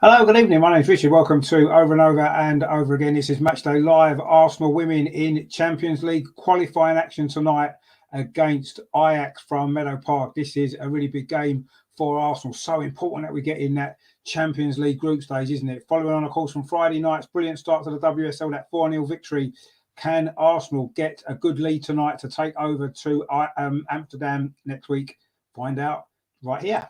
Hello, good evening. My name is Richard. Welcome to Over and Over and Over Again. This is Matchday Live. Arsenal women in Champions League qualifying action tonight against Ajax from Meadow Park. This is a really big game for Arsenal. So important that we get in that Champions League group stage, isn't it? Following on, of course, from Friday night's brilliant start to the WSL, that 4-0 victory. Can Arsenal get a good lead tonight to take over to Amsterdam next week? Find out right here.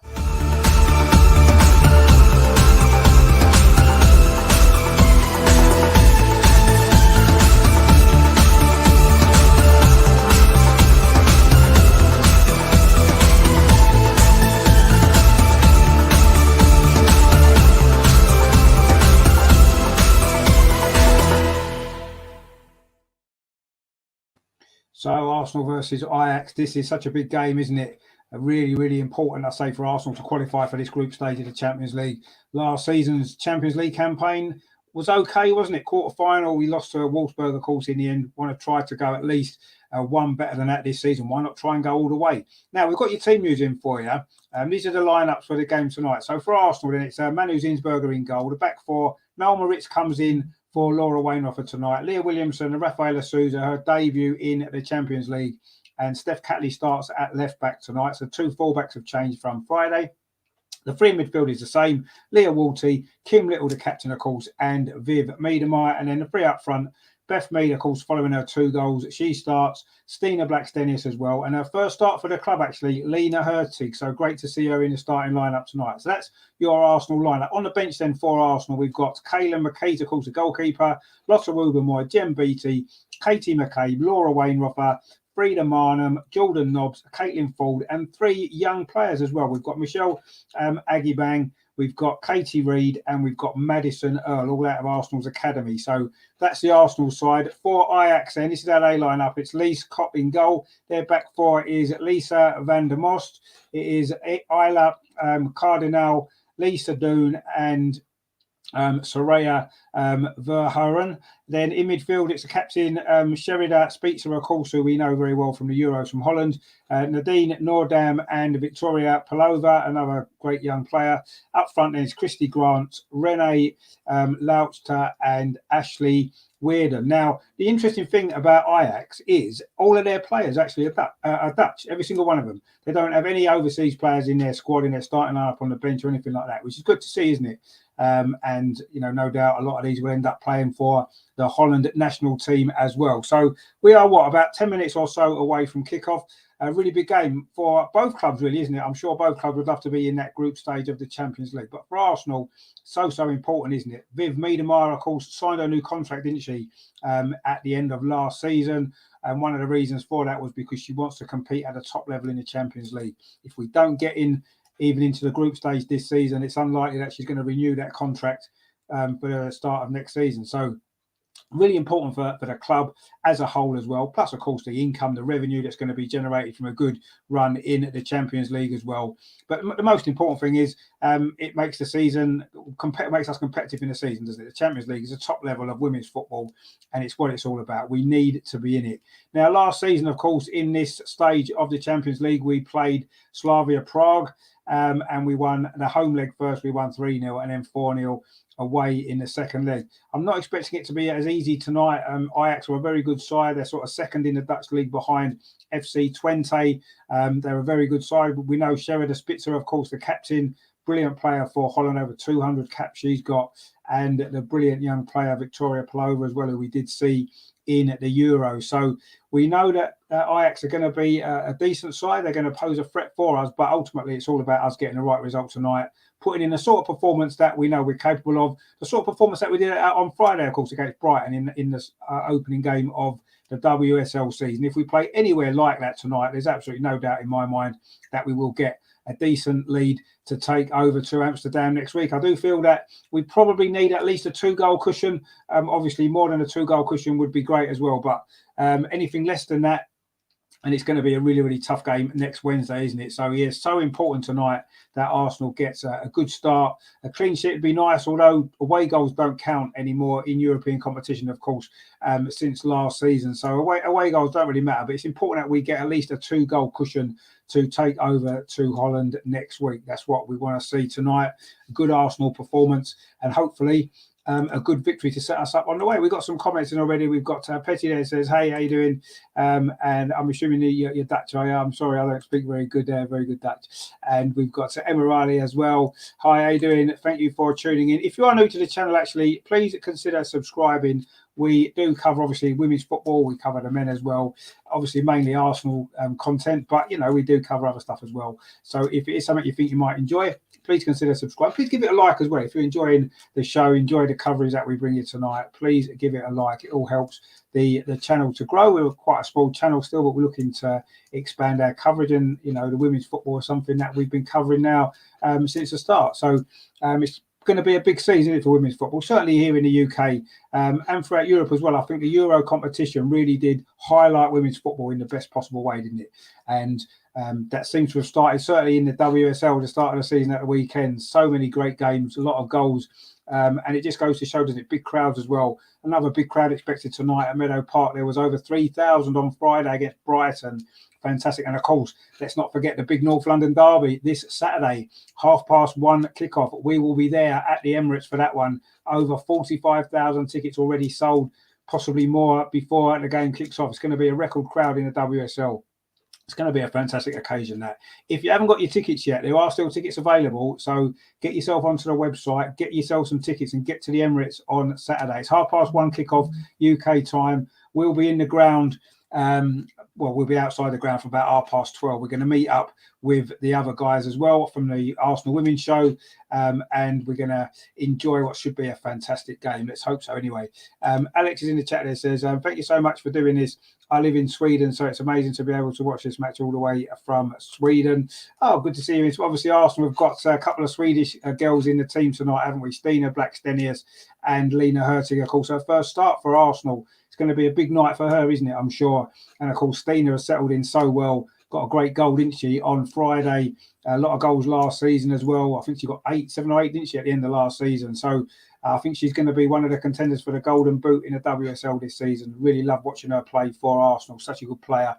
So Arsenal versus Ajax, this is such a big game, isn't it? Really, really important, I say, for Arsenal to qualify for this group stage of the Champions League. Last season's Champions League campaign was okay, wasn't it? Quarter-final, we lost to Wolfsburg, of course, in the end. Want to try to go at least one better than that this season. Why not try and go all the way? Now, we've got your team news in for you. These are the lineups for the game tonight. So for Arsenal, then it's Manu Zinsberger in goal. The back four, Mel Moritz comes in for Laura Wainhofer tonight. Leah Williamson and Rafaela Souza, her debut in the Champions League. And Steph Catley starts at left back tonight. So two fullbacks have changed from Friday. The three midfield is the same. Leah Walty, Kim Little, the captain, of course, and Viv Miedemeier. And then the three up front, Beth Mead, of course, following her 2 goals. She starts. Stina Blackstenius as well. And her first start for the club, actually, Lena Hurtig. So great to see her in the starting lineup tonight. So that's your Arsenal lineup. On the bench then for Arsenal, we've got Kayla McKay, of course, the goalkeeper, Lotta Rubenmoy, Jem Beattie, Katie McCabe, Laura Wainhofer, Frida Marnham, Jordan Nobbs, Caitlin Ford, and 3 young players as well. We've got Michelle Agibang, we've got Katie Reid, and we've got Madison Earl, all out of Arsenal's academy. So that's the Arsenal side. For Ajax, then, this is how they line up. It's Lise Kopp in goal. Their back four is Lisa van der Most. It is Isla Cardinal, Lisa Doon, and Soraya Verhoeven. Then in midfield, it's the captain Sherida Spitzer, of course, who we know very well from the Euros from Holland. Nadine Noordam and Victoria Palova, another great young player. Up front, then, is Christy Grant, Renee Lauchter, and Ashley Weirden. Now, the interesting thing about Ajax is all of their players actually are Dutch, every single one of them. They don't have any overseas players in their squad, in their starting lineup on the bench or anything like that, which is good to see, isn't it? And, you know, no doubt a lot of these will end up playing for the Holland national team as well. So we are, about 10 minutes or so away from kickoff. A really big game for both clubs, really, isn't it? I'm sure both clubs would love to be in that group stage of the Champions League. But for Arsenal, so important, isn't it? Viv Miedemeier, of course, signed a new contract, didn't she, at the end of last season. And one of the reasons for that was because she wants to compete at the top level in the Champions League. If we don't get in even into the group stage this season, it's unlikely that she's going to renew that contract for the start of next season. So really important for the club as a whole as well. Plus, of course, the income, the revenue that's going to be generated from a good run in the Champions League as well. But the most important thing is it makes the season, makes us competitive in the season, doesn't it? The Champions League is a top level of women's football, and it's what it's all about. We need to be in it. Now, last season, of course, in this stage of the Champions League, we played Slavia Prague. And we won the home leg first. We won 3-0 and then 4-0 away in the second leg. I'm not expecting it to be as easy tonight. Ajax are a very good side. They're sort of second in the Dutch league behind FC Twente. They're a very good side. We know Sherida Spitzer, of course, the captain, brilliant player for Holland, over 200 caps she's got, and the brilliant young player Victoria Palova as well, who we did see in the Euro. So we know that Ajax are going to be a decent side. They're going to pose a threat for us, but ultimately it's all about us getting the right result tonight, putting in the sort of performance that we know we're capable of, the sort of performance that we did on Friday, of course, against Brighton in the opening game of the WSL season. If we play anywhere like that tonight, there's absolutely no doubt in my mind that we will get a decent lead to take over to Amsterdam next week. I do feel that we probably need at least a 2-goal cushion. Obviously, more than a 2-goal cushion would be great as well. But anything less than that, And it's going to be a really, really tough game next Wednesday, isn't it? So, yeah, so important tonight that Arsenal gets a good start. A clean sheet would be nice, although away goals don't count anymore in European competition, of course, since last season. So away goals don't really matter, but it's important that we get at least a 2-goal cushion to take over to Holland next week. That's what we want to see tonight. A good Arsenal performance, and hopefully a good victory to set us up on the way. We've got some comments in already. We've got Petty there says, "Hey, how you doing?" And I'm assuming you're Dutch. I'm sorry, I don't speak very good Dutch. And we've got Emma Riley as well. Hi, how you doing? Thank you for tuning in. If you are new to the channel, actually, please consider subscribing. We do cover, obviously, women's football. We cover the men as well. Obviously, mainly Arsenal content, but, we do cover other stuff as well. So if it is something you think you might enjoy, please consider subscribing. Please give it a like as well. If you're enjoying the show, enjoy the coverage that we bring you tonight, please give it a like. It all helps the channel to grow. We're quite a small channel still, but we're looking to expand our coverage. And, the women's football is something that we've been covering now since the start. So it's going to be a big season for women's football, certainly here in the UK and throughout Europe as well. I think the Euro competition really did highlight women's football in the best possible way, didn't it? And that seems to have started certainly in the WSL, the start of the season at the weekend. So many great games, a lot of goals. And it just goes to show, doesn't it? Big crowds as well. Another big crowd expected tonight at Meadow Park. There was over 3,000 on Friday against Brighton. Fantastic. And of course, let's not forget the big North London derby this Saturday, 1:30 kickoff. We will be there at the Emirates for that one. Over 45,000 tickets already sold, possibly more before the game kicks off. It's going to be a record crowd in the WSL. It's going to be a fantastic occasion. That if you haven't got your tickets yet, there are still tickets available. So get yourself onto the website, get yourself some tickets, and get to the Emirates on Saturday. It's 1:30 kickoff UK time. We'll be in the ground. We'll be outside the ground for about 12:30. We're going to meet up with the other guys as well from the Arsenal Women's Show, and we're going to enjoy what should be a fantastic game. Let's hope so anyway. Alex is in the chat there, says, thank you so much for doing this. I live in Sweden, so it's amazing to be able to watch this match all the way from Sweden. Oh, good to see you. It's obviously Arsenal. We've got a couple of Swedish girls in the team tonight, haven't we? Stina Blackstenius and Lena Hurtig, of course, her first start for Arsenal. It's going to be a big night for her, isn't it? I'm sure. And of course, Stina has settled in so well. Got a great goal, didn't she, on Friday? A lot of goals last season as well. I think she got 7 or 8, didn't she, at the end of last season? So I think she's going to be one of the contenders for the Golden Boot in the WSL this season. Really love watching her play for Arsenal. Such a good player.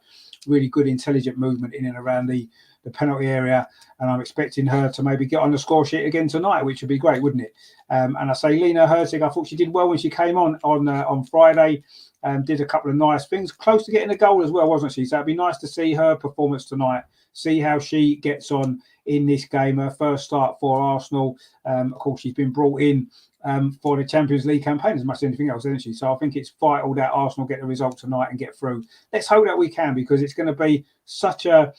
Really good, intelligent movement in and around the penalty area. And I'm expecting her to maybe get on the score sheet again tonight, which would be great, wouldn't it? And I say Lena Hurtig, I thought she did well when she came on Friday. Did a couple of nice things. Close to getting a goal as well, wasn't she? So it'd be nice to see her performance tonight. See how she gets on in this game. Her first start for Arsenal. Of course, she's been brought in for the Champions League campaign as much as anything else, isn't she? So I think it's vital that Arsenal get the result tonight and get through. Let's hope that we can, because it's going to be such a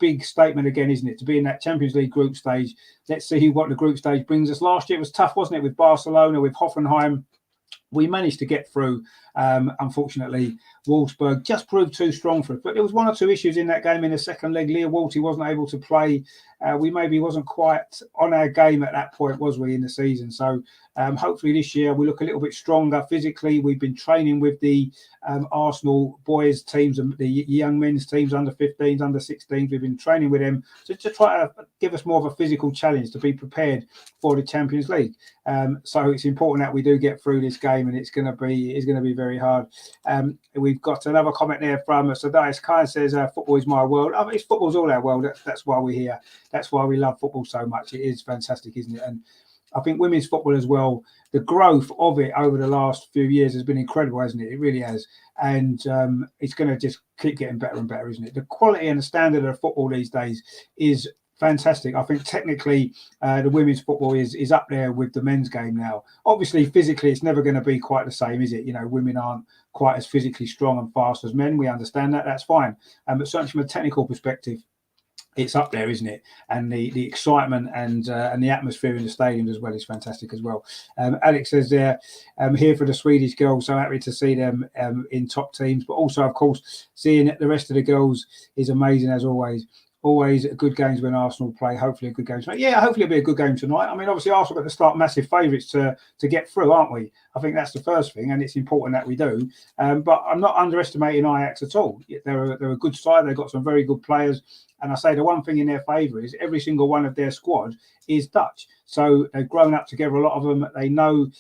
big statement again, isn't it, to be in that Champions League group stage. Let's see what the group stage brings us. Last year it was tough, wasn't it, with Barcelona, with Hoffenheim. We managed to get through. Unfortunately, Wolfsburg just proved too strong for us. But there was 1 or 2 issues in that game in the second leg. Leah Walty wasn't able to play. We maybe wasn't quite on our game at that point, was we, in the season? So hopefully this year we look a little bit stronger physically. We've been training with the Arsenal boys teams and the young men's teams, under 15s, under 16s. We've been training with them to try to give us more of a physical challenge to be prepared for the Champions League. So it's important that we do get through this game, and it's going to be very hard. We've got another comment there from Sadais Khan, says, football is my world. I mean, football's all our world. That's why we're here. That's why we love football so much. It is fantastic, isn't it? And I think women's football as well, the growth of it over the last few years has been incredible, hasn't it? It really has. And it's going to just keep getting better and better, isn't it? The quality and the standard of football these days is fantastic. I think technically the women's football is up there with the men's game now. Obviously, physically, it's never going to be quite the same, is it? Women aren't quite as physically strong and fast as men. We understand that. That's fine. But certainly from a technical perspective, it's up there, isn't it? And the excitement and the atmosphere in the stadiums as well is fantastic as well. Alex says there, here for the Swedish girls, so happy to see them in top teams. But also, of course, seeing the rest of the girls is amazing as always. Always good games when Arsenal play. Hopefully a good game tonight. Yeah, hopefully it'll be a good game tonight. I mean, obviously Arsenal got to start massive favourites to get through, aren't we? I think that's the first thing, and it's important that we do. But I'm not underestimating Ajax at all. They're a good side. They've got some very good players. And I say the one thing in their favour is every single one of their squad is Dutch. So they've grown up together, a lot of them. They know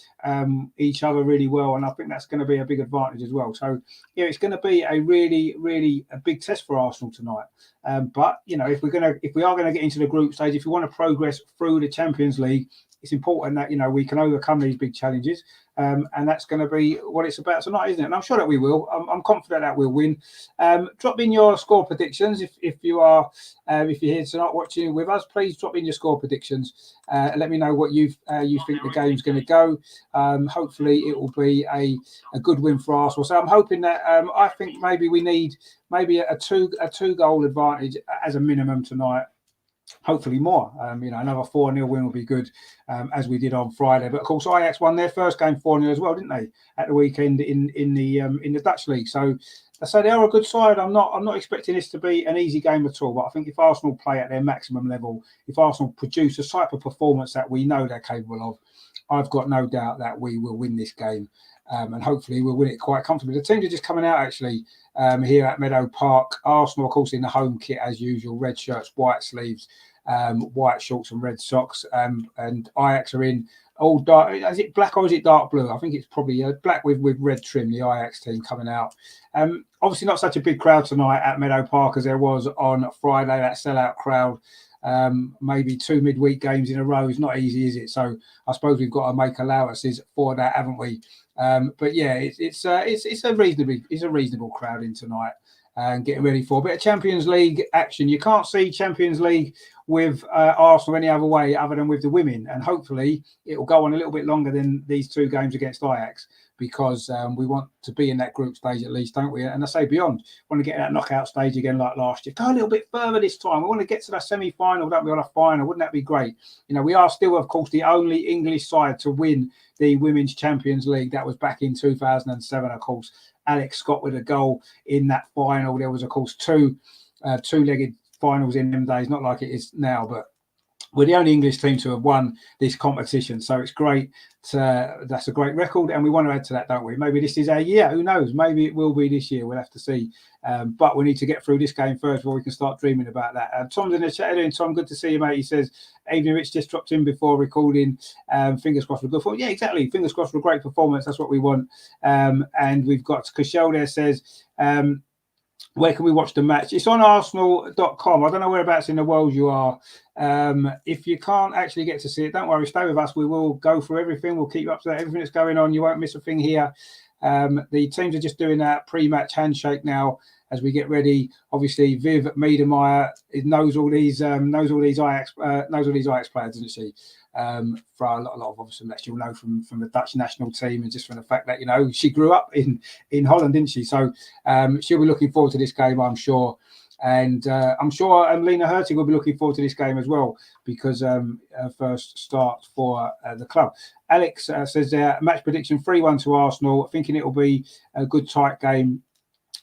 each other really well. And I think that's going to be a big advantage as well. So, yeah, it's going to be a really, really a big test for Arsenal tonight. But, you know, if we are going to get into the group stage, if we want to progress through the Champions League, it's important that, you know, we can overcome these big challenges. And that's going to be what it's about tonight, isn't it? And I'm sure that we will. I'm confident that we'll win. Drop in your score predictions if you're here tonight watching with us. Please drop in your score predictions and let me know what you think the game's going to go. Hopefully, it will be a good win for Arsenal. So I'm hoping that I think maybe we need a two goal advantage as a minimum tonight. Hopefully more. You know, another 4-0 win will be good, as we did on Friday. But of course, Ajax won their first game 4-0 as well, didn't they, at the weekend in the Dutch league? So they are a good side. I'm not expecting this to be an easy game at all. But I think if Arsenal play at their maximum level, if Arsenal produce the type of performance that we know they're capable of, I've got no doubt that we will win this game. And hopefully we'll win it quite comfortably. The teams are just coming out actually here at Meadow Park. Arsenal, of course, in the home kit as usual, red shirts, white sleeves, white shorts and red socks. And Ajax are in all dark. Is it black or is it dark blue? I think it's probably black with red trim, the Ajax team coming out. Obviously not such a big crowd tonight at Meadow Park as there was on Friday, that sellout crowd. Maybe 2 midweek games in a row is not easy, is it? So I suppose we've got to make allowances for that, haven't we? But yeah, it's a reasonable crowd in tonight and getting ready for a bit of Champions League action. You can't see Champions League with Arsenal any other way other than with the women, and hopefully it will go on a little bit longer than these 2 games against Ajax, because we want to be in that group stage at least, don't we? And I say beyond, want to get in that knockout stage again like last year. Go a little bit further this time. We want to get to that semi-final, don't we, on a final? Wouldn't that be great? You know, we are still, of course, the only English side to win the Women's Champions League. That was back in 2007, of course. Alex Scott with a goal in that final. There was, of course, two-legged finals in them days, not like it is now, but we're the only English team to have won this competition. So it's great. That's a great record, and we want to add to that, don't we? Maybe this is our year. Who knows? Maybe it will be this year. We'll have to see. But we need to get through this game first before we can start dreaming about that. Tom's in the chat. Doing Tom, good to see you, mate. He says, Adrian Rich just dropped in before recording. Fingers crossed for a good performance. Yeah, exactly. Fingers crossed for a great performance. That's what we want. And we've got Kashel there says, where can we watch the match? It's on arsenal.com. I don't know whereabouts in the world you are. If you can't actually get to see it, don't worry, stay with us. We will go through everything. We'll keep you up to date, everything that's going on. You won't miss a thing here. The teams are just doing that pre-match handshake now as we get ready. Obviously, Viv Miedemeijer knows all these Ajax players, doesn't she? For a lot of obviously that you'll know from the Dutch national team, and just from the fact that, you know, she grew up in Holland, didn't she? So she'll be looking forward to this game, I'm sure. And I'm sure Lena Hurtig will be looking forward to this game as well, because her first start for the club. Alex says there, match prediction 3-1 to Arsenal, thinking it will be a good tight game,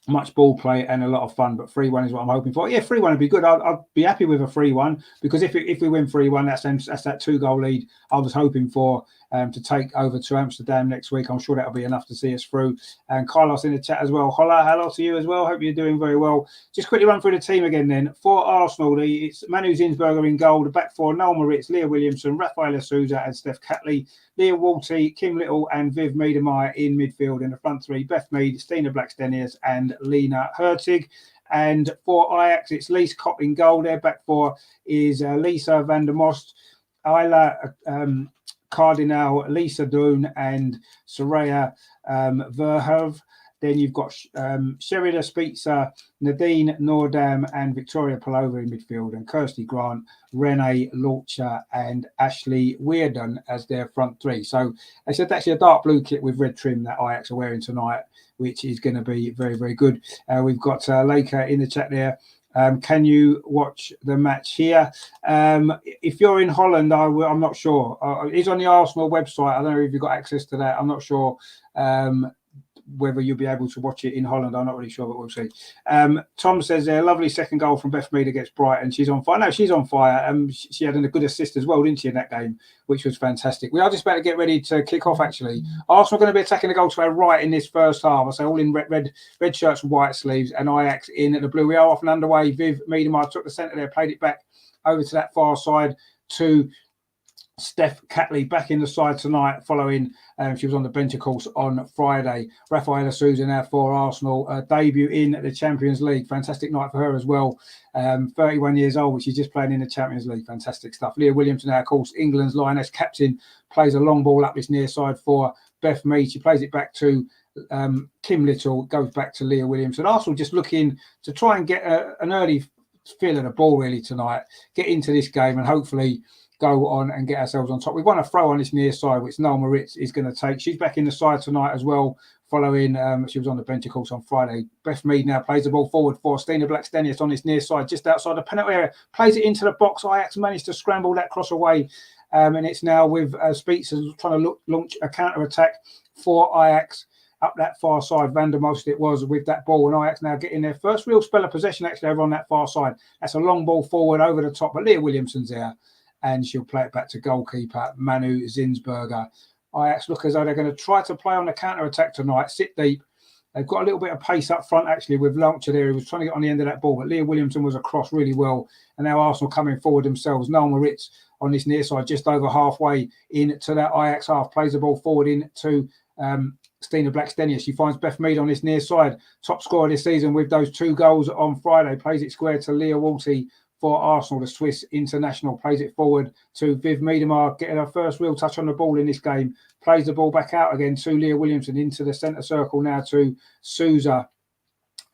much ball play and a lot of fun, but 3-1 is what I'm hoping for. Yeah, 3-1 would be good. I'd be happy with a 3-1, because if we win 3-1, that's that 2-goal lead I was hoping for to take over to Amsterdam next week. I'm sure that'll be enough to see us through. And Carlos in the chat as well. Hello to you as well. Hope you're doing very well. Just quickly run through the team again then. For Arsenal, it's Manu Zinsberger in goal. The back four, Noel Moritz, Leah Williamson, Rafaela Souza and Steph Catley. Leah Walty, Kim Little and Viv Miedemeijer in midfield. In the front three, Beth Mead, Stina Blackstenius and Lena Hurtig. And for Ajax, it's Lise Kopp in goal. Their back four is Lisa van der Most, Isla Cardinal, Lisa Doon and Soraya Verhoeven. Then you've got Sherida Spitzer, Nadine Nordam and Victoria Palova in midfield, and Kirsty Grant, Renee Lorcher and Ashley Weirden as their front three. So I said actually a dark blue kit with red trim that Ajax are wearing tonight, which is going to be very, very good. We've got Leica in the chat there. Can you watch the match here? If you're in Holland, I'm not sure. It's on the Arsenal website. I don't know if you've got access to that. I'm not sure whether you'll be able to watch it in Holland, I'm not really sure, but we'll see. Tom says there, lovely second goal from Beth Mead against Brighton. She's on fire. No, she's on fire. She had a good assist as well, didn't she, in that game, which was fantastic. We are just about to get ready to kick off, actually. Arsenal are going to be attacking the goal to our right in this first half. I say all in red shirts and white sleeves, and Ajax in at the blue. We are off and underway. Viv Meadow took the centre there, played it back over to that far side to Steph Catley, back in the side tonight following she was on the bench, of course, on Friday. Rafaela Souza now for Arsenal, debut in the Champions League. Fantastic night for her as well. 31 years old, but she's just playing in the Champions League. Fantastic stuff. Leah Williams now, of course, England's Lioness captain, plays a long ball up this near side for Beth Mead. She plays it back to Kim Little, goes back to Leah Williams. And Arsenal just looking to try and get an early feel of the ball really tonight, get into this game and hopefully go on and get ourselves on top. We want to throw on this near side, which Noel Moritz is going to take. She's back in the side tonight as well, following she was on the bench, of course, on Friday. Beth Mead now plays the ball forward for Stina Blackstenius on this near side, just outside the penalty area, plays it into the box. Ajax managed to scramble that cross away, and it's now with Speets trying to launch a counter-attack for Ajax up that far side. Van der Most it was with that ball, and Ajax now getting their first real spell of possession actually over on that far side. That's a long ball forward over the top, but Leah Williamson's there, and she'll play it back to goalkeeper Manu Zinsberger. Ajax look as though they're going to try to play on the counter-attack tonight, sit deep. They've got a little bit of pace up front, actually, with Launcher there. He was trying to get on the end of that ball, but Leah Williamson was across really well. And now Arsenal coming forward themselves. Noel Moritz on this near side, just over halfway into that Ajax half, plays the ball forward into Stina Blackstenius. She finds Beth Mead on this near side, top scorer this season with those 2 goals on Friday. Plays it square to Leah Walty for Arsenal. The Swiss international plays it forward to Viv Miedemar, getting her first real touch on the ball in this game. Plays the ball back out again to Leah Williamson, into the centre circle now to Souza,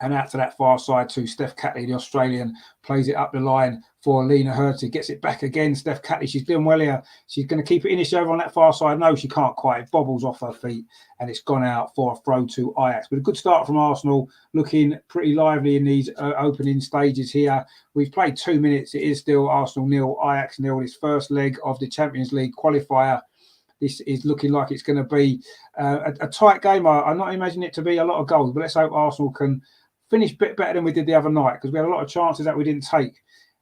and out to that far side to Steph Catley, the Australian. Plays it up the line for Lena Hurtig, gets it back again. Steph Catley, she's doing well here. She's going to keep it in over on that far side. No, she can't quite. It bobbles off her feet, and it's gone out for a throw to Ajax. But a good start from Arsenal, looking pretty lively in these opening stages here. We've played 2 minutes. It is still Arsenal 0, Ajax 0. This first leg of the Champions League qualifier. This is looking like it's going to be a tight game. I'm not imagining it to be a lot of goals, but let's hope Arsenal can finish a bit better than we did the other night, because we had a lot of chances that we didn't take.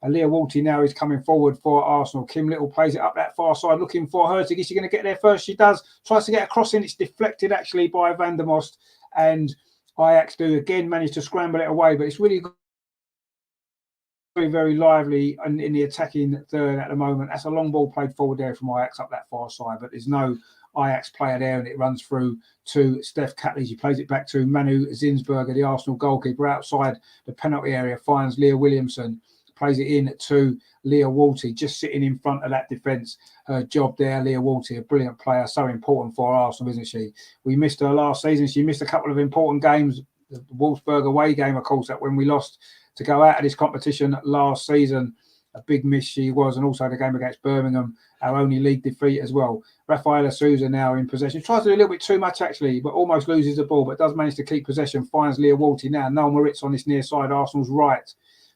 Leah Walty now is coming forward for Arsenal. Kim Little plays it up that far side, looking for Hurtig. Is she going to get there first? She does. Tries to get a cross in. It's deflected actually by Van der Most, and Ajax do again manage to scramble it away. But it's really very, very lively in the attacking third at the moment. That's a long ball played forward there from Ajax up that far side, but there's no Ajax player there, and it runs through to Steph Catley. She plays it back to Manu Zinsberger, the Arsenal goalkeeper, outside the penalty area, finds Leah Williamson, plays it in to Leah Walty, just sitting in front of that defence. Her job there, Leah Walty, a brilliant player, so important for Arsenal, isn't she? We missed her last season. She missed a couple of important games. The Wolfsburg away game, of course, that when we lost to go out of this competition last season. A big miss she was, and also the game against Birmingham, our only league defeat as well. Rafaela Souza now in possession. Tries to do a little bit too much, actually, but almost loses the ball, but does manage to keep possession. Finds Leah Walty now. Noel Moritz on this near side, Arsenal's right.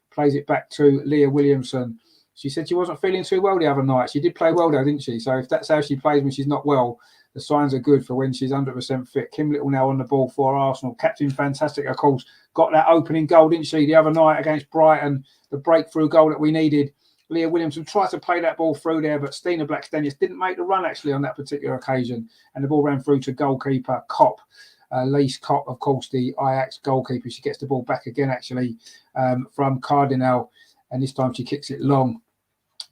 Plays it back to Leah Williamson. She said she wasn't feeling too well the other night. She did play well, though, didn't she? So if that's how she plays when she's not well, the signs are good for when she's 100% fit. Kim Little now on the ball for Arsenal. Captain fantastic, of course. Got that opening goal, didn't she, the other night against Brighton? The breakthrough goal that we needed. Leah Williamson tried to play that ball through there, but Stina Blackstenius didn't make the run, actually, on that particular occasion. And the ball ran through to goalkeeper Kopp. Lise Kopp, of course, the Ajax goalkeeper. She gets the ball back again, actually, from Cardinal. And this time she kicks it long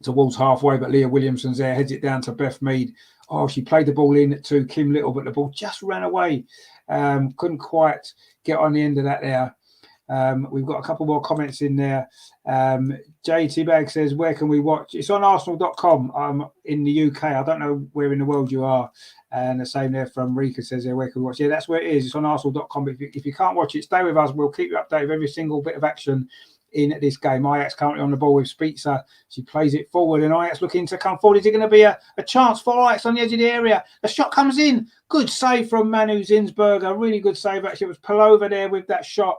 towards halfway, but Leah Williamson's there, heads it down to Beth Mead. Oh, she played the ball in to Kim Little, but the ball just ran away. Couldn't quite get on the end of that there. We've got a couple more comments in there. JT Bag says, where can we watch? It's on arsenal.com in the UK. I don't know where in the world you are. And the same there from Rika says, where can we watch? Yeah, that's where it is. It's on arsenal.com. But if you can't watch it, stay with us. We'll keep you updated with every single bit of action in this game. Ajax currently on the ball with Spitzer. She plays it forward, and Ajax looking to come forward. Is it going to be a chance for Ajax on the edge of the area? The shot comes in. Good save from Manu Zinsberger. Really good save, actually. It was Pullover there with that shot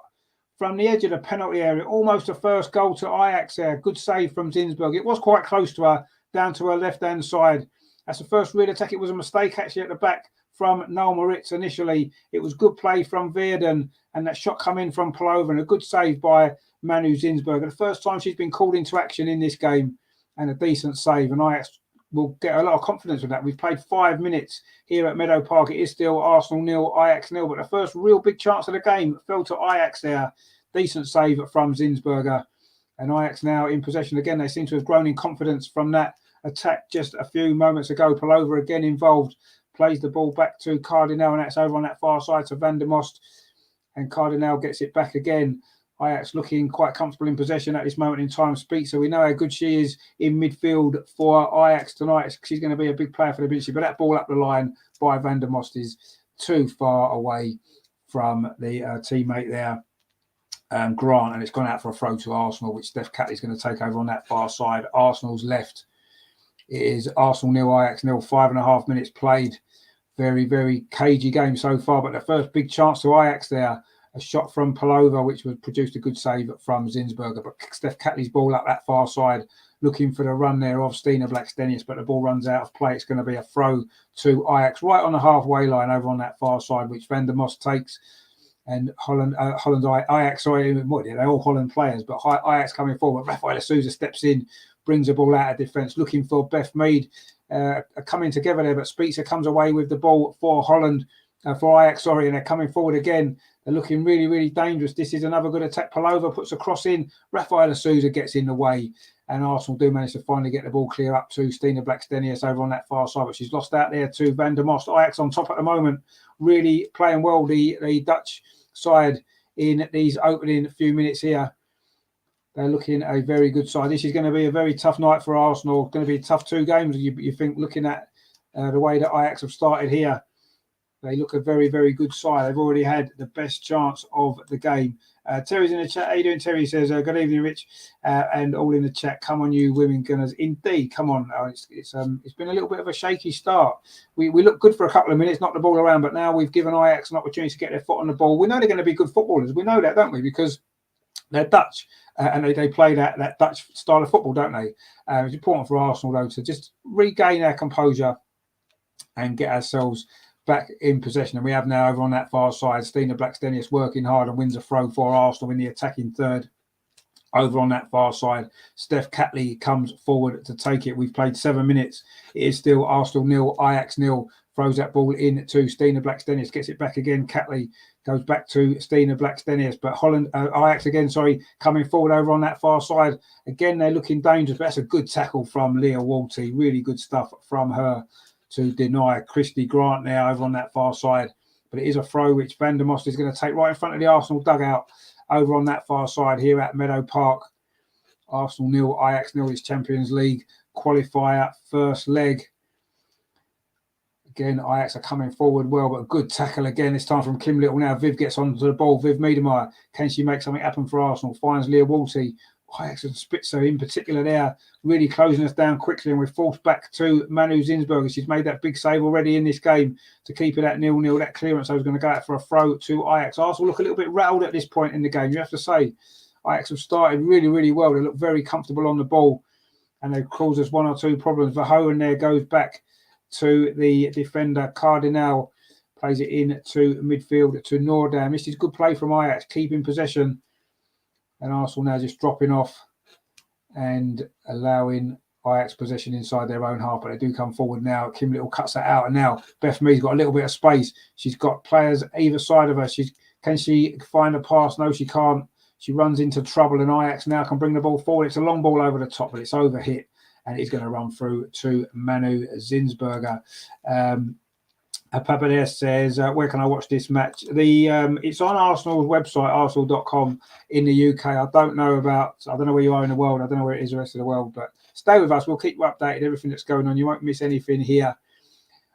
from the edge of the penalty area. Almost a first goal to Ajax there. Good save from Zinsberger. It was quite close to her, down to her left-hand side. That's the first real attack. It was a mistake, actually, at the back from Noel Moritz initially. It was good play from Veerden, and that shot come in from Palova, and a good save by Manu Zinsberger. The first time she's been called into action in this game, and a decent save. And Ajax will get a lot of confidence with that. We've played 5 minutes here at Meadow Park. It is still Arsenal 0, Ajax 0, but the first real big chance of the game fell to Ajax there. Decent save from Zinsberger. And Ajax now in possession again. They seem to have grown in confidence from that attack just a few moments ago. Palova again involved. Plays the ball back to Cardinal, and that's over on that far side to Van der Most. And Cardinal gets it back again. Ajax looking quite comfortable in possession at this moment in time. Speaks, so we know how good she is in midfield for Ajax tonight. She's going to be a big player for the Vinci, but that ball up the line by Van der Most is too far away from the teammate there, Grant, and it's gone out for a throw to Arsenal, which Steph Catley's going to take over on that far side. Arsenal's left. It is Arsenal 0, Ajax 0, 5.5 minutes played. Very, very cagey game so far, but the first big chance to Ajax there. A shot from Palova, which was produced a good save from Zinsberger. But Steph Catley's ball up that far side, looking for the run there of Stina Blackstenius, but the ball runs out of play. It's going to be a throw to Ajax right on the halfway line over on that far side, which Van der Most takes. And Ajax, they're all Holland players, but Ajax coming forward. Rafaela Souza steps in, brings the ball out of defence, looking for Beth Mead. Coming together there, but Spezia comes away with the ball for Holland, for Ajax, and they're coming forward again. They're looking really, really dangerous. This is another good attack. Palova puts a cross in. Rafaela Souza gets in the way, and Arsenal do manage to finally get the ball clear up to Stina Blackstenius over on that far side, but she's lost out there to Van der Most. Ajax on top at the moment, really playing well, the Dutch side in these opening few minutes here. They're looking a very good side. This is going to be a very tough night for Arsenal. Going to be a tough 2 games, you think, looking at the way that Ajax have started here. They look a very, very good side. They've already had the best chance of the game. Terry's in the chat. How you doing, Terry? He says, good evening, Rich. And all in the chat. Come on, you women gunners. Indeed, come on. It's been a little bit of a shaky start. We look good for a couple of minutes, knocked the ball around, but now we've given Ajax an opportunity to get their foot on the ball. We know they're going to be good footballers. We know that, don't we? Because they're Dutch, and they play that Dutch style of football, don't they? It's important for Arsenal, though, to just regain our composure and get ourselves back in possession. And we have now over on that far side, Stina Blackstenius working hard and wins a throw for Arsenal in the attacking third. Over on that far side, Steph Catley comes forward to take it. We've played 7 minutes. It is still Arsenal 0, Ajax 0. Throws that ball in to Stina Blackstenius, gets it back again. Catley goes back to Stina Blackstenius, but Ajax again, coming forward over on that far side. Again, they're looking dangerous, but that's a good tackle from Leah Walty. Really good stuff from her to deny Christy Grant now over on that far side. But it is a throw which Van der Most is going to take right in front of the Arsenal dugout over on that far side here at Meadow Park. Arsenal 0, Ajax 0 is Champions League qualifier first leg. Again, Ajax are coming forward well, but a good tackle again, this time from Kim Little. Now Viv gets onto the ball. Viv Miedemeier, can she make something happen for Arsenal? Finds Leah Walty. Ajax and Spitzer in particular there, really closing us down quickly, and we're forced back to Manu Zinsberger. She's made that big save already in this game to keep it at 0-0. That clearance, I was going to go out for a throw to Ajax. Arsenal look a little bit rattled at this point in the game. You have to say, Ajax have started really, really well. They look very comfortable on the ball, and they've caused us 1 or 2 problems. Verhoeven there goes back to the defender. Cardinal plays it in to midfield to Noordam. This is good play from Ajax, keeping possession. And Arsenal now just dropping off and allowing Ajax possession inside their own half. But they do come forward now. Kim Little cuts that out. And now Beth Mead's got a little bit of space. She's got players either side of her. Can she find a pass? No, she can't. She runs into trouble. And Ajax now can bring the ball forward. It's a long ball over the top, but it's overhit. And it's going to run through to Manu Zinsberger. Papa there says, where can I watch this match? It's on Arsenal's website, arsenal.com in the UK. I don't know where you are in the world. I don't know where it is the rest of the world, but stay with us. We'll keep you updated, everything that's going on. You won't miss anything here.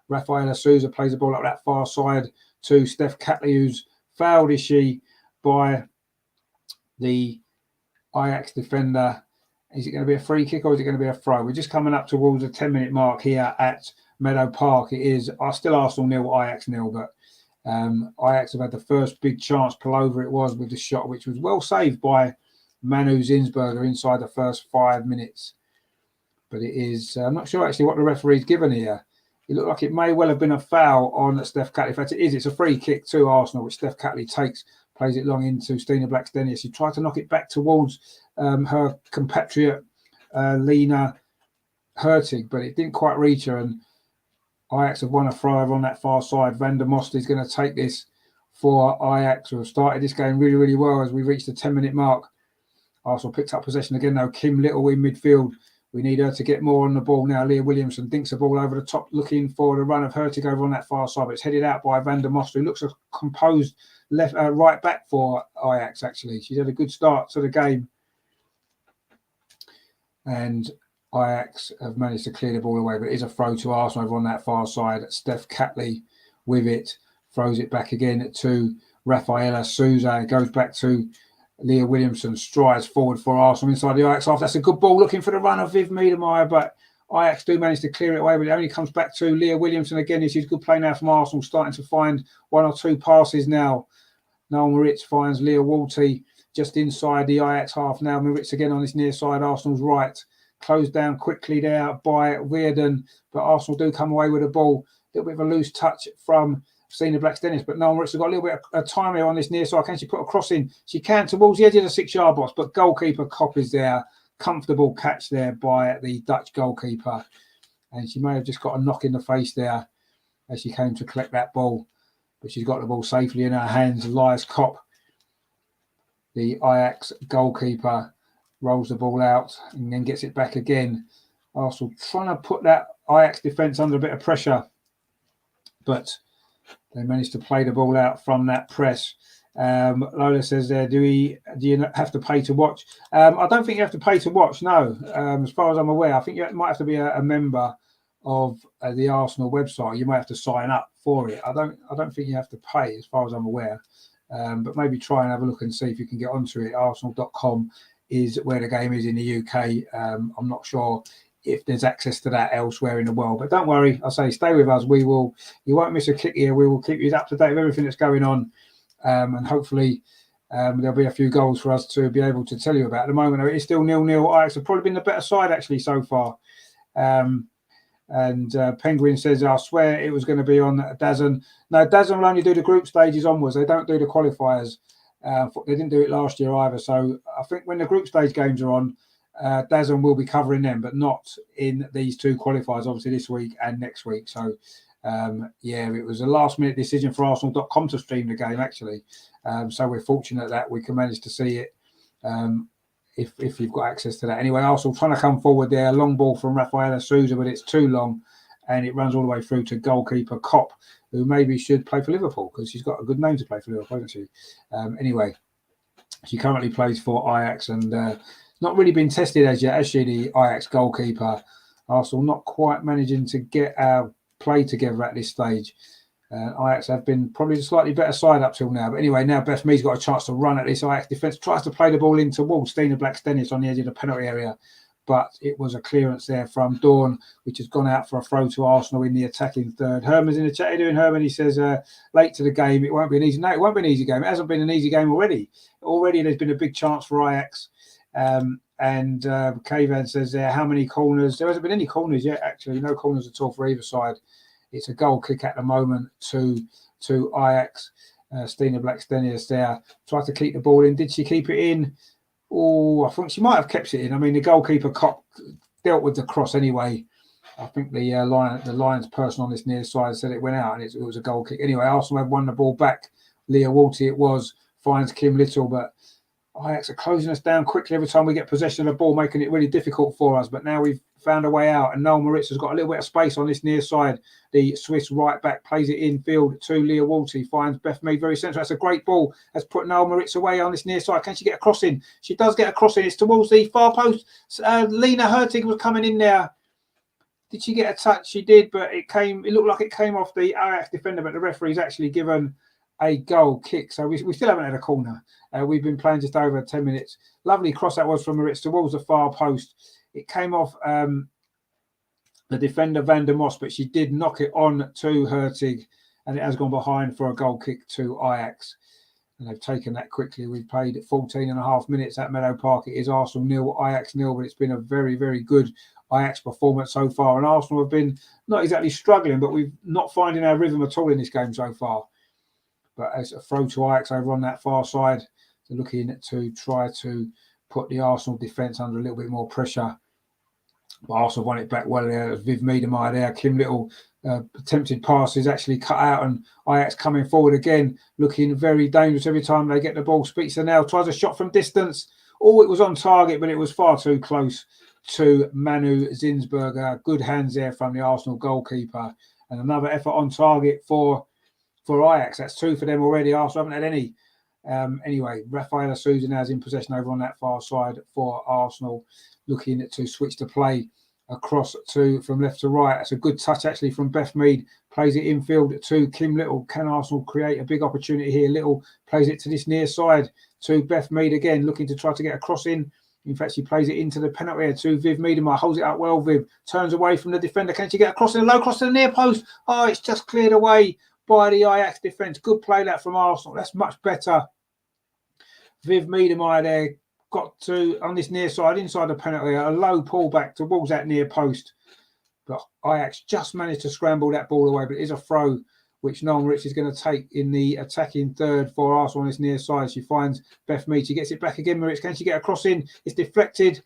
Rafaela Souza plays the ball up that far side to Steph Catley, who's fouled, is she, by the Ajax defender. Is it going to be a free kick or is it going to be a throw? We're just coming up towards the 10-minute mark here at Meadow Park. It is still Arsenal 0, Ajax 0, but Ajax have had the first big chance. Palova it was with the shot, which was well saved by Manu Zinsberger inside the first 5 minutes. But it is, I'm not sure actually what the referee's given here. it looked like it may well have been a foul on Steph Catley. In fact, it is. It's a free kick to Arsenal, which Steph Catley takes, plays it long into Stina Blackstenius. She tried to knock it back towards her compatriot, Lena Hurtig, but it didn't quite reach her. And Ajax have won a throw over on that far side. Van der Most is going to take this for Ajax, who have started this game really, really well as we reach the 10-minute mark. Arsenal picked up possession again, though. Kim Little in midfield. We need her to get more on the ball now. Leah Williamson dinks the ball over the top, looking for the run of Hurtig over on that far side. But it's headed out by Van der Most, who looks a composed right back for Ajax, actually. She's had a good start to the game. And Ajax have managed to clear the ball away, but it is a throw to Arsenal over on that far side. Steph Catley with it, throws it back again to Rafaela Souza. It goes back to Leah Williamson, strides forward for Arsenal inside the Ajax half. That's a good ball, looking for the run of Viv Miedemeier, but Ajax do manage to clear it away, but it only comes back to Leah Williamson again. This is good play now from Arsenal, starting to find one or two passes now. Noel Moritz finds Leah Walty just inside the Ajax half now. Moritz again on this near side, Arsenal's right. Closed down quickly there by Weirden, but Arsenal do come away with the ball. A little bit of a loose touch from Stina Blackstenius, but Noel Moritz has got a little bit of time here on this near side. Can she put a cross in? She can towards the edge of the 6-yard box, but goalkeeper Kopp is there. Comfortable catch there by the Dutch goalkeeper. And she may have just got a knock in the face there as she came to collect that ball, but she's got the ball safely in her hands. Elias Kopp, the Ajax goalkeeper, rolls the ball out and then gets it back again. Arsenal trying to put that Ajax defence under a bit of pressure, but they managed to play the ball out from that press. Lola says there, do you have to pay to watch? I don't think you have to pay to watch, no. As far as I'm aware, I think you might have to be a member of the Arsenal website. You might have to sign up for it. I don't think you have to pay, as far as I'm aware. But maybe try and have a look and see if you can get onto it. Arsenal.com is where the game is in the UK. I'm not sure if there's access to that elsewhere in the world, but don't worry. I say stay with us. You won't miss a kick here. We will keep you up to date with everything that's going on, and hopefully there'll be a few goals for us to be able to tell you about. At the moment, it is still 0-0. Ajax have probably been the better side actually so far. And Penguin says, I swear it was going to be on DAZN. No, DAZN will only do the group stages onwards. They don't do the qualifiers. They didn't do it last year either. So I think when the group stage games are on, DAZN will be covering them, but not in these two qualifiers, obviously this week and next week. So, it was a last-minute decision for Arsenal.com to stream the game, actually. So we're fortunate that we can manage to see it if you've got access to that. Anyway, Arsenal trying to come forward there. Long ball from Rafaela Souza, but it's too long, and it runs all the way through to goalkeeper Kopp, who maybe should play for Liverpool because she's got a good name to play for Liverpool, hasn't she? Anyway, she currently plays for Ajax and not really been tested as yet, has she, the Ajax goalkeeper? Arsenal not quite managing to get our play together at this stage. Ajax have been probably the slightly better side up till now. But anyway, now Beth Mead's got a chance to run at this Ajax defence. Tries to play the ball in towards Stina Blackstenius on the edge of the penalty area. But it was a clearance there from Dawn, which has gone out for a throw to Arsenal in the attacking third. Herman's in the chat. How you doing, Herman? He says, late to the game, it won't be an easy... No, it won't be an easy game. It hasn't been an easy game already. Already there's been a big chance for Ajax. Kavan says there, how many corners? There hasn't been any corners yet, actually. No corners at all for either side. It's a goal kick at the moment to Ajax. Stina Blackstenius there. Tried to keep the ball in. Did she keep it in? Oh, I think she might have kept it in. I mean, the goalkeeper Kopp dealt with the cross anyway. I think the Lions person on this near side said it went out and it was a goal kick. Anyway, Arsenal have won the ball back. Leah Walty it was. Finds Kim Little, but Ajax are closing us down quickly every time we get possession of the ball, making it really difficult for us. But now we've found a way out, and Noel Moritz has got a little bit of space on this near side. The Swiss right back plays it infield to Leah Walty, finds Beth Mead very central. That's a great ball. Has put Noel Moritz away on this near side. Can she get a cross in? She does get a cross in. It's towards the far post. Lena Hurtig was coming in there. Did she get a touch? She did, but it looked like it came off the Ajax defender, but the referee's actually given a goal kick. So we still haven't had a corner. We've been playing just over 10 minutes. Lovely cross that was from Moritz towards the far post. It came off the defender Van der Most, but she did knock it on to Hurtig, and it has gone behind for a goal kick to Ajax. And they've taken that quickly. We've played 14 and a half minutes at Meadow Park. It is Arsenal 0, Ajax 0, but it's been a very, very good Ajax performance so far. And Arsenal have been not exactly struggling, but we've not finding our rhythm at all in this game so far. But as a throw to Ajax over on that far side, they're looking to try to put the Arsenal defence under a little bit more pressure. But Arsenal won it back well there. Viv Miedema there. Kim Little attempted passes actually cut out, and Ajax coming forward again, looking very dangerous every time they get the ball. Speaks to now, tries a shot from distance. Oh, it was on target, but it was far too close to Manu Zinsberger. Good hands there from the Arsenal goalkeeper. And another effort on target for Ajax. That's 2 for them already. Arsenal haven't had any. Anyway, Rafaela Souza now is in possession over on that far side for Arsenal, looking to switch the play across from left to right. That's a good touch actually from Beth Mead. Plays it infield to Kim Little. Can Arsenal create a big opportunity here? Little plays it to this near side to Beth Mead again, looking to try to get a cross in. In fact, she plays it into the penalty area to Viv Miedema. Holds it up well, Viv. Turns away from the defender. Can she get a cross in? A low cross to the near post. Oh, it's just cleared away by the Ajax defence. Good play that from Arsenal. That's much better. Viv Miedema there got to, on this near side, inside the penalty, a low pullback towards that near post. But Ajax just managed to scramble that ball away. But it is a throw, which Noel Rich is going to take in the attacking third for Arsenal on this near side. She finds Beth Mead. She gets it back again. Moritz, can she get a cross in? It's deflected,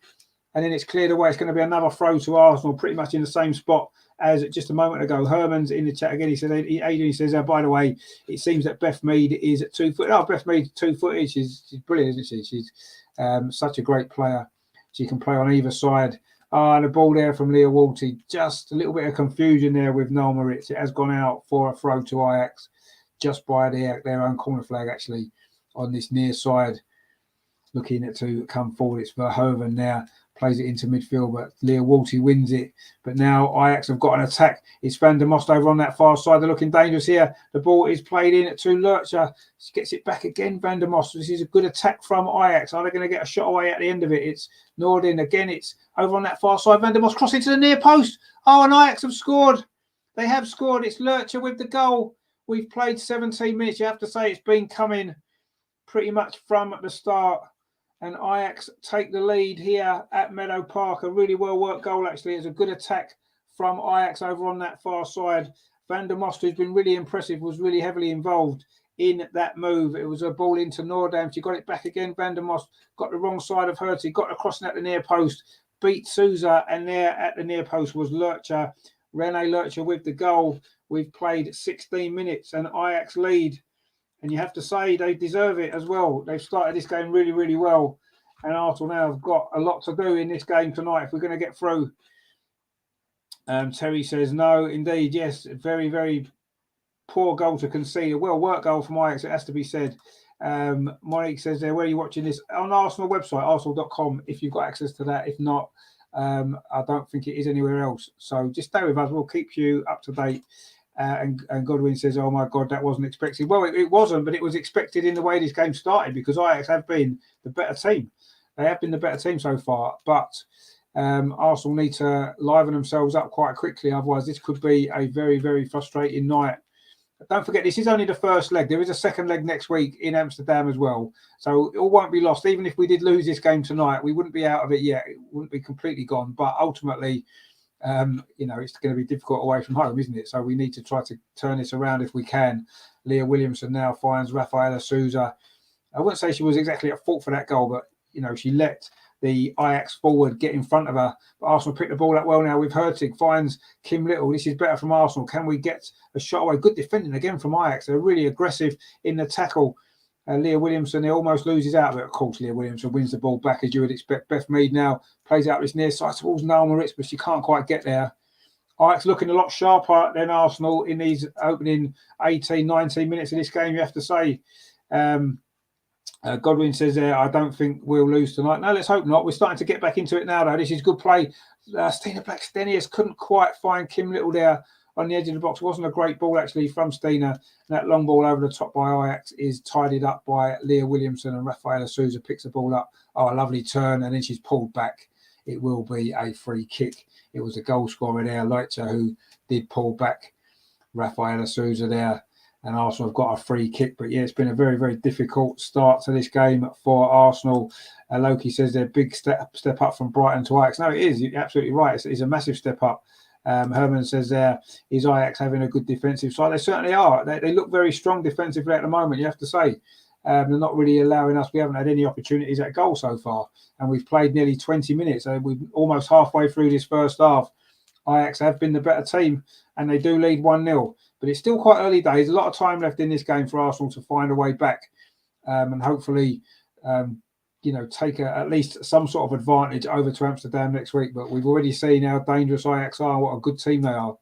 and then it's cleared away. It's going to be another throw to Arsenal, pretty much in the same spot as just a moment ago. Herman's in the chat again. He says, Adrian says, by the way, it seems that Beth Mead is 2 foot. Oh, Beth Mead 2 footed. She's brilliant, isn't she? She's such a great player. She can play on either side. And the ball there from Leah Walty. Just a little bit of confusion there with Noel Moritz. It has gone out for a throw to Ajax just by their own corner flag, actually, on this near side. Looking to come forward. It's Verhoeven now. Plays it into midfield, but Leah Walty wins it. But now Ajax have got an attack. It's Van der Most over on that far side. They're looking dangerous here. The ball is played in to Lurcher. She gets it back again, Van der Most. This is a good attack from Ajax. Are they going to get a shot away at the end of it? It's Nordin. Again, it's over on that far side. Van der Most crossing to the near post. Oh, and Ajax have scored. They have scored. It's Lurcher with the goal. We've played 17 minutes. You have to say it's been coming pretty much from the start. And Ajax take the lead here at Meadow Park. A really well-worked goal, actually. It's a good attack from Ajax over on that far side. Van der Most, who's been really impressive, was really heavily involved in that move. It was a ball into Noordam. She got it back again. Van der Most got the wrong side of her. She got a crossing at the near post. Beat Souza, and there at the near post was Lurcher. Rene Lurcher with the goal. We've played 16 minutes and Ajax lead. And you have to say they deserve it as well. They've started this game really, really well. And Arsenal now have got a lot to do in this game tonight if we're going to get through. Terry says, no, indeed, yes. Very, very poor goal to concede. A well-worked goal from Ajax, it has to be said. Monique says there, where are you watching this? On Arsenal website, arsenal.com, if you've got access to that. If not, I don't think it is anywhere else. So just stay with us. We'll keep you up to date. And Godwin says, oh my God, that wasn't expected. Well, it wasn't, but it was expected in the way this game started because Ajax have been the better team. They have been the better team so far, but Arsenal need to liven themselves up quite quickly. Otherwise, this could be a very, very frustrating night. But don't forget, this is only the first leg. There is a second leg next week in Amsterdam as well. So it all won't be lost. Even if we did lose this game tonight, we wouldn't be out of it yet. It wouldn't be completely gone. But ultimately, it's going to be difficult away from home, isn't it? So we need to try to turn this around if we can. Leah Williamson now finds Rafaela Souza. I wouldn't say she was exactly at fault for that goal, but, she let the Ajax forward get in front of her. But Arsenal picked the ball up well now with Hurtig. Finds Kim Little. This is better from Arsenal. Can we get a shot away? Good defending again from Ajax. They're really aggressive in the tackle. Leah Williamson, he almost loses out, but of course Leah Williamson wins the ball back as you would expect. Beth Mead now plays out this near side towards Noel Moritz, but she can't quite get there. Ajax looking a lot sharper than Arsenal in these opening 18, 19 minutes of this game, you have to say. Godwin says there, I don't think we'll lose tonight. No, let's hope not. We're starting to get back into it now, though. This is good play. Stina Blackstenius couldn't quite find Kim Little there on the edge of the box. It wasn't a great ball, actually, from Stina. That long ball over the top by Ajax is tidied up by Leah Williamson, and Rafaela Souza picks the ball up. Oh, a lovely turn, and then she's pulled back. It will be a free kick. It was a goal scorer there, Leitzer, who did pull back Rafaela Souza there. and Arsenal have got a free kick. But yeah, it's been a very, very difficult start to this game for Arsenal. Loki says they're a big step up from Brighton to Ajax. No, it is. You're absolutely right. It's a massive step up. Herman says is Ajax having a good defensive side? They certainly are. They look very strong defensively at the moment, you have to say. They're not really allowing us. We haven't had any opportunities at goal so far, and we've played nearly 20 minutes. We're almost halfway through this first half. Ajax have been the better team, and they do lead 1-0. But it's still quite early days. A lot of time left in this game for Arsenal to find a way back, and hopefully, take at least some sort of advantage over to Amsterdam next week. But we've already seen how dangerous Ajax are, what a good team they are.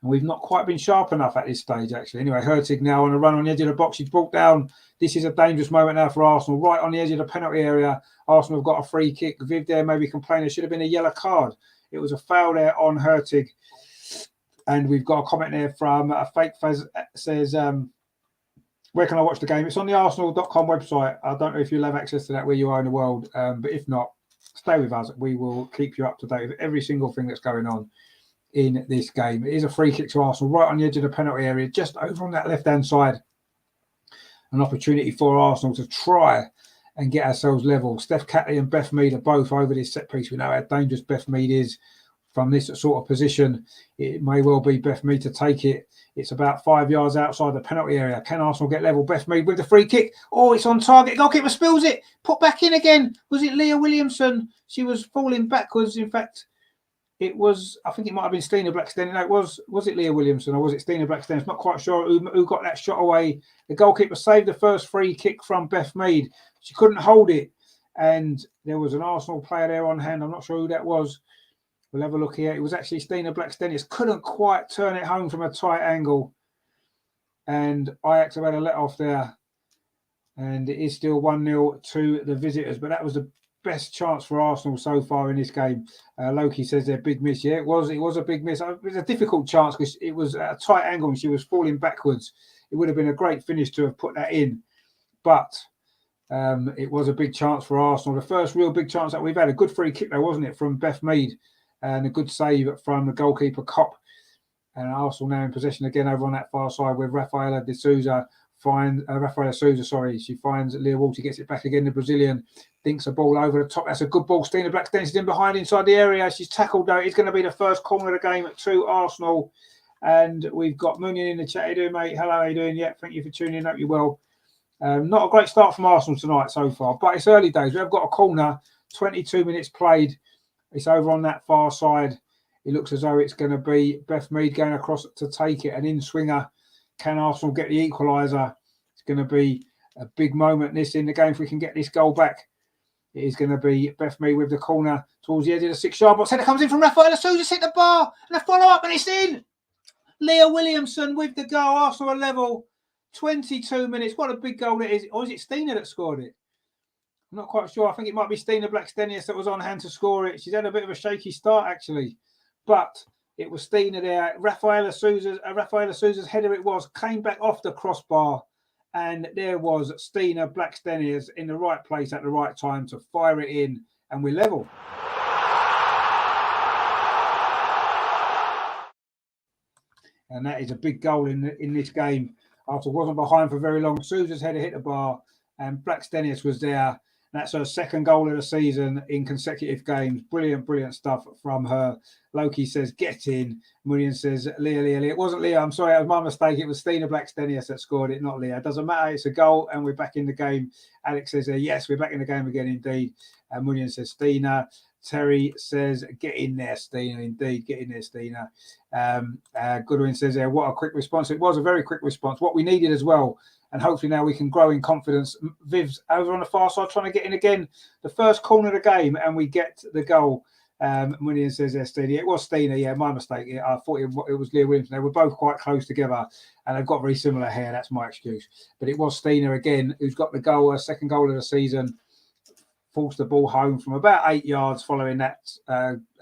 And we've not quite been sharp enough at this stage, actually. Anyway, Hurtig now on a run on the edge of the box. He's brought down. This is a dangerous moment now for Arsenal. Right on the edge of the penalty area. Arsenal have got a free kick. Viv there maybe complaining there should have been a yellow card. It was a foul there on Hurtig. And we've got a comment there from a fake Faz says, where can I watch the game? It's on the arsenal.com website. I don't know if you'll have access to that where you are in the world. But if not, stay with us. We will keep you up to date with every single thing that's going on in this game. It is a free kick to Arsenal right on the edge of the penalty area, just over on that left-hand side. An opportunity for Arsenal to try and get ourselves level. Steph Catley and Beth Mead are both over this set piece. We know how dangerous Beth Mead is from this sort of position. It may well be Beth Mead to take it. It's about 5 yards outside the penalty area. Can Arsenal get level? Beth Mead with the free kick. Oh, it's on target. Goalkeeper spills it. Put back in again. Was it Leah Williamson? She was falling backwards. In fact, it was, I think it might have been Stina Blackstone. No, was it Leah Williamson or was it Stina Blackstone? It's not quite sure who got that shot away. The goalkeeper saved the first free kick from Beth Mead. She couldn't hold it. And there was an Arsenal player there on hand. I'm not sure who that was. We'll have a look here. It was actually Stina Blackstenius. Couldn't quite turn it home from a tight angle. And Ajax have had a let off there. And it is still 1-0 to the visitors. But that was the best chance for Arsenal so far in this game. Loki says they're big miss. Yeah, it was a big miss. It was a difficult chance because it was at a tight angle and she was falling backwards. It would have been a great finish to have put that in. But it was a big chance for Arsenal. The first real big chance that we've had. A good free kick though, wasn't it, from Beth Mead? And a good save from the goalkeeper Kopp. And Arsenal now in possession again over on that far side with Rafaela Souza. She finds Leah Walter, gets it back again. The Brazilian dinks a ball over the top. That's a good ball. Stina Blackstone is in behind inside the area. She's tackled though. It's going to be the first corner of the game to Arsenal. And we've got Moonian in the chat. How you doing, mate? Hello, how you doing? Yeah, thank you for tuning in. Hope you're well. Not a great start from Arsenal tonight so far, but it's early days. We have got a corner, 22 minutes played. It's over on that far side. It looks as though it's going to be Beth Mead going across to take it. An in-swinger. Can Arsenal get the equaliser? It's going to be a big moment in the game if we can get this goal back. It is going to be Beth Mead with the corner towards the edge of the 6-yard box. Header comes in from Rafaela Souza, hit the bar, and a follow-up, and it's in. Leah Williamson with the goal. Arsenal are level. 22 minutes. What a big goal it is. Or is it Stina that scored it? I'm not quite sure. I think it might be Stina Blackstenius that was on hand to score it. She's had a bit of a shaky start, actually. But it was Stina there. Rafaela Souza's header it was. Came back off the crossbar. And there was Stina Blackstenius in the right place at the right time to fire it in. And we're level. And that is a big goal in this game. Arsenal wasn't behind for very long. Souza's header hit the bar. And Blackstenius was there. That's her second goal of the season in consecutive games. Brilliant, brilliant stuff from her. Loki says, get in. Moonian says, Leah. It wasn't Leah. I'm sorry, that was my mistake. It was Stina Blackstenius that scored it, not Leah. It doesn't matter. It's a goal and we're back in the game. Alex says, yes, we're back in the game again, indeed. And Moonian says, Stina. Terry says, get in there, Stina. Indeed, get in there, Stina. Goodwin says, what a quick response. It was a very quick response. What we needed as well. And hopefully now we can grow in confidence. Viv's over on the far side trying to get in again. The first corner of the game and we get the goal. Munian says, Stina. It was Stina. Yeah, my mistake. Yeah, I thought it was Leah Williamson. They were both quite close together and they've got very similar hair. That's my excuse. But it was Stina again who's got the goal, her second goal of the season. Forced the ball home from about 8 yards following that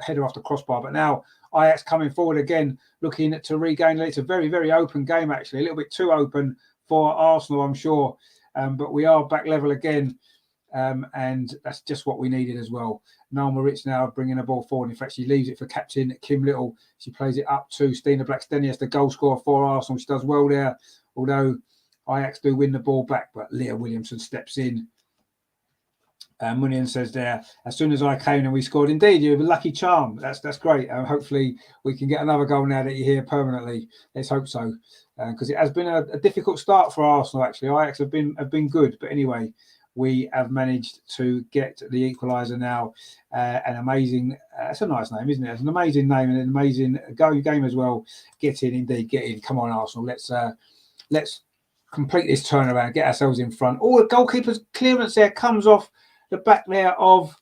header off the crossbar. But now Ajax coming forward again, looking to regain. It's a very, very open game, actually. A little bit too open for Arsenal, I'm sure. But we are back level again. and that's just what we needed as well. Noel Moritz now bringing the ball forward. In fact, she leaves it for captain Kim Little. She plays it up to Stina Blackstenius, the goal scorer for Arsenal. She does well there, although Ajax do win the ball back, but Leah Williamson steps in. Munian says there, as soon as I came and we scored. Indeed, you have a lucky charm. That's great. Hopefully we can get another goal now that you're here permanently. Let's hope so, because it has been a difficult start for Arsenal. Actually, Ajax have been good, but anyway, we have managed to get the equaliser now. An amazing, it's a nice name, isn't it? It's an amazing name and an amazing game as well. Get in. Come on, Arsenal. Let's complete this turnaround. Get ourselves in front. Oh, the goalkeeper's clearance there comes off the back there of,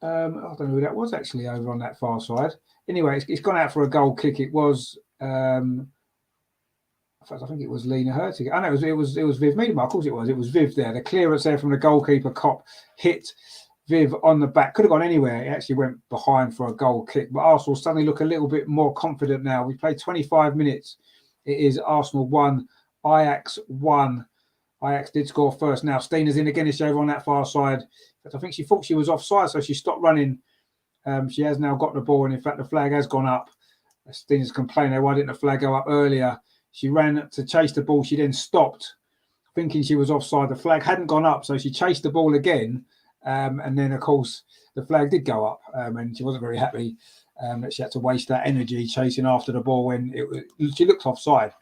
I don't know who that was actually over on that far side. Anyway, it's gone out for a goal kick. It was, in fact, I think it was Lena Hurtig. I know it was Viv Meadow Park. Of course it was. It was Viv there. The clearance there from the goalkeeper Kopp hit Viv on the back. Could have gone anywhere. It actually went behind for a goal kick. But Arsenal suddenly look a little bit more confident now. We played 25 minutes. It is Arsenal 1, Ajax 1. Ajax did score first. Now Stina's in again. It's over on that far side. But I think she thought she was offside, so she stopped running. She has now got the ball, and in fact, the flag has gone up. Stina's complaining, why didn't the flag go up earlier? She ran to chase the ball. She then stopped, thinking she was offside. The flag hadn't gone up, so she chased the ball again. And then, of course, the flag did go up, and she wasn't very happy that she had to waste that energy chasing after the ball when she looked offside.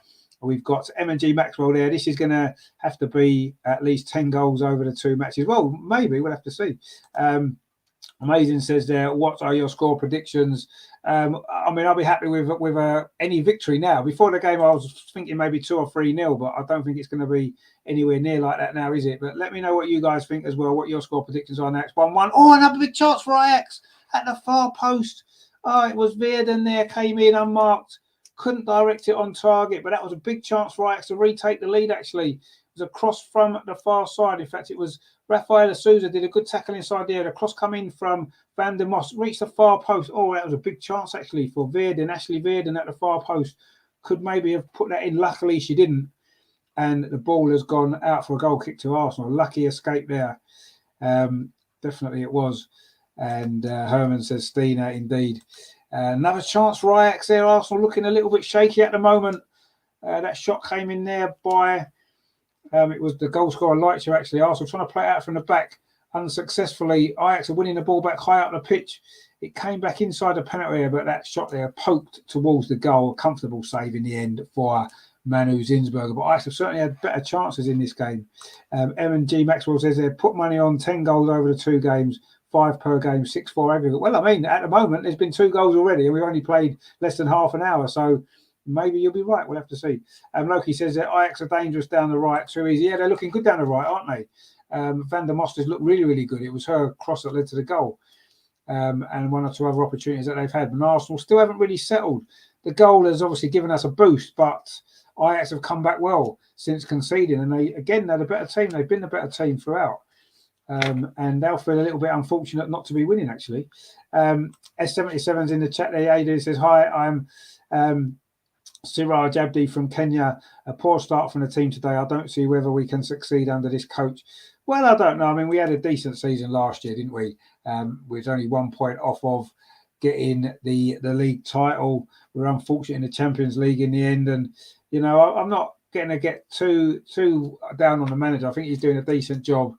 We've got M&G Maxwell there. This is going to have to be at least 10 goals over the 2 matches. Well, maybe. We'll have to see. Amazing says there, what are your score predictions? I mean, I'll be happy with any victory now. Before the game, I was thinking maybe 2 or 3-0, but I don't think it's going to be anywhere near like that now, is it? But let me know what you guys think as well, what your score predictions are next. 1-1. Oh, another big chance for Ajax at the far post. Oh, it was Veerden there, came in unmarked. Couldn't direct it on target, but that was a big chance for Ajax to retake the lead, actually. It was a cross from the far side. In fact, it was Rafaela Souza did a good tackle inside there. The cross come in from Van der Moss, reached the far post. Oh, that was a big chance, actually, for Veerden. Ashley Veerden at the far post. Could maybe have put that in. Luckily, she didn't. And the ball has gone out for a goal kick to Arsenal. Lucky escape there. Definitely it was. And Herman says, Stina, indeed. Another chance for Ajax there. Arsenal looking a little bit shaky at the moment. That shot came in there by, it was the goal scorer Leitcher, actually. Arsenal trying to play it out from the back unsuccessfully. Ajax are winning the ball back high up the pitch. It came back inside the penalty area, but that shot there poked towards the goal. A comfortable save in the end for Manu Zinsberger. But Ajax have certainly had better chances in this game. M&G Maxwell says they put money on 10 goals over the 2 games. 5 per game, 6-4 aggregate. Well, I mean, at the moment, there's been 2 goals already, and we've only played less than half an hour, so maybe you'll be right. We'll have to see. Loki says that Ajax are dangerous down the right, too easy. Yeah, they're looking good down the right, aren't they? Van der Moss has looked really, really good. It was her cross that led to the goal, and 1 or 2 other opportunities that they've had. And Arsenal still haven't really settled. The goal has obviously given us a boost, but Ajax have come back well since conceding, and they're the better team. They've been the better team throughout. And they'll feel a little bit unfortunate not to be winning, actually. S77's in the chat there. Ada says, hi, I'm Siraj Abdi from Kenya. A poor start from the team today. I don't see whether we can succeed under this coach. Well, I don't know. I mean, we had a decent season last year, didn't we? We was only 1 point off of getting the league title. We were unfortunate in the Champions League in the end. And, you know, I'm not going to get too down on the manager. I think he's doing a decent job.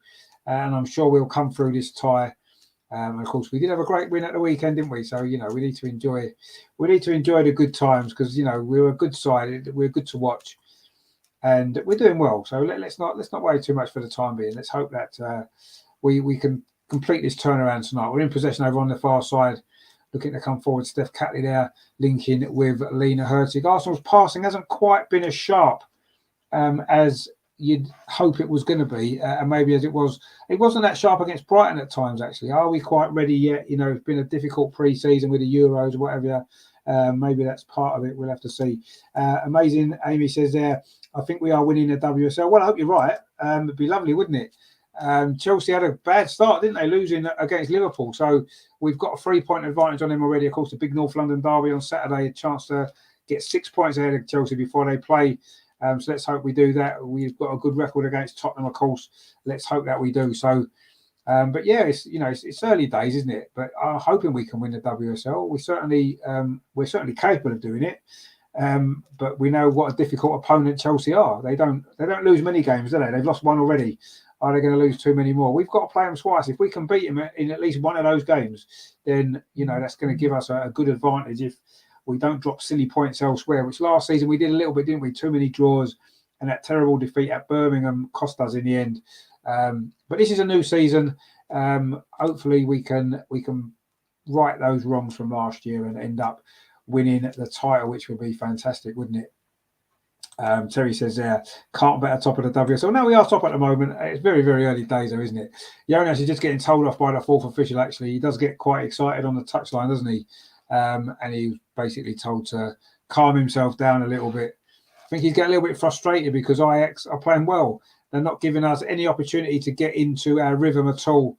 And I'm sure we'll come through this tie. And of course, we did have a great win at the weekend, didn't we? So, you know, we need to enjoy the good times because, you know, we're a good side. We're good to watch, and we're doing well. So let's not worry too much for the time being. Let's hope that we can complete this turnaround tonight. We're in possession over on the far side, looking to come forward. Steph Catley there, linking with Lena Hurtig. Arsenal's passing hasn't quite been as sharp as you'd hope it was going to be, and maybe as it wasn't that sharp against Brighton at times, actually. Are we quite ready yet? You know, it's been a difficult pre-season with the Euros or whatever. Maybe that's part of it. We'll have to see. Amazing. Amy says there, I think we are winning the WSL. Well, I hope you're right. It'd be lovely, wouldn't it? Chelsea had a bad start, didn't they, losing against Liverpool? So we've got a 3-point advantage on them already. Of course, the big North London derby on Saturday, a chance to get 6 points ahead of Chelsea before they play So let's hope we do that. We've got a good record against Tottenham, of course. Let's hope that we do. So, but yeah, it's early days, isn't it? But I'm hoping we can win the WSL. We're certainly capable of doing it. But we know what a difficult opponent Chelsea are. They don't lose many games, do they? They've lost one already. Are they going to lose too many more? We've got to play them twice. If we can beat them in at least one of those games, then that's going to give us a good advantage if we don't drop silly points elsewhere. Which last season we did a little bit, didn't we? Too many draws, and that terrible defeat at Birmingham cost us in the end. But this is a new season. Hopefully we can right those wrongs from last year and end up winning the title, which would be fantastic, wouldn't it? Terry says there, can't bet top of the WSL. No, we are top at the moment. It's very, very early days though, isn't it? Jonas is just getting told off by the fourth official, actually. He does get quite excited on the touchline, doesn't he? And he was basically told to calm himself down a little bit. I think he's getting a little bit frustrated because Ajax are playing well. They're not giving us any opportunity to get into our rhythm at all.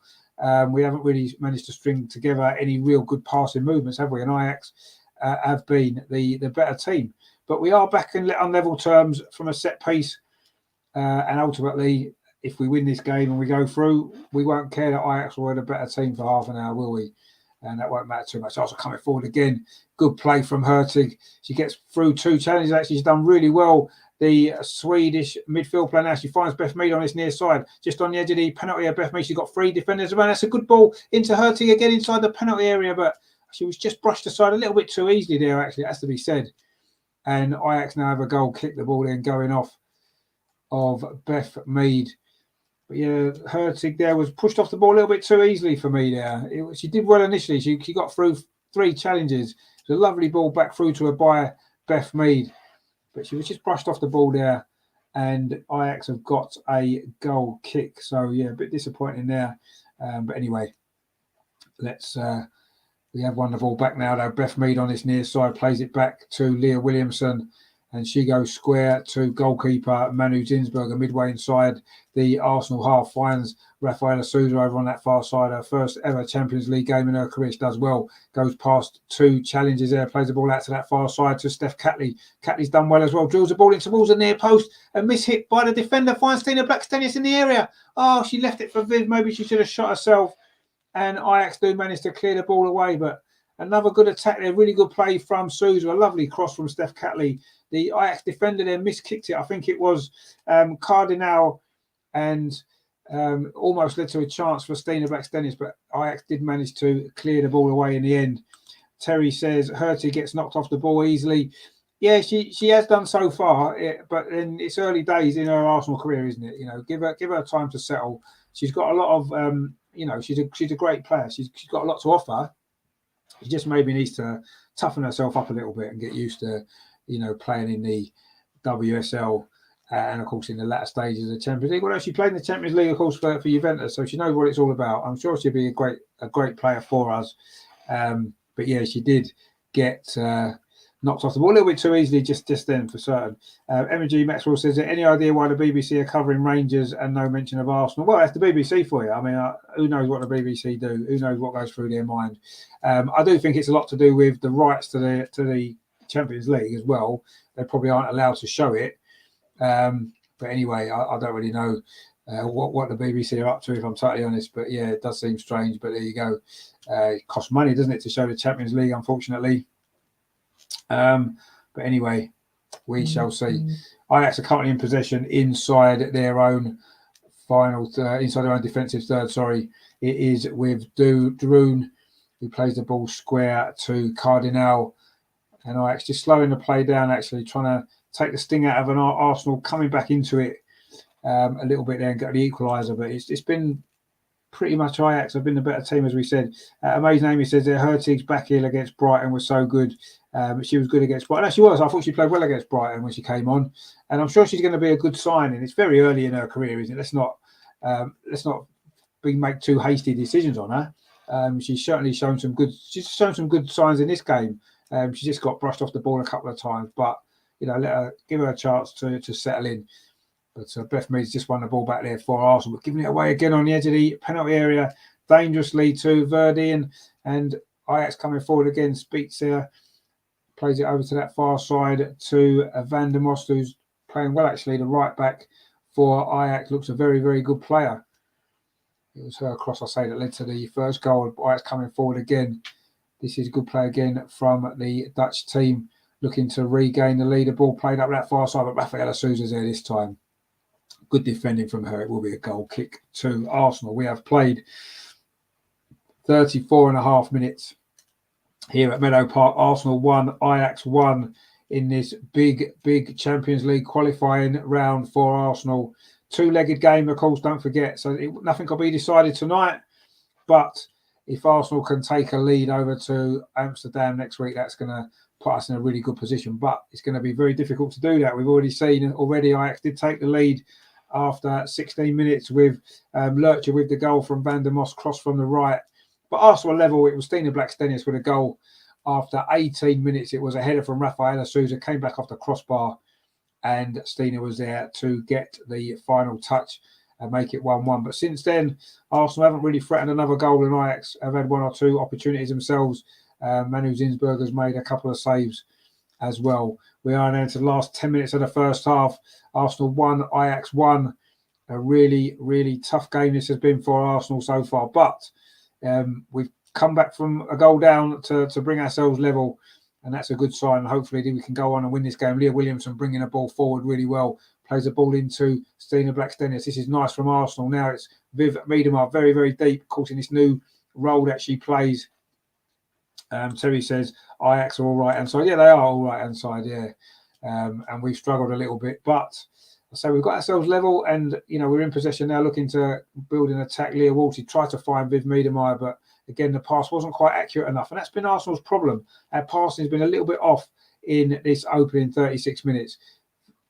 We haven't really managed to string together any real good passing movements, have we? And Ajax have been the better team. But we are back on level terms from a set piece. And ultimately, if we win this game and we go through, we won't care that Ajax were the better team for half an hour, will we? And that won't matter too much. Also coming forward again, good play from Hurtig. She gets through 2 challenges. Actually, she's done really well. The Swedish midfield player now, she finds Beth Mead on this near side, just on the edge of the penalty area. Beth Mead, she's got 3 defenders around. That's a good ball into Hurtig again inside the penalty area, but she was just brushed aside a little bit too easily there, actually. It has to be said. And Ajax now have a goal, kick the ball in, going off of Beth Mead. But yeah, Hurtig there was pushed off the ball a little bit too easily for me there. She did well initially. She got through 3 challenges. It was a lovely ball back through to her by Beth Mead. But she was just brushed off the ball there. And Ajax have got a goal kick. So yeah, a bit disappointing there. But anyway, we have won the ball back now, though. Beth Mead on this near side plays it back to Leah Williamson, and she goes square to goalkeeper Manu Zinsberger midway inside the Arsenal half. Finds Rafaela Souza over on that far side. Her first ever Champions League game in her career. She does well. Goes past 2 challenges there. Plays the ball out to that far side to Steph Catley. Catley's done well as well. Drills the ball in towards the near post. A miss hit by the defender. Finds Stina Blackstenius in the area. Oh, she left it for Viv. Maybe she should have shot herself. And Ajax do manage to clear the ball away, but another good attack there. Really good play from Souza. A lovely cross from Steph Catley. The Ajax defender there miskicked it. I think it was Cardinal, and almost led to a chance for Stina Blackstenius, but Ajax did manage to clear the ball away in the end. Terry says Hurtig gets knocked off the ball easily. Yeah, she has done so far, but then it's early days in her Arsenal career, isn't it? Give her time to settle. She's got a lot of she's a great player. She's got a lot to offer. She just maybe needs to toughen herself up a little bit and get used to, playing in the WSL and, of course, in the latter stages of the Champions League. Well, she played in the Champions League, of course, for Juventus, so she knows what it's all about. I'm sure she'll be a great player for us. But, yeah, she did get knocked off the ball a little bit too easily just then for certain. M&G Maxwell says, any idea why the BBC are covering Rangers and no mention of Arsenal? Well, that's the BBC for you. I mean, who knows what the BBC do? Who knows what goes through their mind? I do think it's a lot to do with the rights to the Champions League as well. They probably aren't allowed to show it. But anyway, I don't really know what the BBC are up to, if I'm totally honest. But yeah, it does seem strange. But there you go. It costs money, doesn't it, to show the Champions League, unfortunately. But anyway, we shall see. Ajax are currently in possession inside their own inside their own defensive third. Sorry, it is with Droon, who plays the ball square to Cardinal, and Ajax just slowing the play down. Actually, trying to take the sting out of an Arsenal coming back into it a little bit there and get the equaliser. But it's been pretty much Ajax have been the better team, as we said. Amazing Amy says that Hurtig's back heel against Brighton was so good. She was good against Brighton. No, she was. I thought she played well against Brighton when she came on, and I'm sure she's going to be a good signing. It's very early in her career, isn't it? Let's not make too hasty decisions on her. She's certainly shown some good. She's shown some good signs in this game. She just got brushed off the ball a couple of times, but give her a chance to settle in. But Beth Mead's just won the ball back there for Arsenal, but giving it away again on the edge of the penalty area, dangerously to Verdi, and Ajax coming forward again. Speaks there, plays it over to that far side to Van der Most, who's playing well, actually. The right back for Ajax looks a very, very good player. It was her cross, I say, that led to the first goal. Ajax coming forward again. This is a good play again from the Dutch team, looking to regain the lead. The ball played up that far side, but Rafaela Souza's there this time. Good defending from her. It will be a goal kick to Arsenal. We have played 34.5 minutes here at Meadow Park. Arsenal 1, Ajax 1 in this big Champions League qualifying round for Arsenal. Two-legged game, of course, don't forget. So nothing will be decided tonight. But if Arsenal can take a lead over to Amsterdam next week, that's going to put us in a really good position. But it's going to be very difficult to do that. We've already seen Ajax did take the lead after 16 minutes with Lurcher with the goal from Van der Moss, cross from the right. But Arsenal level, it was Stina Blackstenius with a goal after 18 minutes. It was a header from Rafaela Souza, came back off the crossbar, and Stina was there to get the final touch and make it 1-1. But since then, Arsenal haven't really threatened another goal, and Ajax have had one or two opportunities themselves. Manu Zinsberg has made a couple of saves as well. We are now into the last 10 minutes of the first half. Arsenal 1, Ajax 1. A really, really tough game this has been for Arsenal so far. But we've come back from a goal down to bring ourselves level, and that's a good sign. Hopefully we can go on and win this game. Leah Williamson bringing the ball forward really well. Plays the ball into Stina Blackstenius. This is nice from Arsenal. Now it's Viv Meadow very, very deep, of course, in this new role that she plays. Terry says Ajax are all right hand side. Yeah, they are all right hand side, yeah. And we've struggled a little bit. But so we've got ourselves level, and we're in possession now, looking to build an attack. Leah Walty tried to find Viv Meademeyer, but again, the pass wasn't quite accurate enough. And that's been Arsenal's problem. Our passing has been a little bit off in this opening 36 minutes.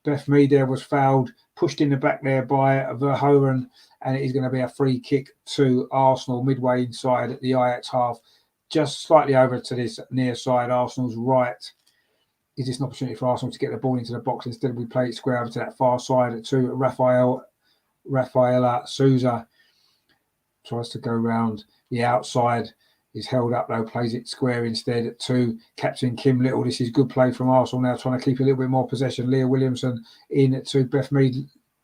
Beth Mead there was fouled, pushed in the back there by Verhoeven, and it is going to be a free kick to Arsenal midway inside at the Ajax half, just slightly over to this near side, Arsenal's right. Is this an opportunity for Arsenal to get the ball into the box? Instead, we play it square over to that far side to Rafaela Souza. Tries to go round the outside. Is held up though, plays it square instead to captain Kim Little. This is good play from Arsenal now, trying to keep a little bit more possession. Leah Williamson in to Beth Mead.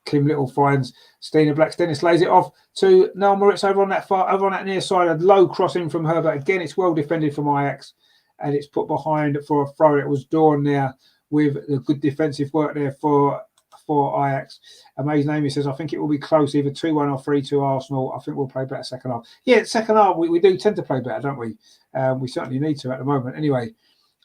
Kim Little finds Stina Blackstenius, lays it off to Noel Moritz over on that near side. A low crossing from her, but again, it's well defended from Ajax, and it's put behind for a throw. It was Dawn there with the good defensive work there for Ajax. Amazing Amy says, I think it will be close, either 2-1 or 3-2 Arsenal. I think we'll play better second half. Yeah, second half, we do tend to play better, don't we? We certainly need to at the moment. Anyway,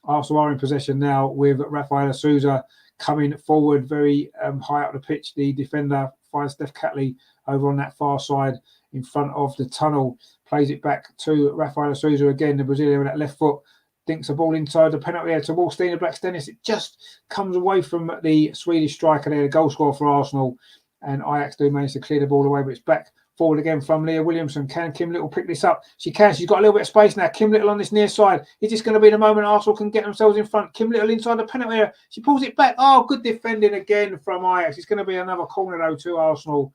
Arsenal are in possession now with Rafaela Souza coming forward very high up the pitch. The defender finds Steph Catley over on that far side in front of the tunnel. Plays it back to Rafaela Souza again, the Brazilian with that left foot. Dinks the ball inside the penalty area towards Stina Blackstenius. It just comes away from the Swedish striker there, the goal scorer for Arsenal. And Ajax do manage to clear the ball away, but it's back forward again from Leah Williamson. Can Kim Little pick this up? She can. She's got a little bit of space now. Kim Little on this near side. Is this going to be the moment Arsenal can get themselves in front? Kim Little inside the penalty area. She pulls it back. Oh, good defending again from Ajax. It's going to be another corner though to Arsenal.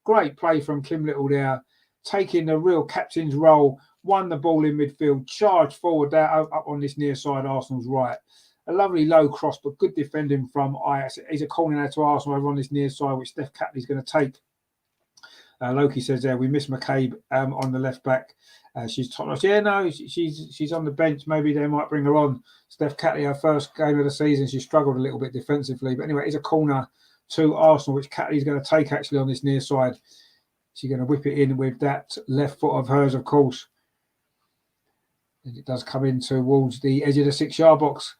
Great play from Kim Little there, taking the real captain's role. Won the ball in midfield, charged forward there up on this near side, Arsenal's right. A lovely low cross, but good defending from Ajax. He's a corner now to Arsenal over on this near side, which Steph Catley's going to take. Loki says there, we miss McCabe on the left back. She's top notch. Yeah, no, she's on the bench. Maybe they might bring her on. Steph Catley, her first game of the season, she struggled a little bit defensively. But anyway, it's a corner to Arsenal, which Catley's going to take actually on this near side. She's going to whip it in with that left foot of hers, of course. And it does come in towards the edge of the 6-yard box.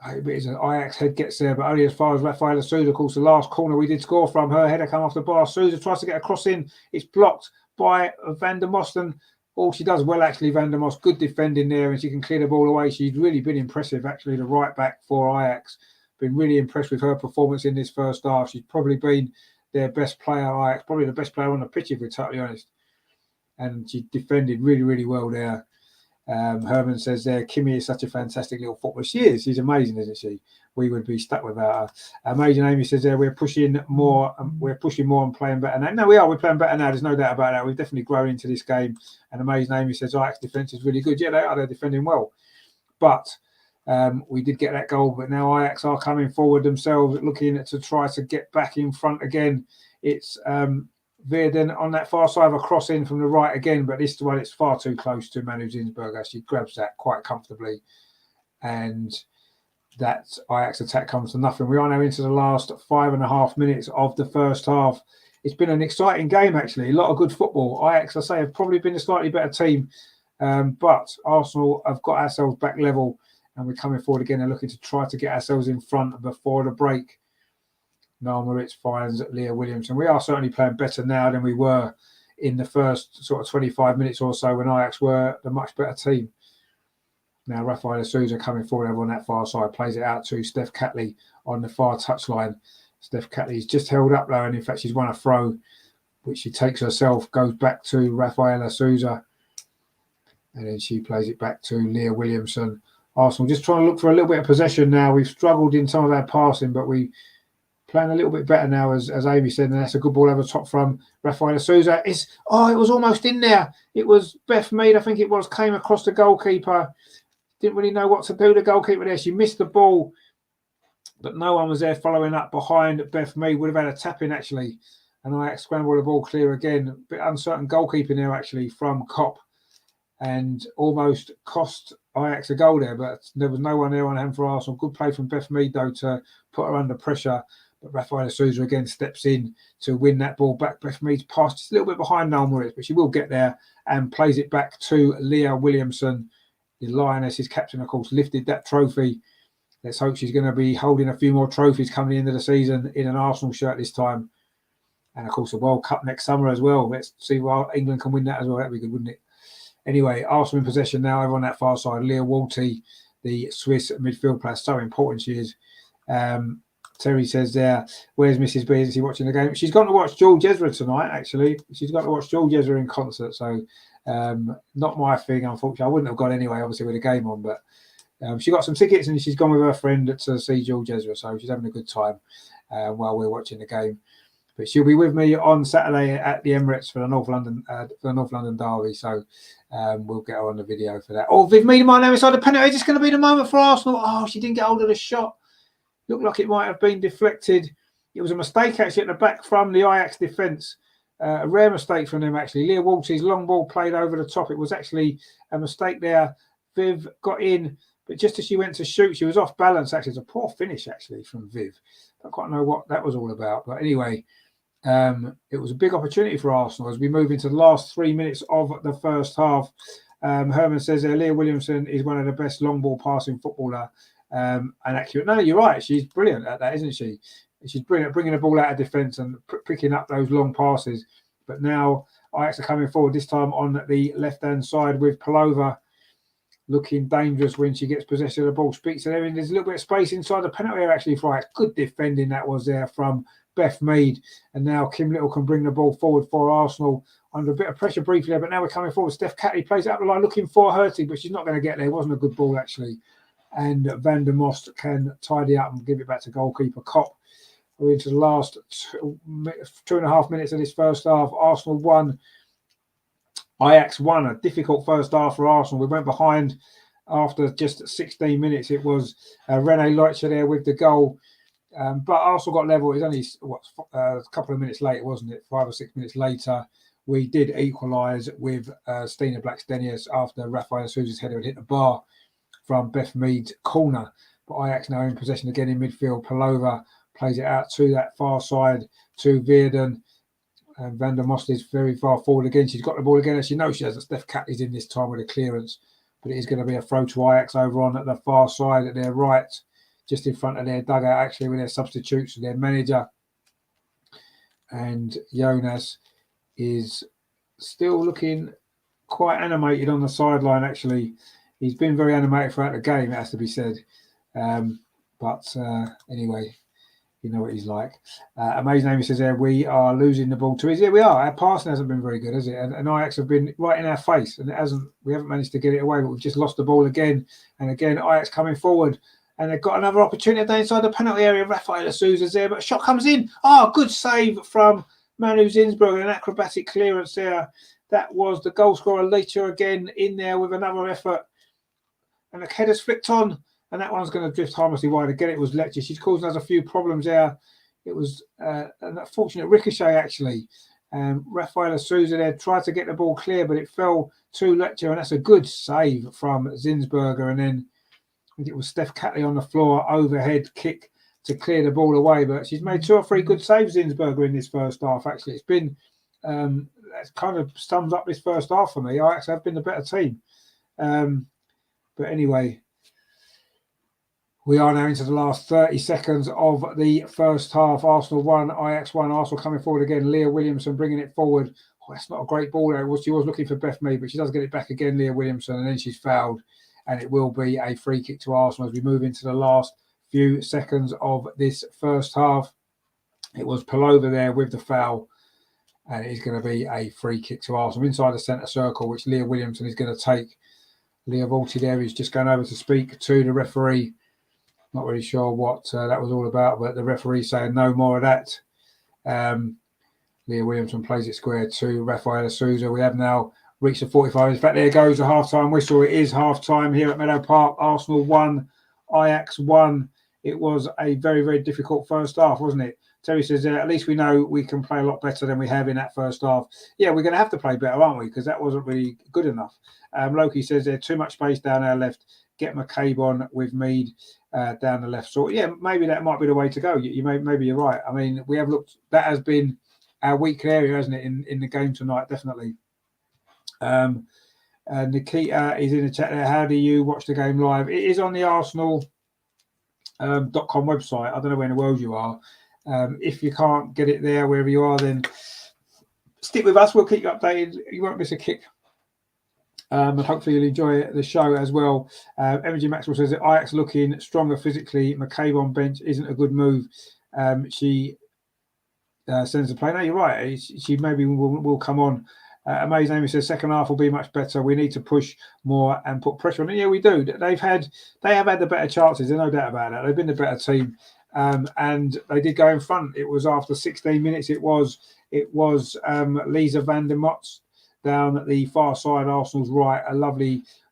It's an Ajax head gets there, but only as far as Rafaela Souza. Of course, the last corner we did score from, her header come off the bar. Souza tries to get a cross in. It's blocked by Van der Moss. And all she does well, actually, Van der Moss. Good defending there, and she can clear the ball away. She's really been impressive, actually, the right back for Ajax. Been really impressed with her performance in this first half. She's probably been their best player, Ajax. Probably the best player on the pitch, if we're totally honest. And she defended really, really well there. Herman says there, Kimmy is such a fantastic little footballer. She is. She's amazing, isn't she? We would be stuck without her. Amazing Amy says there, we're pushing more and playing better now. No, we are. We're playing better now. There's no doubt about that. We've definitely grown into this game. And Amazing Amy says, Ajax defence is really good. Yeah, they are. They're defending well. But We did get that goal, but now Ajax are coming forward themselves, looking to try to get back in front again. It's Veerden on that far side of a cross in from the right again, but this one it's far too close to Manu Zinsberg. Actually grabs that quite comfortably, and that Ajax attack comes to nothing. We are now into the last 5.5 minutes of the first half. It's been an exciting game, actually. A lot of good football. Ajax, I say, have probably been a slightly better team, but Arsenal have got ourselves back level, and we're coming forward again and looking to try to get ourselves in front before the break. Noel Moritz finds Leah Williamson. We are certainly playing better now than we were in the first sort of 25 minutes or so when Ajax were the much better team. Now Rafael Souza coming forward over on that far side, plays it out to Steph Catley on the far touchline. Steph Catley's just held up though, and in fact she's won a throw, which she takes herself, goes back to Rafaela Souza, and then she plays it back to Leah Williamson. Arsenal just trying to look for a little bit of possession now. We've struggled in some of our passing, but we playing a little bit better now, as Amy said, and that's a good ball over the top from Rafaela Souza. It was almost in there. It was Beth Mead, I think it was, came across the goalkeeper. Didn't really know what to do, the goalkeeper there. She missed the ball, but no one was there following up behind Beth Mead. Would have had a tap-in, actually, and Ajax scrambled the ball clear again. A bit uncertain goalkeeping there, actually, from Kopp, and almost cost Ajax a goal there, but there was no one there on hand for Arsenal. Good play from Beth Mead, though, to put her under pressure. But Rafaela Souza again steps in to win that ball back. Beth Mead's passed just a little bit behind Noel Moritz, but she will get there and plays it back to Leah Williamson. The Lioness's captain, of course, lifted that trophy. Let's hope she's going to be holding a few more trophies coming into the season in an Arsenal shirt this time. And, of course, the World Cup next summer as well. Let's see why England can win that as well. That'd be good, wouldn't it? Anyway, Arsenal in possession now over on that far side. Leah Walty, the Swiss midfield player, so important she is. Terry says there, where's Mrs. B? Is she watching the game? She's gone to watch George Ezra tonight, actually. She's got to watch George Ezra in concert, so not my thing, unfortunately. I wouldn't have gone anyway, obviously, with the game on, but she got some tickets and she's gone with her friend to see George Ezra, so she's having a good time while we're watching the game. But she'll be with me on Saturday at the Emirates for the North London derby, so we'll get her on the video for that. Oh, Viv Mead might now inside the penalty. Is this going to be the moment for Arsenal? Oh, she didn't get hold of the shot. Looked like it might have been deflected. It was a mistake, actually, at the back from the Ajax defence. A rare mistake from them, actually. Leah Waltzy's long ball played over the top. It was actually a mistake there. Viv got in, but just as she went to shoot, she was off balance, actually. It's a poor finish, actually, from Viv. Don't quite know what that was all about. But anyway, it was a big opportunity for Arsenal as we move into the last 3 minutes of the first half. Herman says Leah Williamson is one of the best long ball passing footballer. And accurate. No, you're right. She's brilliant at that, isn't she? She's brilliant at bringing the ball out of defence and picking up those long passes. But now Ajax are coming forward, this time on the left-hand side with Palova looking dangerous when she gets possession of the ball. Speaks to them, and there's a little bit of space inside the penalty area, actually, for Ajax. Good defending that was there from Beth Mead. And now Kim Little can bring the ball forward for Arsenal under a bit of pressure briefly there. But now we're coming forward. Steph Catley plays it up the line looking for Hurtig, but she's not going to get there. It wasn't a good ball, actually. And Van der Most can tidy up and give it back to goalkeeper Kopp. We're into the last 2.5 minutes of this first half. Arsenal won. Ajax won. A difficult first half for Arsenal. We went behind after just 16 minutes. It was René Leutzer there with the goal. But Arsenal got level. It was only a couple of minutes later, wasn't it? 5 or 6 minutes later, we did equalise with Stina Blackstenius after Rafael Souza's header had hit the bar from Beth Mead's corner. But Ajax now in possession again in midfield. Palova plays it out to that far side to Veerden. And Van der Most is very far forward again. She's got the ball again. As she knows, she has. Steph Catley's in this time with a clearance. But it is going to be a throw to Ajax over on at the far side at their right, just in front of their dugout, actually, with their substitutes and their manager. And Jonas is still looking quite animated on the sideline, actually. He's been very animated throughout the game, it has to be said. But anyway, you know what he's like. Amazing Amy says there, we are losing the ball too easy. Yeah, we are. Our passing hasn't been very good, has it? And Ajax have been right in our face, and we haven't managed to get it away, but we've just lost the ball again. And again, Ajax coming forward. And they've got another opportunity down inside the penalty area. Rafaela Souza's there, but shot comes in. Oh, good save from Manu Zinsberg, an acrobatic clearance there. That was the goal scorer later again in there with another effort. And the header's flicked on. and that one's going to drift harmlessly wide. Again, it was Lecce. She's causing us a few problems there. It was an unfortunate ricochet, actually. Rafaela Souza there tried to get the ball clear, but it fell to Lecce, and that's a good save from Zinsberger. And then I think it was Steph Catley on the floor, overhead kick to clear the ball away. But she's made 2 or 3 good saves, Zinsberger, in this first half, actually. It's been, that kind of sums up this first half for me. Ajax have been the better team. But anyway, we are now into the last 30 seconds of the first half. Arsenal 1, Ajax 1. Arsenal coming forward again. Leah Williamson bringing it forward. Oh, that's not a great ball there. She was looking for Beth Mead, but she does get it back again, Leah Williamson, and then she's fouled. And it will be a free kick to Arsenal as we move into the last few seconds of this first half. It was Palova there with the foul, and it is going to be a free kick to Arsenal inside the centre circle, which Leah Williamson is going to take. Leah Volti there is just going over to speak to the referee. Not really sure what that was all about, but the referee saying no more of that. Leah Williamson plays it square to Rafaela Souza. We have now reached the 45. In fact, there goes the half-time whistle. It is half-time here at Meadow Park. Arsenal 1, Ajax 1. It was a very, very difficult first half, wasn't it? Terry says, at least we know we can play a lot better than we have in that first half. Yeah, we're going to have to play better, aren't we? Because that wasn't really good enough. Loki says there's too much space down our left. Get McCabe on with Mead down the left. So, yeah, maybe that might be the way to go. Maybe you're right. I mean, we have looked, that has been our weak area, hasn't it, in the game tonight, definitely. Nikita is in the chat there. How do you watch the game live? It is on the Arsenal.com website. I don't know where in the world you are. If you can't get it there, wherever you are, then stick with us. We'll keep you updated. You won't miss a kick. And hopefully you'll enjoy the show as well. MG Maxwell says that Ajax looking stronger physically. McCabe on bench isn't a good move. She sends the play. No, you're right. She maybe will come on. Amazing Amy says second half will be much better. We need to push more and put pressure on it. Yeah, we do. They have had the better chances. There's no doubt about that. They've been the better team, and they did go in front. It was after 16 minutes. It was Lisa van der Motz down at the far side, Arsenal's right.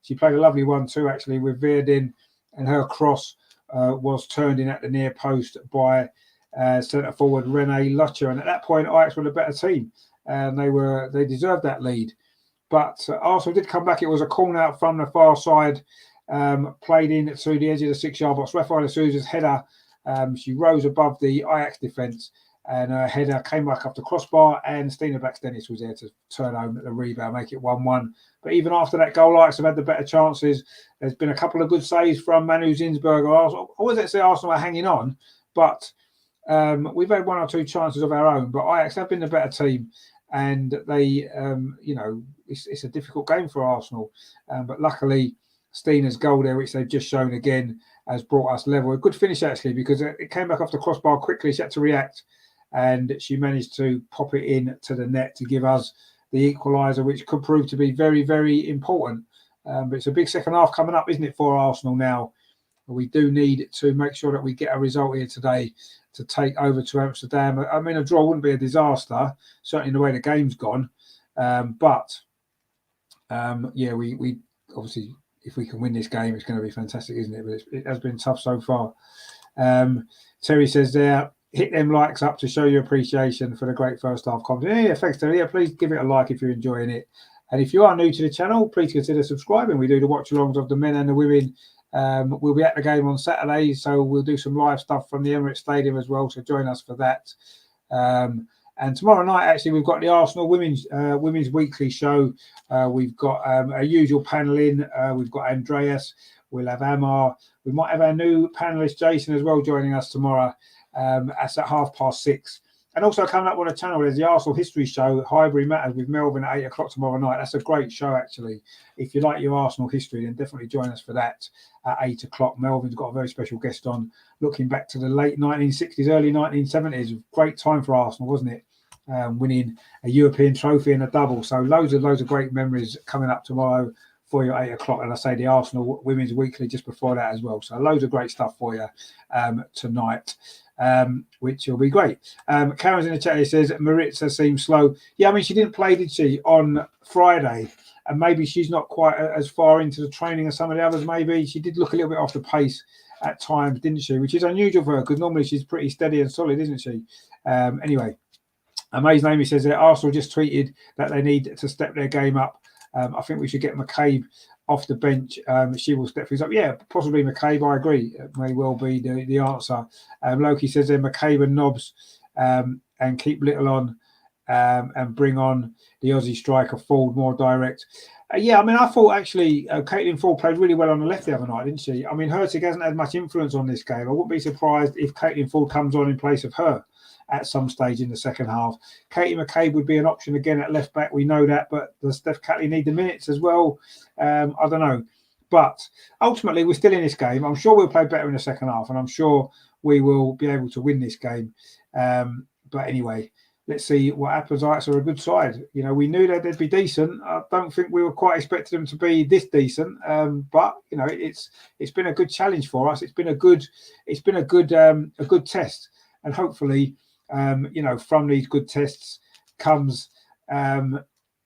She played a lovely one too, actually, with Verdin, and her cross was turned in at the near post by centre forward Renee Lutcher. And at that point, Ajax were the better team. And they deserved that lead, but Arsenal did come back. It was a corner out from the far side, played in through the edge of the 6-yard box. Rafaela Souza's header, she rose above the Ajax defence, and her header came back up the crossbar, and Stina Bax-Dennis was there to turn home at the rebound, make it 1-1. But even after that goal, Ajax have had the better chances. There's been a couple of good saves from Manu Zinsberger. I wouldn't say Arsenal are hanging on, but we've had 1 or 2 chances of our own. But Ajax have been the better team. And they, it's a difficult game for Arsenal. But luckily, Stina's goal there, which they've just shown again, has brought us level. A good finish, actually, because it came back off the crossbar quickly. She had to react, and she managed to pop it in to the net to give us the equaliser, which could prove to be very, very important. But it's a big second half coming up, isn't it, for Arsenal now? We do need to make sure that we get a result here today to take over to Amsterdam. I mean, a draw wouldn't be a disaster, certainly in the way the game's gone. But we obviously, if we can win this game, it's going to be fantastic, isn't it? But it has been tough so far. Terry says there, hit them likes up to show your appreciation for the great first half commentary. Yeah, thanks, Terry. Yeah, please give it a like if you're enjoying it. And if you are new to the channel, please consider subscribing. We do the watch-alongs of the men and the women. We'll be at the game on Saturday, so we'll do some live stuff from the Emirates Stadium as well, so join us for that. And tomorrow night, actually, we've got the Arsenal Women's Weekly show. We've got a usual panel in. We've got Andreas. We'll have Amar. We might have our new panellist, Jason, as well, joining us tomorrow. That's at 6:30. And also coming up on the channel, there's the Arsenal History Show, Highbury Matters with Melvin at 8 o'clock tomorrow night. That's a great show, actually. If you like your Arsenal history, then definitely join us for that at 8 o'clock. Melvin's got a very special guest on, looking back to the late 1960s, early 1970s. Great time for Arsenal, wasn't it? Winning a European trophy and a double. So loads of great memories coming up tomorrow for you at 8 o'clock. And I say the Arsenal Women's Weekly just before that as well. So loads of great stuff for you tonight. Which will be great. Karen's in the chat. He says Maritza seems slow. Yeah, I mean, she didn't play, did she, on Friday? and maybe she's not quite as far into the training as some of the others. Maybe she did look a little bit off the pace at times, didn't she? Which is unusual for her because normally she's pretty steady and solid, isn't she? Anyway, Amazing Amy says that Arsenal just tweeted that they need to step their game up. I think we should get McCabe off the bench. She will step things up. Yeah, possibly McCabe. I agree. It may well be the answer. Loki says there McCabe and Nobbs and keep Little on and bring on the Aussie striker Ford more direct. Yeah, I mean, I thought actually Caitlin Ford played really well on the left the other night, didn't she? I mean, Hertig hasn't had much influence on this game. I wouldn't be surprised if Caitlin Ford comes on in place of her at some stage in the second half. Katie McCabe would be an option again at left back. We know that, but does Steph Catley need the minutes as well? I don't know. But ultimately, we're still in this game. I'm sure we'll play better in the second half, and I'm sure we will be able to win this game. But anyway, let's see what happens. Ajax are a good side. You know, we knew that they'd be decent. I don't think we were quite expecting them to be this decent. But you know, it's been a good challenge for us. It's been a good test, and hopefully, you know, from these good tests comes,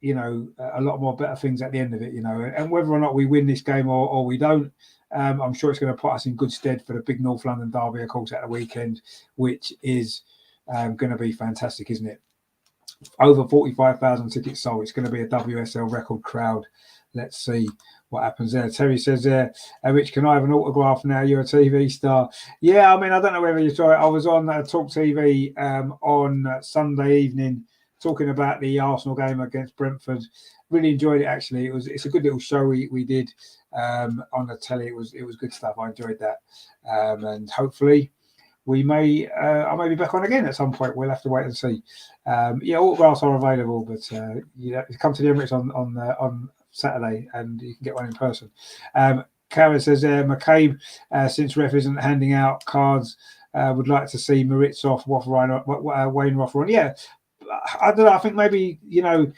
you know, a lot more better things at the end of it. You know, and whether or not we win this game or we don't, I'm sure it's going to put us in good stead for the big North London derby, of course, at the weekend, which is going to be fantastic, isn't it? Over 45,000 tickets sold. It's going to be a WSL record crowd. Let's see what happens there. Terry says there, Rich, can I have an autograph now? You're a TV star. Yeah, I mean, I don't know whether you saw it. I was on Talk TV on Sunday evening talking about the Arsenal game against Brentford. Really enjoyed it, actually. It's a good little show we did on the telly. It was good stuff. I enjoyed that. And hopefully I may be back on again at some point. We'll have to wait and see. Yeah, autographs are available, but you come to the Emirates on Saturday and you can get one in person. Karen says McCabe, since ref isn't handing out cards, would like to see Maritzoff, Wayne Roffer on. Yeah, I don't know. I think maybe, you know,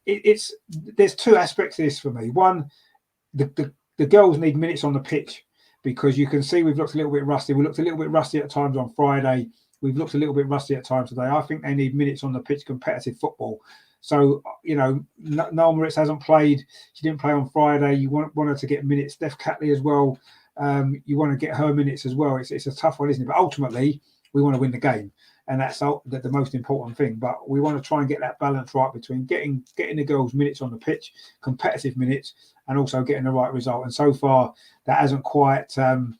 there's two aspects to this for me. One, the girls need minutes on the pitch, because you can see we've looked a little bit rusty. We looked a little bit rusty at times on Friday. We've looked a little bit rusty at times today. I think they need minutes on the pitch, competitive football. So, you know, Noel Moritz hasn't played. She didn't play on Friday. You want her to get minutes. Steph Catley as well. You want to get her minutes as well. It's a tough one, isn't it? But ultimately, we want to win the game. And that's the most important thing. But we want to try and get that balance right between getting the girls minutes on the pitch, competitive minutes, and also getting the right result. And so far, that hasn't quite gone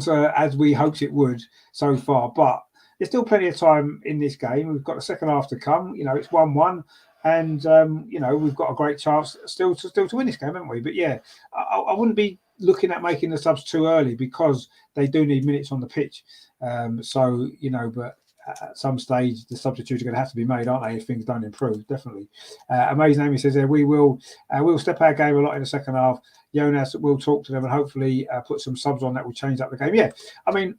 to as we hoped it would so far. But there's still plenty of time in this game. We've got the second half to come. You know, it's 1-1, and you know, we've got a great chance still to win this game, haven't we? But yeah, I wouldn't be looking at making the subs too early, because they do need minutes on the pitch. So, you know, but at some stage the substitutes are going to have to be made, aren't they, if things don't improve? Definitely. Amazing Amy says there, we'll step our game a lot in the second half. Jonas will talk to them and hopefully put some subs on that will change up the game. Yeah, I mean,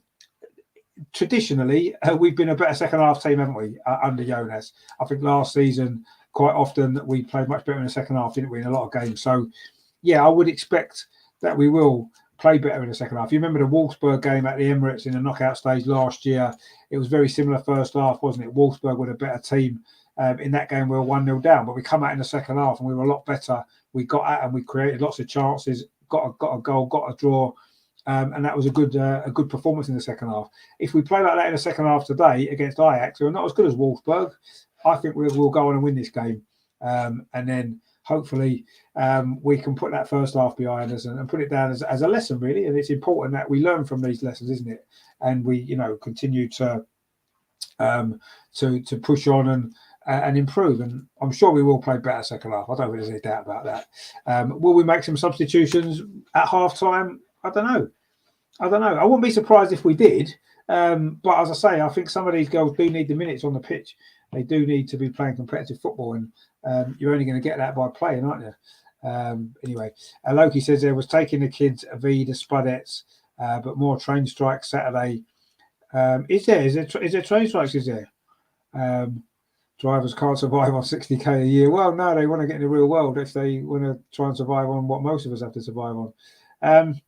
traditionally we've been a better second half team, haven't we, under Jonas? I think last season quite often we played much better in the second half, didn't we, in a lot of games? So yeah, I would expect that we will play better in the second half. You remember the Wolfsburg game at the Emirates in the knockout stage last year? It was very similar first half, wasn't it? Wolfsburg were a better team. In that game, we were 1-0 down, but we come out in the second half and we were a lot better. We got at and we created lots of chances, got a goal, got a draw, and that was a good performance in the second half. If we play like that in the second half today against Ajax, who are not as good as Wolfsburg, I think we'll go on and win this game. And then hopefully we can put that first half behind us and put it down as a lesson, really. And it's important that we learn from these lessons, isn't it? And we, you know, continue to push on and improve. And I'm sure we will play better second half. I don't think there's any doubt about that. Will we make some substitutions at half time? I don't know. I wouldn't be surprised if we did. But as I say, I think some of these girls do need the minutes on the pitch. They do need to be playing competitive football, and you're only going to get that by playing, aren't you? Anyway, Loki says there was taking the kids the Spudettes, but more train strikes Saturday. Is there train strikes? Is there? Drivers can't survive on 60k a year. Well, no, they want to get in the real world if they want to try and survive on what most of us have to survive on.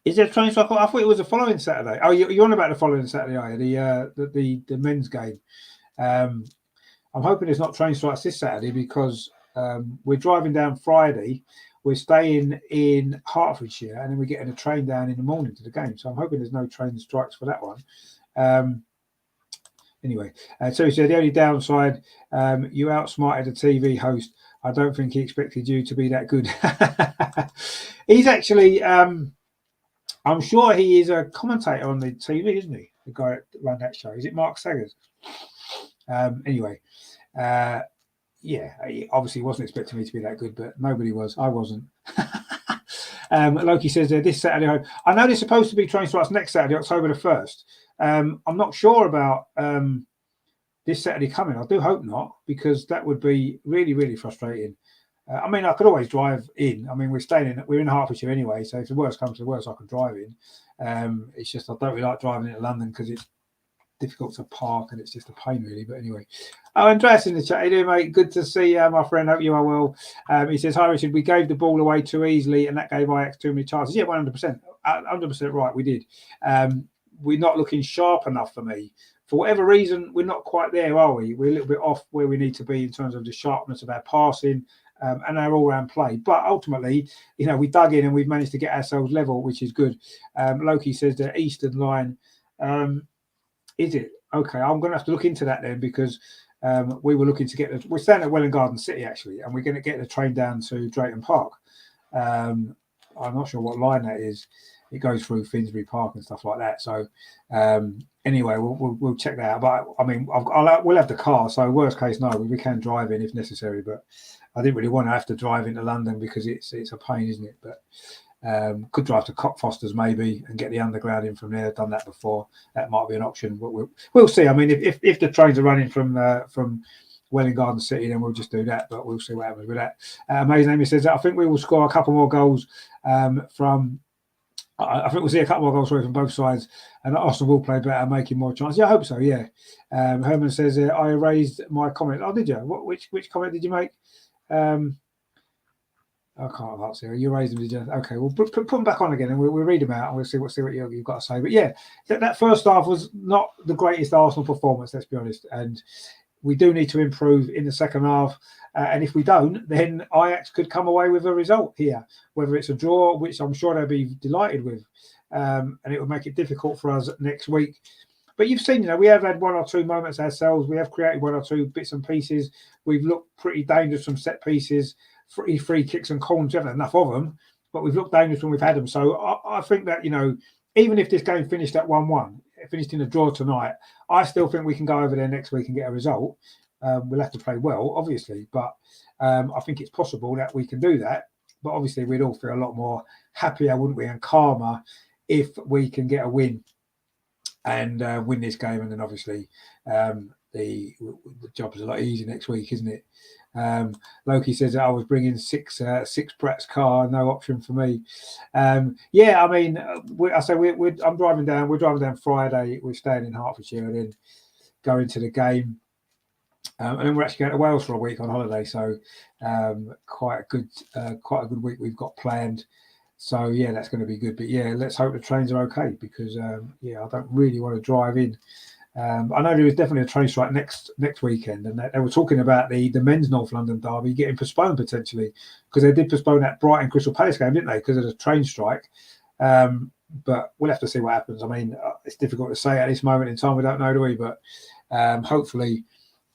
Is there a train strike? I thought it was the following Saturday. Oh, you're on about the following Saturday, are you? The men's game. I'm hoping there's not train strikes this Saturday, because we're driving down Friday. We're staying in Hertfordshire, and then we're getting a train down in the morning to the game. So I'm hoping there's no train strikes for that one. Anyway, so he said the only downside, you outsmarted the TV host. I don't think he expected you to be that good. He's actually, I'm sure he is a commentator on the TV, isn't he? The guy that ran that show. Is it Mark Saggers? Anyway, yeah, he obviously wasn't expecting me to be that good, but nobody was. I wasn't. Loki says this Saturday. I know there's supposed to be train strikes next Saturday, October the 1st. I'm not sure about this Saturday coming. I do hope not, because that would be really, really frustrating. I mean, I could always drive in. I mean, we're in Hertfordshire anyway, so if the worst comes to the worst, I can drive in. It's just I don't really like driving into London because it's difficult to park and it's just a pain, really. But anyway, Andreas in the chat. How you doing, mate? Good to see my friend. Hope you are well. He says, hi Richard, we gave the ball away too easily and that gave Ajax too many chances. Yeah, 100%. 100% right, we did. We're not looking sharp enough for me. For whatever reason, we're not quite there, are we? We're a little bit off where we need to be in terms of the sharpness of our passing and our all-round play. But ultimately, you know, we dug in and we've managed to get ourselves level, which is good. Loki says the Eastern line. Is it? Okay, I'm going to have to look into that then, because we were looking to get we're staying at Welwyn Garden City, actually, and we're going to get the train down to Drayton Park. I'm not sure what line that is. It goes through Finsbury Park and stuff like that. So anyway, we'll check that out. But I mean, we'll have the car. So worst case, no, we can drive in if necessary. But I didn't really want to have to drive into London because it's a pain, isn't it? But could drive to Cockfosters maybe and get the underground in from there. I've done that before. That might be an option. But we'll see. I mean, if the trains are running from Welwyn Garden City, then we'll just do that. But we'll see what happens with that. Amazing Amy says that I think we will score a couple more goals from. I think we'll see a couple more goals from both sides, and Arsenal will play better, making more chances. Yeah, I hope so. Yeah. Herman says I erased my comment. Oh, did you? Which comment did you make? I can't see. You raised them, did you? Okay, well, put them back on again, and we'll read them out, and we'll see what you've got to say. But yeah, that first half was not the greatest Arsenal performance. Let's be honest, and we do need to improve in the second half. And if we don't, then Ajax could come away with a result here, whether it's a draw, which I'm sure they'll be delighted with, and it will make it difficult for us next week. But you've seen, we have had one or two moments ourselves. We have created one or two bits and pieces. We've looked pretty dangerous from set pieces, free kicks and corners. We haven't enough of them, but we've looked dangerous when we've had them. So I think that, even if this game finished at 1-1, finished in a draw tonight, I still think we can go over there next week and get a result. We'll have to play well, obviously, but I think it's possible that we can do that. But obviously, we'd all feel a lot more happier, wouldn't we, and calmer if we can get a win and win this game. And then obviously, the job is a lot easier next week, isn't it? Loki says that I was bringing six Brett's car, no option for me. Yeah, I mean, I'm driving down. We're driving down Friday. We're staying in Hertfordshire and then going to the game. And then we're actually going to Wales for a week on holiday, so quite a good week we've got planned. So yeah, that's going to be good. But yeah, let's hope the trains are okay, because I don't really want to drive in. I know there is definitely a train strike next weekend, and they were talking about the men's North London derby getting postponed potentially, because they did postpone that Brighton Crystal Palace game, didn't they? Because of the train strike. But we'll have to see what happens. I mean, it's difficult to say at this moment in time. We don't know, do we? But hopefully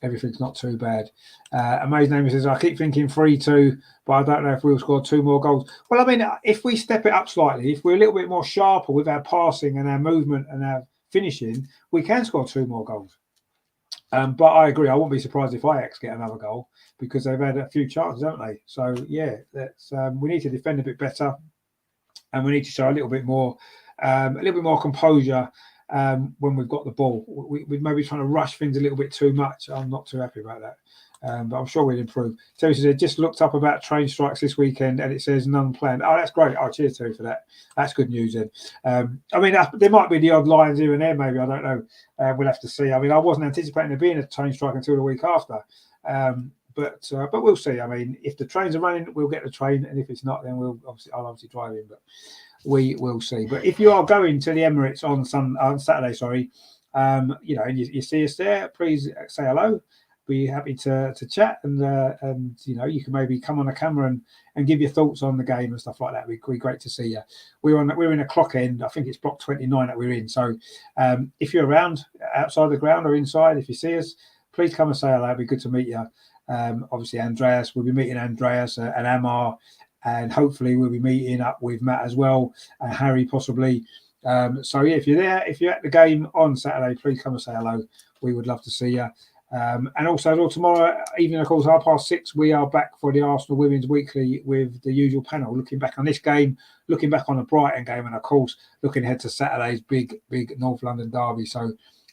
everything's not too bad. Amazing Amy says, I keep thinking 3-2, but I don't know if we'll score 2 more goals. Well, I mean, if we step it up slightly, if we're a little bit more sharper with our passing and our movement and our finishing, we can score 2 more goals. But I agree, I wouldn't be surprised if Ajax get another goal, because they've had a few chances, haven't they? So, yeah, we need to defend a bit better, and we need to show a little bit more composure when we've got the ball. We're maybe trying to rush things a little bit too much. I'm not too happy about that. But I'm sure we'll improve. Terry says, just looked up about train strikes this weekend and it says none planned. Oh, that's great. Oh, cheers, Terry, for that. That's good news then. I mean, there might be the odd lines here and there, maybe. I don't know. We'll have to see. I mean, I wasn't anticipating there being a train strike until the week after. But we'll see. I mean, if the trains are running, we'll get the train. And if it's not, then I'll obviously drive in. But we will see. But if you are going to the Emirates on Saturday, and you see us there, please say hello. be happy to chat, and you know, you can maybe come on the camera and give your thoughts on the game and stuff like that. It'd be great to see you. We're in a clock end. I think it's block 29 that we're in. So if you're around outside the ground or inside, if you see us, please come and say hello. It'd be good to meet you. Obviously, Andreas, we'll be meeting Andreas and Amar, and hopefully we'll be meeting up with Matt as well, and Harry possibly. So yeah, if you're there, if you're at the game on Saturday, please come and say hello. We would love to see you. And also tomorrow evening, of course, 6:30, we are back for the Arsenal Women's Weekly with the usual panel, looking back on this game, looking back on the Brighton game, and of course, looking ahead to Saturday's big North London derby. So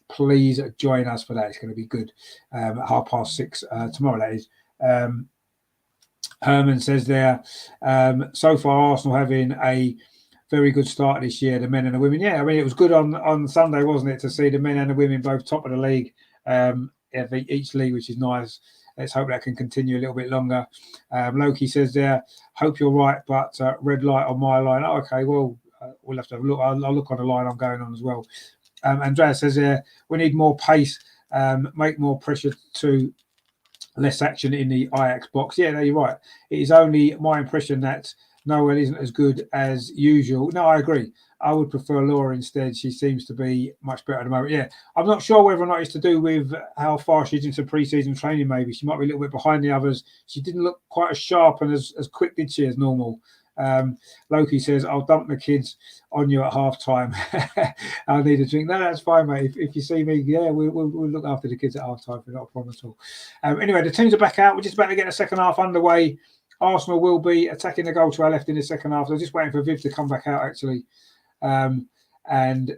please join us for that. It's going to be good. At 6:30 tomorrow, that is. Herman says there, so far Arsenal having a very good start this year, the men and the women. Yeah, I mean, it was good on Sunday, wasn't it, to see the men and the women both top of the league, each league, which is nice. Let's hope that can continue a little bit longer. Loki says there, hope you're right, but red light on my line. Oh, okay, well, we'll have to have a look. I'll look on the line I'm going on as well. Andrea says there, we need more pace, make more pressure to less action in the Ajax box. Yeah, no, you're right. It is only my impression that Noel isn't as good as usual. No, I agree. I would prefer Laura instead. She seems to be much better at the moment. Yeah, I'm not sure whether or not it's to do with how far she's into pre-season training. Maybe she might be a little bit behind the others. She didn't look quite as sharp and as quick, did she, as normal? Loki says, I'll dump the kids on you at half time. I'll need a drink. No, that's fine, mate. If you see me, yeah, we'll look after the kids at half time. Not a problem at all. Anyway, the teams are back out. We're just about to get the second half underway. Arsenal will be attacking the goal to our left in the second half. So just waiting for Viv to come back out, actually. And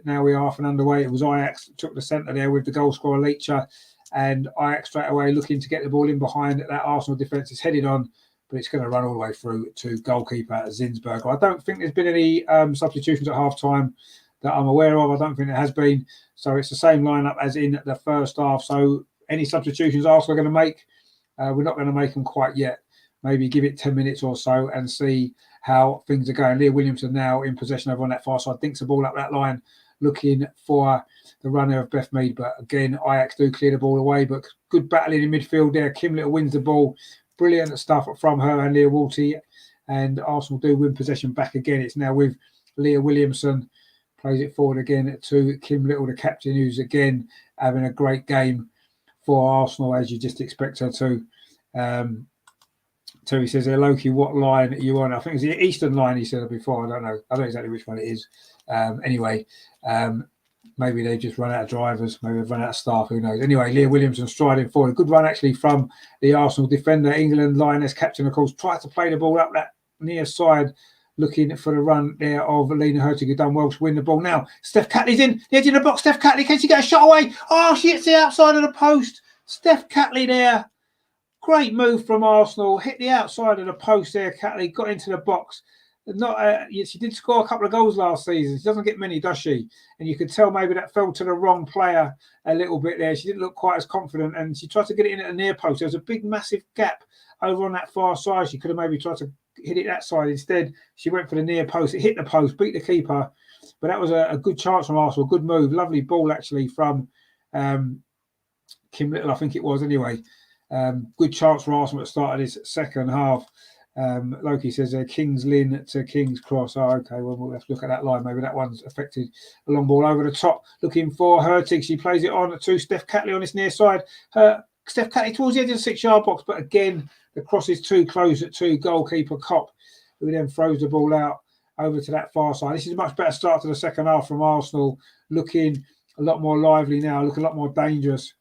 now we are off and underway. It was Ajax that took the centre there with the goal scorer Leacher, and Ajax straight away looking to get the ball in behind. That Arsenal defence is headed on, but it's going to run all the way through to goalkeeper Zinsberger. I don't think there's been any substitutions at half time that I'm aware of. I don't think there has been. So it's the same lineup as in the first half. So any substitutions Arsenal are going to make, we're not going to make them quite yet. Maybe give it 10 minutes or so and see how things are going. Leah Williamson now in possession over on that far side. Dinks the ball up that line, looking for the runner of Beth Mead. But again, Ajax do clear the ball away. But good battling in midfield there. Kim Little wins the ball. Brilliant stuff from her and Leah Walty. And Arsenal do win possession back again. It's now with Leah Williamson. Plays it forward again to Kim Little, the captain, who's again having a great game for Arsenal, as you just expect her to. Terry says, hey, Loki, what line are you on? I think it's the Eastern line, he said before. I don't know. I don't know exactly which one it is. Anyway, maybe they've just run out of drivers. Maybe they've run out of staff. Who knows? Anyway, Leah Williamson striding forward. A good run, actually, from the Arsenal defender. England Lioness captain, of course, tried to play the ball up that near side, looking for the run there of Lena Hurtig, who done well to win the ball. Now, Steph Catley's in the edge of the box. Steph Catley, can she get a shot away? Oh, she hits the outside of the post. Steph Catley there. Great move from Arsenal. Hit the outside of the post there. Catley got into the box. She did score a couple of goals last season. She doesn't get many, does she? And you could tell maybe that fell to the wrong player a little bit there. She didn't look quite as confident, and she tried to get it in at the near post. There was a big, massive gap over on that far side. She could have maybe tried to hit it that side. Instead, she went for the near post. It hit the post, beat the keeper. But that was a good chance from Arsenal. Good move. Lovely ball, actually, from Kim Little, I think it was, anyway. Good chance for Arsenal at the start of this second half. Loki says Kings Lynn to King's Cross. Oh, okay, well, we'll have to look at that line. Maybe that one's affected. A long ball over the top, looking for Hurtig. She plays it on to Steph Catley on this near side. Steph Catley towards the edge of the 6-yard box, but again, the cross is too close to goalkeeper Kopp, who then throws the ball out over to that far side. This is a much better start to the second half from Arsenal, looking a lot more lively now, looking a lot more dangerous.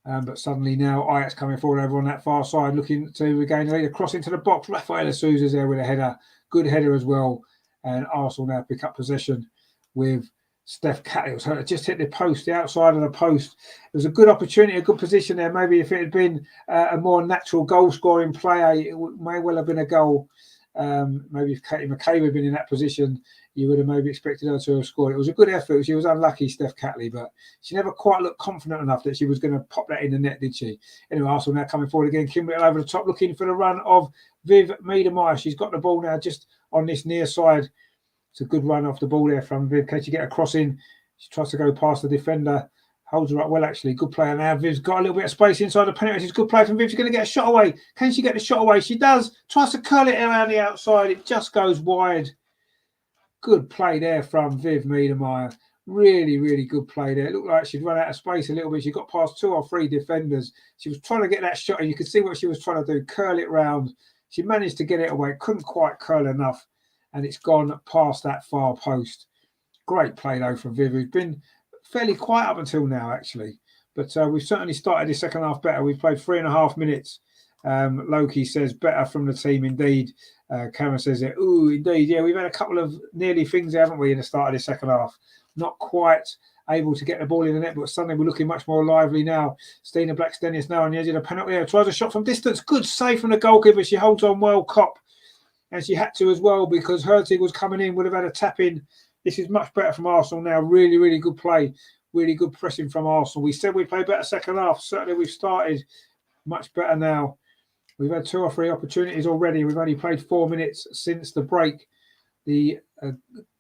But suddenly now Ajax coming forward over on that far side, looking to regain the lead. Across into the box, Rafaela Souza's there with a header. Good header as well. And Arsenal now pick up possession with Steph Catley. It just hit the post, the outside of the post. It was a good opportunity, a good position there. Maybe if it had been a more natural goal-scoring player, it may well have been a goal. Maybe if Katie McCabe had been in that position, you would have maybe expected her to have scored. It was a good effort. She was unlucky, Steph Catley, but she never quite looked confident enough that she was going to pop that in the net, did she? Anyway, Arsenal now coming forward again. Kim Little over the top, looking for the run of Viv Miedemeier. She's got the ball now just on this near side. It's a good run off the ball there from Viv. Can she get a cross in? She tries to go past the defender. Holds her up well, actually. Good player now. Viv's got a little bit of space inside the penalty. It's good play from Viv. She's going to get a shot away. Can she get the shot away? She does. Tries to curl it around the outside. It just goes wide. Good play there from Viv Meadow. Really, really good play there. It looked like she'd run out of space a little bit. She got past 2 or 3 defenders. She was trying to get that shot, and you could see what she was trying to do, curl it round. She managed to get it away. Couldn't quite curl enough, and it's gone past that far post. Great play, though, from Viv, who's been fairly quiet up until now, actually. But we've certainly started the second half better. We've played 3.5 minutes. Loki says, better from the team, indeed. Cameron says, ooh, indeed. Yeah, we've had a couple of nearly things, haven't we, in the start of the second half. Not quite able to get the ball in the net, but suddenly we're looking much more lively now. Stina Blackstenius now on the edge of the penalty area. Tries a shot from distance. Good save from the goalkeeper. She holds on well, Kopp. And she had to as well, because Hertig was coming in, would have had a tap in. This is much better from Arsenal now. Really, really good play. Really good pressing from Arsenal. We said we'd play better second half. Certainly we've started much better now. We've had 2 or 3 opportunities already. We've only played 4 minutes since the break. The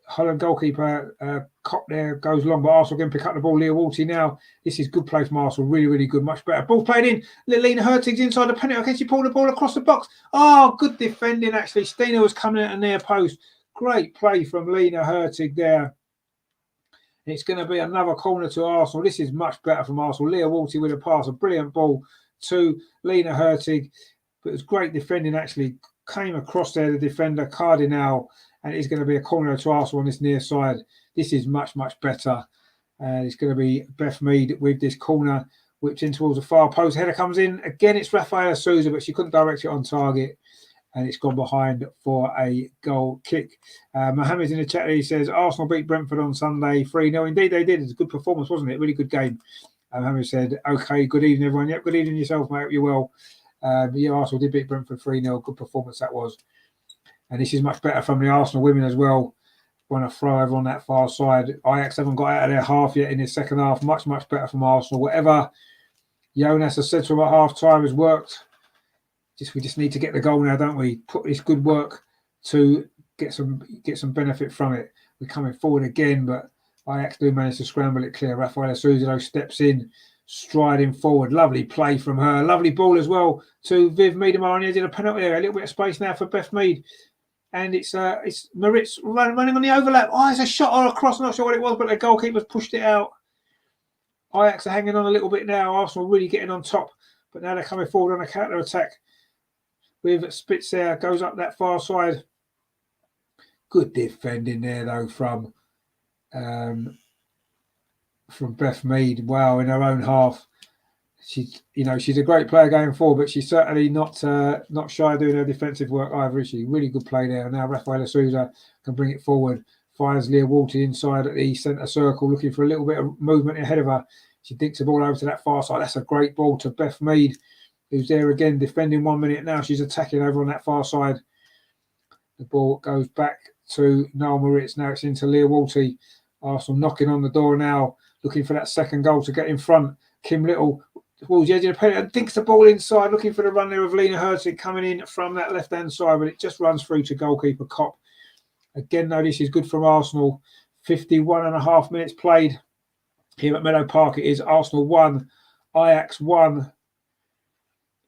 Holland goalkeeper, Kopp there, goes long, but Arsenal can pick up the ball. Leah Walty now. This is good play from Arsenal. Really, really good. Much better. Ball played in. Lena Hertig's inside the penalty. Can she pull the ball across the box? Oh, good defending, actually. Stina was coming at a near post. Great play from Lena Hertig there. It's going to be another corner to Arsenal. This is much better from Arsenal. Leah Walty with a pass. A brilliant ball to Lena Hertig. But it was great defending, actually. Came across there, the defender, Cardinal. And it's going to be a corner to Arsenal on this near side. This is much, much better. It's going to be Beth Mead with this corner. Whipped in towards the far post. Header comes in. Again, it's Rafaela Souza, but she couldn't direct it on target. And it's gone behind for a goal kick. Mohammed in the chat, he says, Arsenal beat Brentford on Sunday 3-0. Indeed, they did. It's a good performance, wasn't it? Really good game. Mohammed said, okay, good evening, everyone. Yep, good evening yourself, mate. Hope you're well. Yeah, Arsenal did beat Brentford 3-0. Good performance that was. And this is much better from the Arsenal women as well. Want to throw over on that far side. Ajax haven't got out of their half yet in the second half. Much, much better from Arsenal. Whatever Jonas has said to them at half-time has worked. We just need to get the goal now, don't we? Put this good work to get some benefit from it. We're coming forward again, but Ajax do manage to scramble it clear. Rafaela Souza steps in, striding forward. Lovely play from her. Lovely ball as well to Viv Meadow on the edge of the penalty area. A little bit of space now for Beth Mead. And it's Maritz running on the overlap. Oh, it's a shot or a cross. I'm not sure what it was, but the goalkeeper's pushed it out. Ajax are hanging on a little bit now. Arsenal really getting on top. But now they're coming forward on a counter-attack. With Spitz there, goes up that far side. Good defending there, though, from Beth Mead. Wow, in her own half. She's a great player going forward, but she's certainly not shy of doing her defensive work either, is she? Really good play there. Now Rafaela Souza can bring it forward. Finds Leah Walty inside at the centre circle, looking for a little bit of movement ahead of her. She dinks the ball over to that far side. That's a great ball to Beth Mead, who's there again, defending 1 minute now. She's attacking over on that far side. The ball goes back to Noel Moritz. Now it's into Leah Walty. Arsenal knocking on the door now, looking for that second goal to get in front. Kim Little towards the edge of the penalty and dinks the ball inside, looking for the run there of Lena Hertig coming in from that left-hand side, but it just runs through to goalkeeper Kopp. Again, though, this is good from Arsenal. 51.5 minutes played here at Meadow Park. It is Arsenal 1, Ajax 1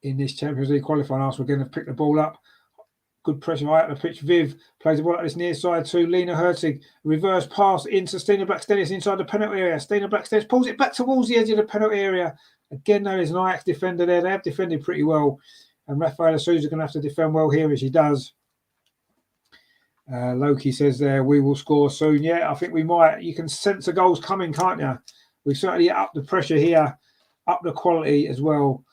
in this Champions League qualifying. Arsenal again have picked the ball up. Good pressure right at the pitch. Viv plays the ball at this near side to Lena Hertig. Reverse pass into Stina Blackstenius inside the penalty area. Stina Blackstenius pulls it back towards the edge of the penalty area. Again, though, there's an Ajax defender there. They have defended pretty well. And Rafaela Souza going to have to defend well here as she does. Loki says there, we will score soon. Yeah, I think we might. You can sense the goals coming, can't you? We've certainly upped the pressure here, upped the quality as well.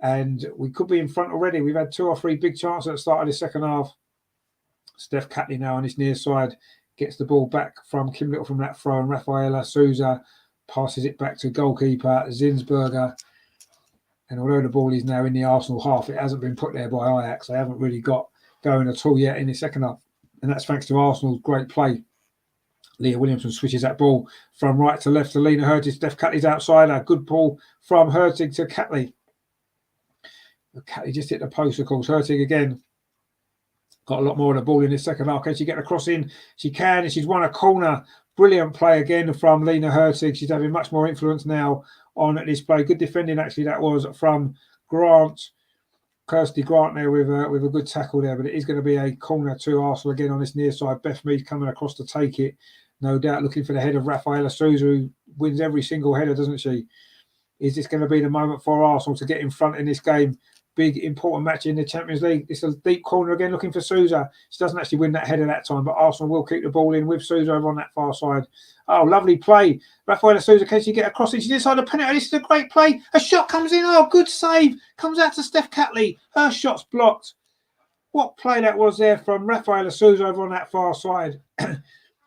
And we could be in front already. We've had 2 or 3 big chances at the start of the second half. Steph Catley now on his near side gets the ball back from Kim Little from that throw. And Rafaela Souza passes it back to goalkeeper Zinsberger. And although the ball is now in the Arsenal half, it hasn't been put there by Ajax. They haven't really got going at all yet in the second half. And that's thanks to Arsenal's great play. Leah Williamson switches that ball from right to left to Lena Hertig. Steph Catley's outside. A good ball from Hertig to Catley. Catley just hit the post, of course. Hertig again. Got a lot more of the ball in the second half. Can she get the cross in? She can, and she's won a corner Brilliant play again from Lena Hurtig. She's having much more influence now on this play. Good defending, actually, that was from Grant. Kirsty Grant there with a good tackle there, but it is going to be a corner to Arsenal again on this near side. Beth Mead coming across to take it. No doubt looking for the head of Rafaela Souza, who wins every single header, doesn't she? Is this going to be the moment for Arsenal to get in front in this game? Big, important match in the Champions League. It's a deep corner again looking for Souza. She doesn't actually win that header that time, but Arsenal will keep the ball in with Souza over on that far side. Oh, lovely play. Rafaela Souza, can she get across it? She's inside the penalty. This is a great play. A shot comes in. Oh, good save. Comes out to Steph Catley. Her shot's blocked. What play that was there from Rafaela Souza over on that far side.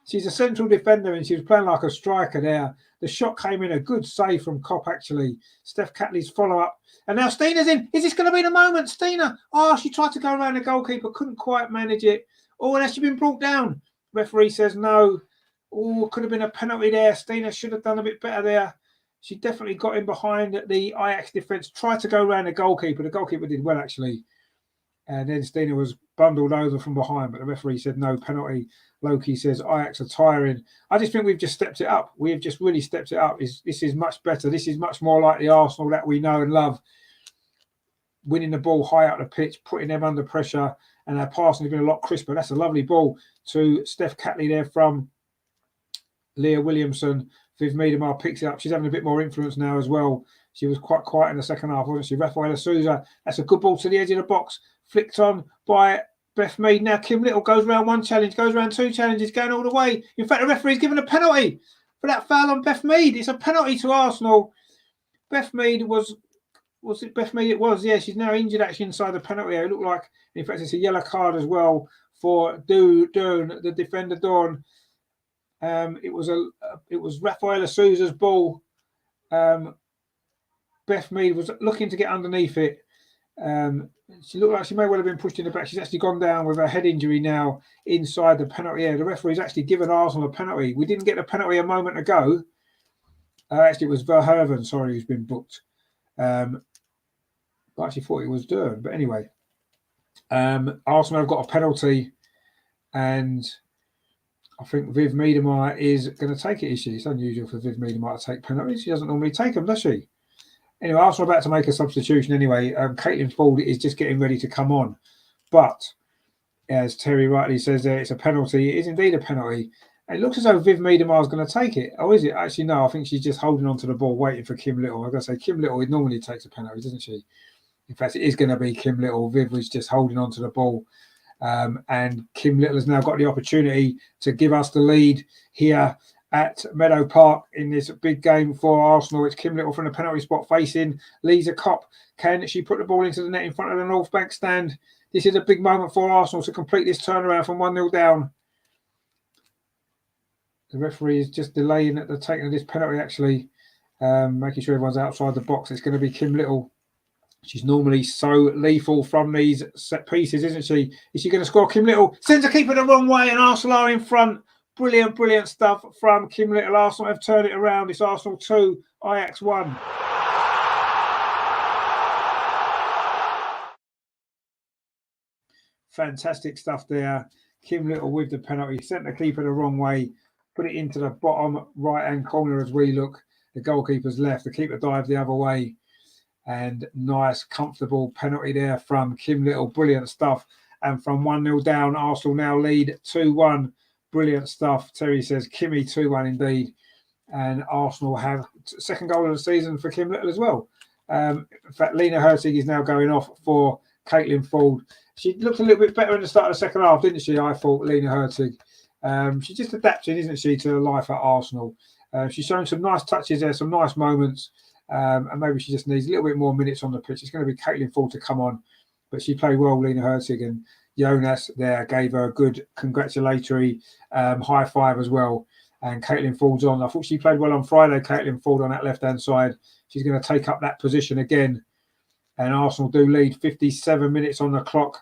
She's a central defender and she was playing like a striker there. The shot came in, a good save from Kopp, actually. Steph Catley's follow-up. And now Stina's in. Is this going to be the moment? Stina. Oh, she tried to go around the goalkeeper. Couldn't quite manage it. Oh, and has she been brought down? Referee says no. Oh, could have been a penalty there. Stina should have done a bit better there. She definitely got in behind the Ajax defence. Tried to go around the goalkeeper. The goalkeeper did well, actually. And then Stina was bundled over from behind, but the referee said no penalty. Loki says Ajax are tiring. I just think we've just stepped it up. We have just really stepped it up. This is much better. This is much more like the Arsenal that we know and love. Winning the ball high up the pitch, putting them under pressure, and our passing has been a lot crisper. That's a lovely ball to Steph Catley there from Leah Williamson. Viv Miedemar picks it up. She's having a bit more influence now as well. She was quite quiet in the second half, wasn't she? Rafaela Souza, that's a good ball to the edge of the box. Flicked on by Beth Mead. Now Kim Little goes around one challenge, goes around two challenges, going all the way. In fact, the referee's given a penalty for that foul on Beth Mead. It's a penalty to Arsenal. Beth Mead was it Beth Mead? It was, yeah. She's now injured actually inside the penalty area. It looked like, in fact, it's a yellow card as well for Dawn, the defender Dawn. It was Rafaela Souza's ball. Beth Mead was looking to get underneath it. She looked like she may well have been pushed in the back. She's actually gone down with a head injury now inside the penalty area. The referee's actually given Arsenal a penalty. We didn't get a penalty a moment ago. Actually, it was Verhoeven, who's been booked. I actually thought it was Dern. But anyway, Arsenal have got a penalty, and I think Viv Miedemar is going to take it, is she? It's unusual for Viv Miedemar to take penalties. She doesn't normally take them, does she? Anyway, Arsenal about to make a substitution anyway. Caitlin Ford is just getting ready to come on. But, as Terry rightly says there, it's a penalty. It is indeed a penalty. And it looks as though Viv Miedemar is going to take it. Oh, is it? Actually, no. I think she's just holding on to the ball, waiting for Kim Little. I've got to say, Kim Little normally takes a penalty, doesn't she? In fact, it is going to be Kim Little. Viv was just holding on to the ball. And Kim Little has now got the opportunity to give us the lead here at Meadow Park in this big game for Arsenal. It's Kim Little from the penalty spot facing Lisa Kopp. Can she put the ball into the net in front of the North Bank stand? This is a big moment for Arsenal to complete this turnaround from 1-0 down. The referee is just delaying the taking of this penalty, actually, making sure everyone's outside the box. It's going to be Kim Little. She's normally so lethal from these set pieces, isn't she? Is she going to score? Kim Little sends the keeper the wrong way, and Arsenal are in front. Brilliant, brilliant stuff from Kim Little. Arsenal have turned it around. It's Arsenal 2, Ajax 1. Fantastic stuff there. Kim Little with the penalty. Sent the keeper the wrong way. Put it into the bottom right-hand corner as we look. The goalkeeper's left. The keeper dived the other way. And nice, comfortable penalty there from Kim Little. Brilliant stuff. And from 1-0 down, Arsenal now lead 2-1. Brilliant stuff. Terry says Kimmy 2-1 indeed. And Arsenal have second goal of the season for Kim Little as well. In fact, Lena Hurtig is now going off for Caitlin Ford. She looked a little bit better in the start of the second half, didn't she? I thought, Lena Hurtig. She's just adapting, isn't she, to life at Arsenal. She's shown some nice touches there, some nice moments. And maybe she just needs a little bit more minutes on the pitch. It's going to be Caitlin Ford to come on. But she played well, Lena Hurtig, and Jonas there gave her a good congratulatory high five as well. And Caitlin Ford's on. I thought she played well on Friday, Caitlin Ford on that left-hand side. She's going to take up that position again. And Arsenal do lead 57 minutes on the clock.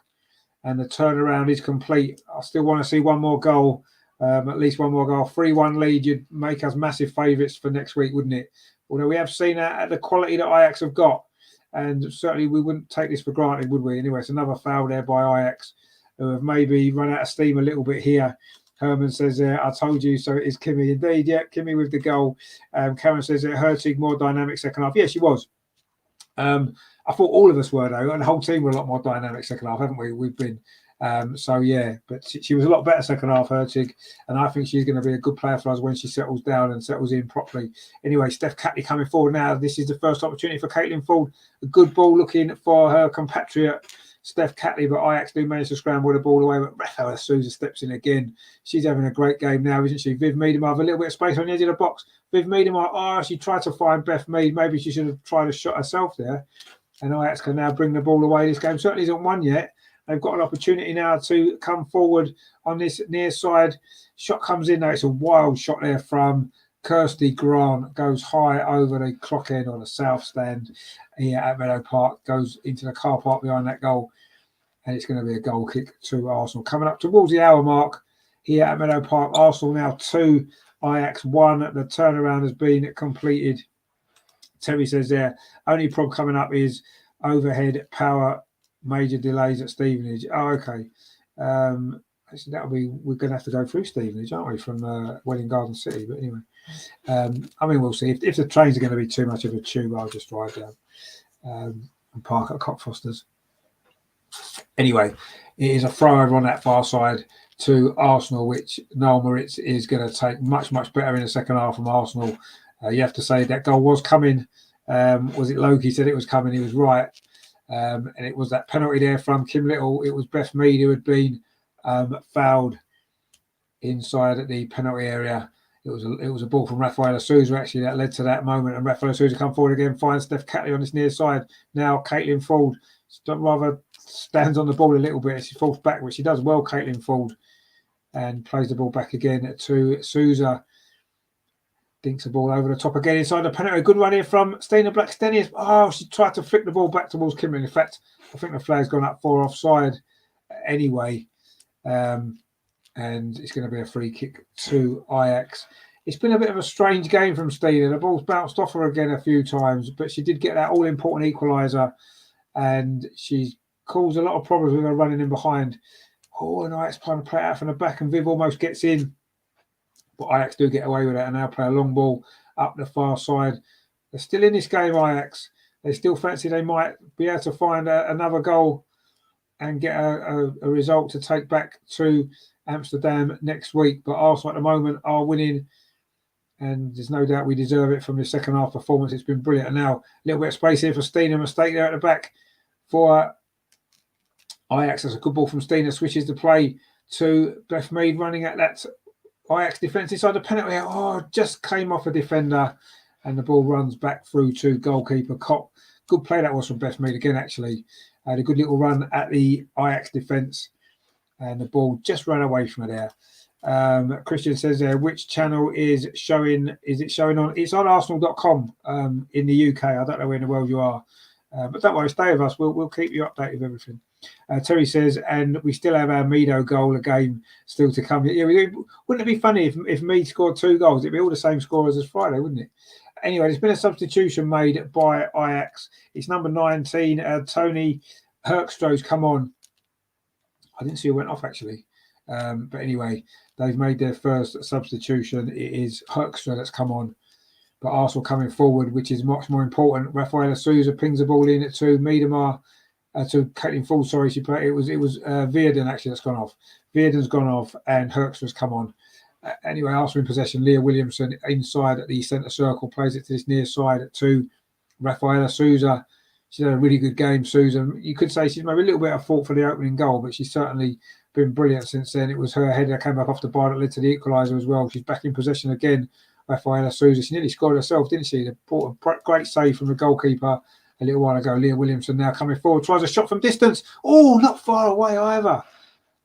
And the turnaround is complete. I still want to see one more goal, at least one more goal. 3-1 lead, you'd make us massive favourites for next week, wouldn't it? Although we have seen at the quality that Ajax have got. And certainly we wouldn't take this for granted, would we? Anyway, it's another foul there by Ajax, who have maybe run out of steam a little bit here. Herman says there, I told you so. It is Kimmy indeed. Yeah, Kimmy with the goal. Karen says that Hertig more dynamic second half. Yeah, she was. I thought all of us were though, and the whole team were a lot more dynamic second half, haven't we? We've been. So yeah, but she was a lot better second half, Hertig, and I think she's going to be a good player for us when she settles down and settles in properly. Anyway, Steph Catley coming forward now. This is the first opportunity for Caitlin Ford. A good ball looking for her compatriot Steph Catley, but Ajax do manage to scramble the ball away. But Rafaela Souza steps in again. She's having a great game now, isn't she? Viv Meademar have a little bit of space on the edge of the box. Viv Meademar, she tried to find Beth Mead. Maybe she should have tried a shot herself there. And Ajax can now bring the ball away. This game certainly isn't won yet. They've got an opportunity now to come forward on this near side. Shot comes in now. It's a wild shot there from Kirsty Grant. Goes high over the clock end or the south stand here at Meadow Park. Goes into the car park behind that goal. And it's going to be a goal kick to Arsenal. Coming up towards the hour mark here at Meadow Park. Arsenal now 2, Ajax 1. The turnaround has been completed. Terry says there, only problem coming up is overhead power, major delays at Stevenage. Oh, okay. Actually, we're going to have to go through Stevenage, aren't we, from Welling Garden City? But anyway, I mean, we'll see. If the trains are going to be too much of a tube, I'll just drive down and park at Cockfosters. Anyway, it is a throw over on that far side to Arsenal, which Noel Moritz is going to take much, much better in the second half from Arsenal. You have to say that goal was coming. Was it Loki said it was coming? He was right. And it was that penalty there from Kim Little. It was Beth Mead who had been fouled inside at the penalty area. It was a ball from Rafaela Souza actually that led to that moment. And Rafaela Souza come forward again, finds Steph Catley on this near side. Now Caitlin Ford rather stands on the ball a little bit. She falls back, which she does well, Caitlin Ford, and plays the ball back again to Souza. Dinks the ball over the top again inside the penalty. Good run here from Stina Blackstenius. Oh, she tried to flick the ball back towards Kimberly. In fact, I think the flag's gone up for offside anyway. And it's going to be a free kick to Ajax. It's been a bit of a strange game from Stina. The ball's bounced off her again a few times, but she did get that all-important equaliser, and she's caused a lot of problems with her running in behind. Oh, and Ajax trying to play it out from the back, and Viv almost gets in. But Ajax do get away with it and now play a long ball up the far side. They're still in this game, Ajax. They still fancy they might be able to find another goal and get a result to take back to Amsterdam next week. But Arsenal at the moment are winning, and there's no doubt we deserve it from the second half performance. It's been brilliant. And now a little bit of space here for Stina. Mistake there at the back for Ajax. That's a good ball from Stina. Switches the play to Beth Mead running at that Ajax defence inside the penalty. Oh, just came off a defender, and the ball runs back through to goalkeeper Kopp. Good play that was from Beth Mead again, actually. Had a good little run at the Ajax defence, and the ball just ran away from her there. Christian says there, which channel is showing? Is it showing on? It's on Arsenal.com in the UK. I don't know where in the world you are, but don't worry, stay with us. We'll keep you updated with everything. Terry says, and we still have our Meadow goal, a game still to come. Yeah, wouldn't it be funny if Mead scored 2 goals? It'd be all the same scorers as Friday, wouldn't it? Anyway, there's been a substitution made by Ajax. It's number 19, Tony Herkstro's come on. I didn't see who went off, actually. But anyway, they've made their first substitution. It is Herkstra that's come on. But Arsenal coming forward, which is much more important. Rafaela Souza pings the ball in to Meademar. To Caitlin Ford, sorry, she played. It was Vierden actually that's gone off. Vierden's gone off, and Herkstra's come on. Anyway, Arsenal in possession. Leah Williamson inside at the centre circle plays it to this near side to Rafaela Souza. She's had a really good game, Souza. You could say she's maybe a little bit of fault for the opening goal, but she's certainly been brilliant since then. It was her header that came back off the bar that led to the equaliser as well. She's back in possession again. Rafaela Souza. She nearly scored herself, didn't she? They brought a great save from the goalkeeper a little while ago. Leah Williamson now coming forward, tries a shot from distance. Oh, not far away either.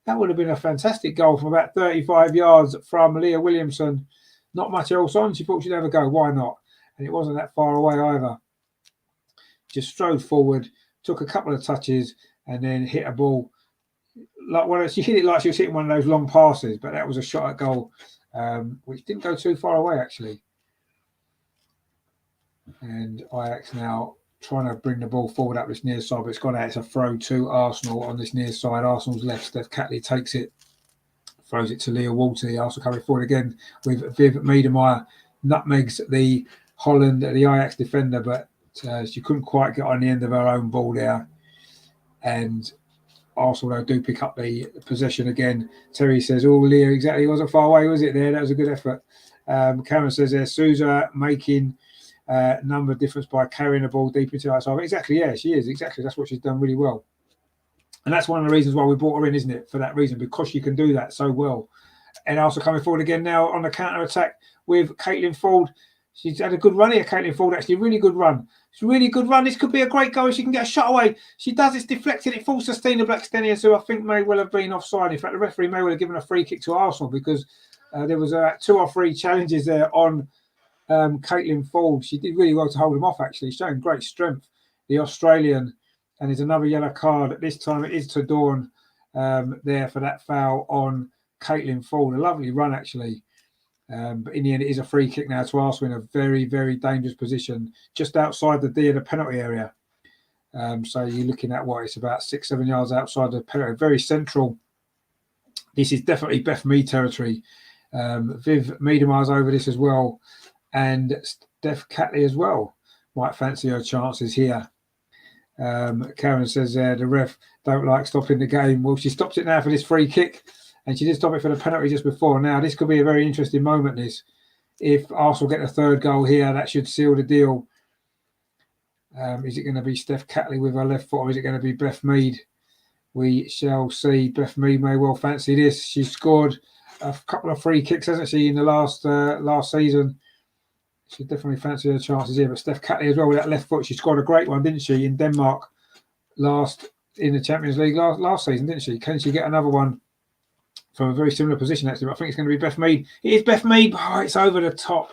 That would have been a fantastic goal from about 35 yards from Leah Williamson. Not much else on. She thought she'd have a go. Why not? And it wasn't that far away either. Just strode forward, took a couple of touches, and then hit a ball. She hit it like she was hitting one of those long passes, but that was a shot at goal, which didn't go too far away, actually. And Ajax now trying to bring the ball forward up this near side, but it's gone out. It's a throw to Arsenal on this near side. Arsenal's left. Steph Catley takes it throws it to Leah Walter. Also coming forward again with Viv Meademeyer. Nutmegs the Holland, the Ajax defender, but she couldn't quite get on the end of her own ball there. And Arsenal, though, do pick up the possession again. Terry says, oh, Leah, exactly. It wasn't far away, was it there? That was a good effort. Cameron says there, Souza making number difference by carrying the ball deep into outside. Exactly, yeah, she is. Exactly. That's what she's done really well. And that's one of the reasons why we brought her in, isn't it? For that reason, because she can do that so well. And also coming forward again now on the counter-attack with Caitlin Ford. She's had a good run here, Caitlin Ford, actually. Really good run. It's a really good run. This could be a great goal. She can get a shot away. She does. It's deflected. It falls to Stina Blackstenius, who I think may well have been offside. In fact, the referee may well have given a free kick to Arsenal because there was 2 or 3 challenges there on Caitlin Ford. She did really well to hold them off, actually, showing great strength. The Australian. And there's another yellow card. This time it is to Dawn there for that foul on Caitlin Ford. A lovely run, actually. But in the end, it is a free kick now to Arsenal in a very, very dangerous position, just outside the D of the penalty area. So you're looking at what? It's about 6-7 yards outside the penalty, very central. This is definitely Beth Mead territory. Viv Meademeyer's over this as well, and Steph Catley as well. Might fancy her chances here. Karen says the ref don't like stopping the game. Well, she stops it now for this free kick. And she did stop it for the penalty just before. Now, this could be a very interesting moment, this. If Arsenal get a 3rd goal here, that should seal the deal. Is it going to be Steph Catley with her left foot, or is it going to be Beth Mead? We shall see. Beth Mead may well fancy this. She scored a couple of free kicks, hasn't she, in the last season? She definitely fancy her chances here. But Steph Catley as well with that left foot. She scored a great one, didn't she, in Denmark in the Champions League last season, didn't she? Can she get another one from a very similar position, actually? But I think it's going to be Beth Mead. It is Beth Mead. Oh, it's over the top.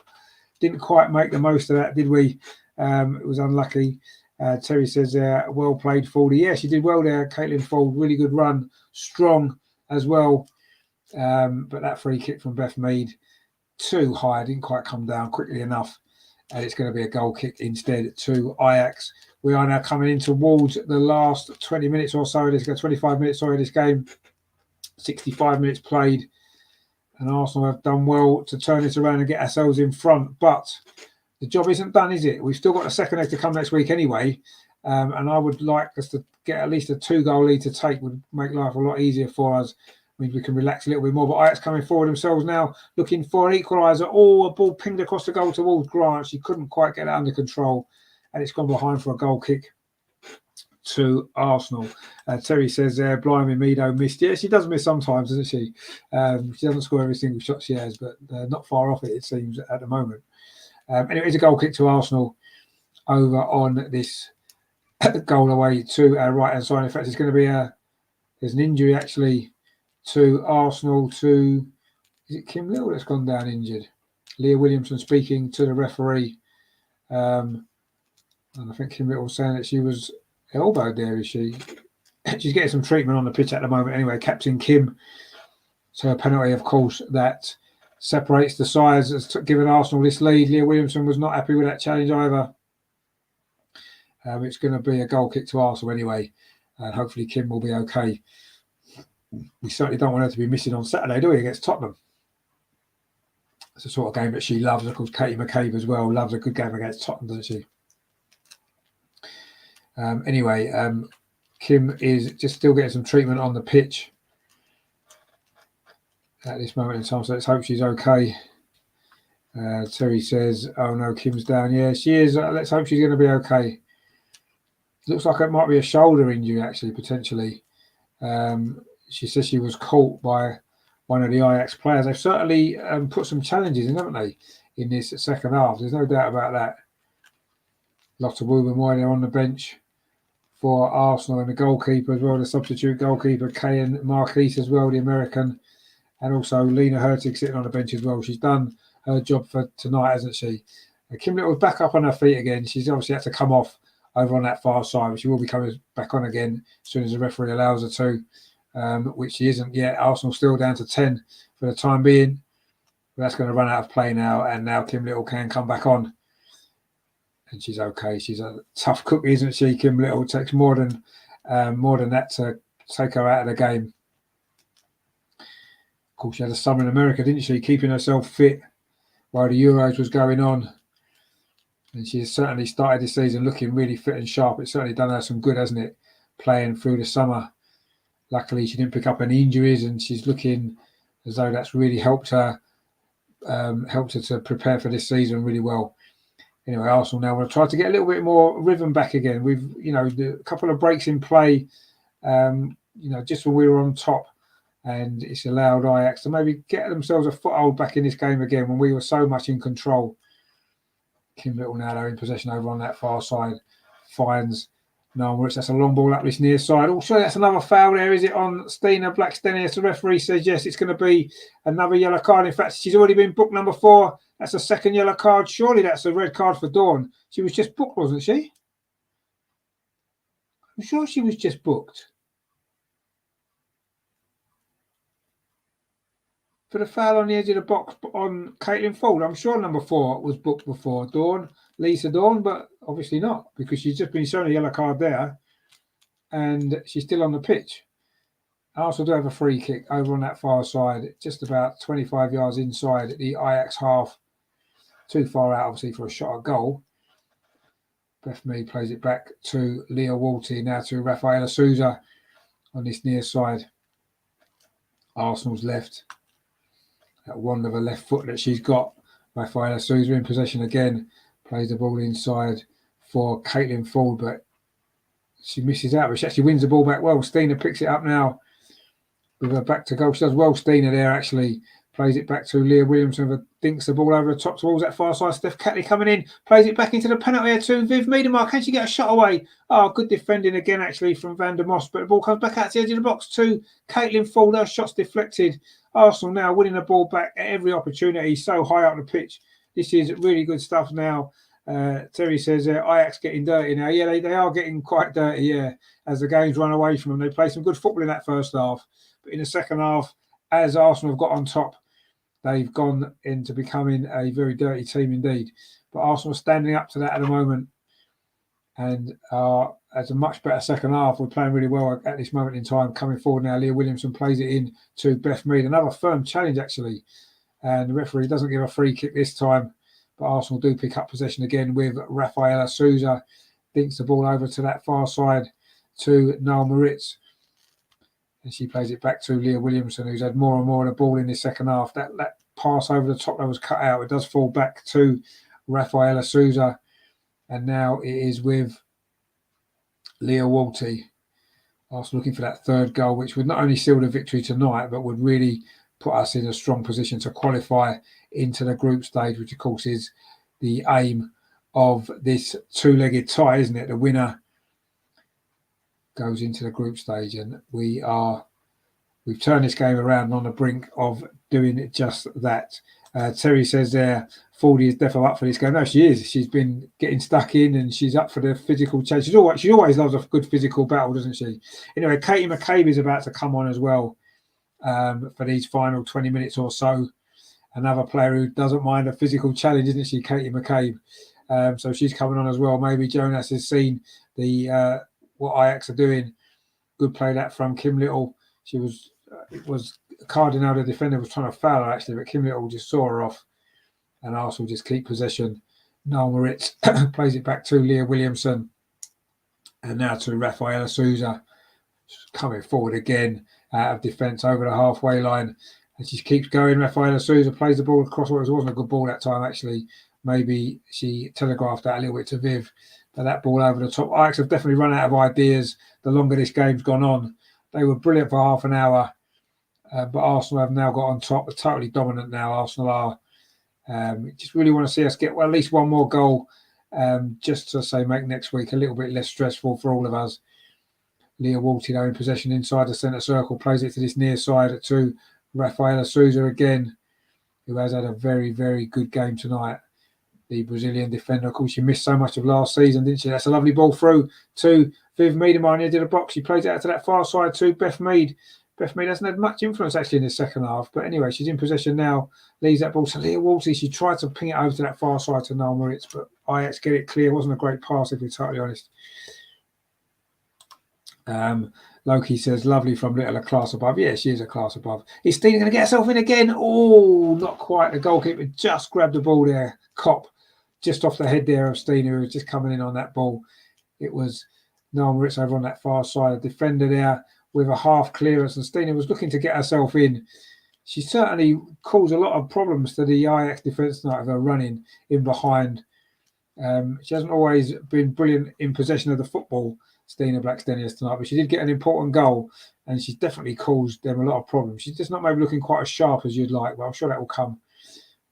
Didn't quite make the most of that, did we? It was unlucky. Terry says, well played, Fordy. Yeah, she did well there, Caitlin Ford. Really good run. Strong as well. But that free kick from Beth Mead, too high. Didn't quite come down quickly enough. And it's going to be a goal kick instead to Ajax. We are now coming in towards the last 20 minutes or so of this, 25 minutes of this game. 65 minutes played, and Arsenal have done well to turn this around and get ourselves in front. But the job isn't done, is it? We've still got a second leg to come next week anyway, and I would like us to get at least a 2-goal lead to take. Would make life a lot easier for us. Means we can relax a little bit more. But Ajax coming forward themselves now, looking for an equaliser. Oh, a ball pinged across the goal towards Grant. She couldn't quite get that under control, and it's gone behind for a goal kick to Arsenal. Terry says blimey, Meadow missed. Yeah, she does miss sometimes, doesn't she? She doesn't score every single shot she has, but not far off it seems at the moment. Anyway, it's a goal kick to Arsenal over on this goal away to our right hand side. In fact, it's going to be there's an injury actually to Arsenal to, is it Kim Little that's gone down injured? Leah Williamson speaking to the referee, and I think Kim Little was saying that she was elbowed there, is she? She's getting some treatment on the pitch at the moment anyway, Captain Kim. So a penalty, of course, that separates the sides, has given Arsenal this lead. Leah Williamson was not happy with that challenge either. It's going to be a goal kick to Arsenal anyway, and hopefully Kim will be okay. We certainly don't want her to be missing on Saturday, do we, against Tottenham? It's the sort of game that she loves. Of course, Katie McCabe as well loves a good game against Tottenham, doesn't she? Anyway, Kim is just still getting some treatment on the pitch at this moment in time, so let's hope she's okay. Terry says, oh no, Kim's down. Yeah, she is. Let's hope she's going to be okay. Looks like it might be a shoulder injury, actually, potentially. She says she was caught by one of the Ajax players. They've certainly put some challenges in, haven't they, in this second half? There's no doubt about that. Lotta Wooben they're on the bench for Arsenal, and the goalkeeper as well, the substitute goalkeeper, Kayan Marquise as well, the American, and also Lena Hurtig sitting on the bench as well. She's done her job for tonight, hasn't she? Kim Little back up on her feet again. She's obviously had to come off over on that far side, but she will be coming back on again as soon as the referee allows her to, which she isn't yet. Arsenal still down to 10 for the time being. But that's going to run out of play now, and now Kim Little can come back on. And she's okay. She's a tough cookie, isn't she? Kim Little. It takes more than that to take her out of the game. course, she had a summer in America, didn't she? Keeping herself fit while the Euros was going on. And she's certainly started this season looking really fit and sharp. It's certainly done her some good, hasn't it? Playing through the summer. Luckily, she didn't pick up any injuries, and she's looking as though that's really helped her to prepare for this season really well. Anyway, Arsenal now want to try to get a little bit more rhythm back again. We've, a couple of breaks in play, just when we were on top, and it's allowed Ajax to maybe get themselves a foothold back in this game again when we were so much in control. Kim Little now they're in possession over on that far side, finds Norwich. That's a long ball up this near side. Also, that's another foul there. Is it on Stina Blackstenius? The referee says yes, it's going to be another yellow card. In fact, she's already been booked number 4. That's a second yellow card. Surely that's a red card for Dawn. She was just booked, wasn't she? I'm sure she was just booked. For the foul on the edge of the box on Caitlin Ford. I'm sure number 4 was booked before Dawn, Lisa Dawn, but obviously not, because she's just been shown a yellow card there and she's still on the pitch. I also do have a free kick over on that far side, just about 25 yards inside the Ajax half. Too far out, obviously, for a shot at goal. Beth Mead plays it back to Leah Walty, now to Rafaela Souza on this near side. Arsenal's left. That wand of a left foot that she's got. Rafaela Souza in possession again. Plays the ball inside for Caitlin Ford, but she misses out. But she actually wins the ball back well. Stina picks it up now with her back to goal. She does well, Stina, there actually. Plays it back to Leah Williamson, dinks the ball over the top towards that far side. Steph Catley coming in, plays it back into the penalty area to Viv Meadow. Can she get a shot away? Oh, good defending again, actually, from Van der Moss. But the ball comes back out to the edge of the box to Caitlin Ford. Her shot's deflected. Arsenal now winning the ball back at every opportunity, so high up the pitch. This is really good stuff now. Terry says Ajax getting dirty now. Yeah, they are getting quite dirty, yeah, as the games run away from them. They play some good football in that first half. But in the second half, as Arsenal have got on top, they've gone into becoming a very dirty team indeed. But Arsenal are standing up to that at the moment and as a much better second half. We're playing really well at this moment in time. Coming forward now, Leah Williamson plays it in to Beth Mead. Another firm challenge, actually. And the referee doesn't give a free kick this time. But Arsenal do pick up possession again with Rafaela Souza. Dinks the ball over to that far side to Noel Moritz. And she plays it back to Leah Williamson, who's had more and more of the ball in the second half. That pass over the top that was cut out, it does fall back to Rafaela Souza. And now it is with Leah Walty. Arsenal looking for that third goal, which would not only seal the victory tonight, but would really put us in a strong position to qualify into the group stage, which of course is the aim of this two-legged tie, isn't it? The winner goes into the group stage, and we've turned this game around on the brink of doing just that. Terry says there, Fordy is definitely up for this game. No, she is. She's been getting stuck in, and she's up for the physical challenge. She always loves a good physical battle, doesn't she? Anyway, Katie McCabe is about to come on as well for these final 20 minutes or so. Another player who doesn't mind a physical challenge, isn't she, Katie McCabe? So she's coming on as well. Maybe Jonas has seen what Ajax are doing. Good play that from Kim Little. It was Cardinal, the defender, was trying to foul her actually, but Kim Little just saw her off, and Arsenal just keep possession. Noel Moritz plays it back to Leah Williamson, and now to Rafaela Souza, coming forward again out of defence over the halfway line, and she keeps going. Rafaela Souza plays the ball across. Well, it wasn't a good ball that time actually. Maybe she telegraphed that a little bit to Viv, but that ball over the top. Ajax have definitely run out of ideas the longer this game's gone on. They were brilliant for half an hour, but Arsenal have now got on top. They're totally dominant now, Arsenal are. Just really want to see us get at least one more goal, just to say make next week a little bit less stressful for all of us. Leah Walty now in possession inside the centre circle, plays it to this near side to Rafaela Souza again, who has had a very, very good game tonight. The Brazilian defender, of course, she missed so much of last season, didn't she? That's a lovely ball through to Viv Meadow on the edge of the box. She plays it out to that far side to Beth Mead. Beth Mead hasn't had much influence actually in the second half, but anyway, she's in possession now. Leaves that ball to Leah Walty. She tried to ping it over to that far side to Noel Moritz, but Ajax get it clear. It wasn't a great pass, if we're totally honest. Loki says, lovely from Little, a class above. Yeah, she is a class above. Is Stina going to get herself in again? Oh, not quite. The goalkeeper just grabbed the ball there. Cop just off the head there of Stina, who was just coming in on that ball. It was Noam Ritz over on that far side. A defender there with a half clearance, and Stina was looking to get herself in. She certainly caused a lot of problems to the Ajax defence tonight of her running in behind. She hasn't always been brilliant in possession of the football, Stina Blackstenius, tonight, but she did get an important goal, and she's definitely caused them a lot of problems. She's just not maybe looking quite as sharp as you'd like, but I'm sure that will come.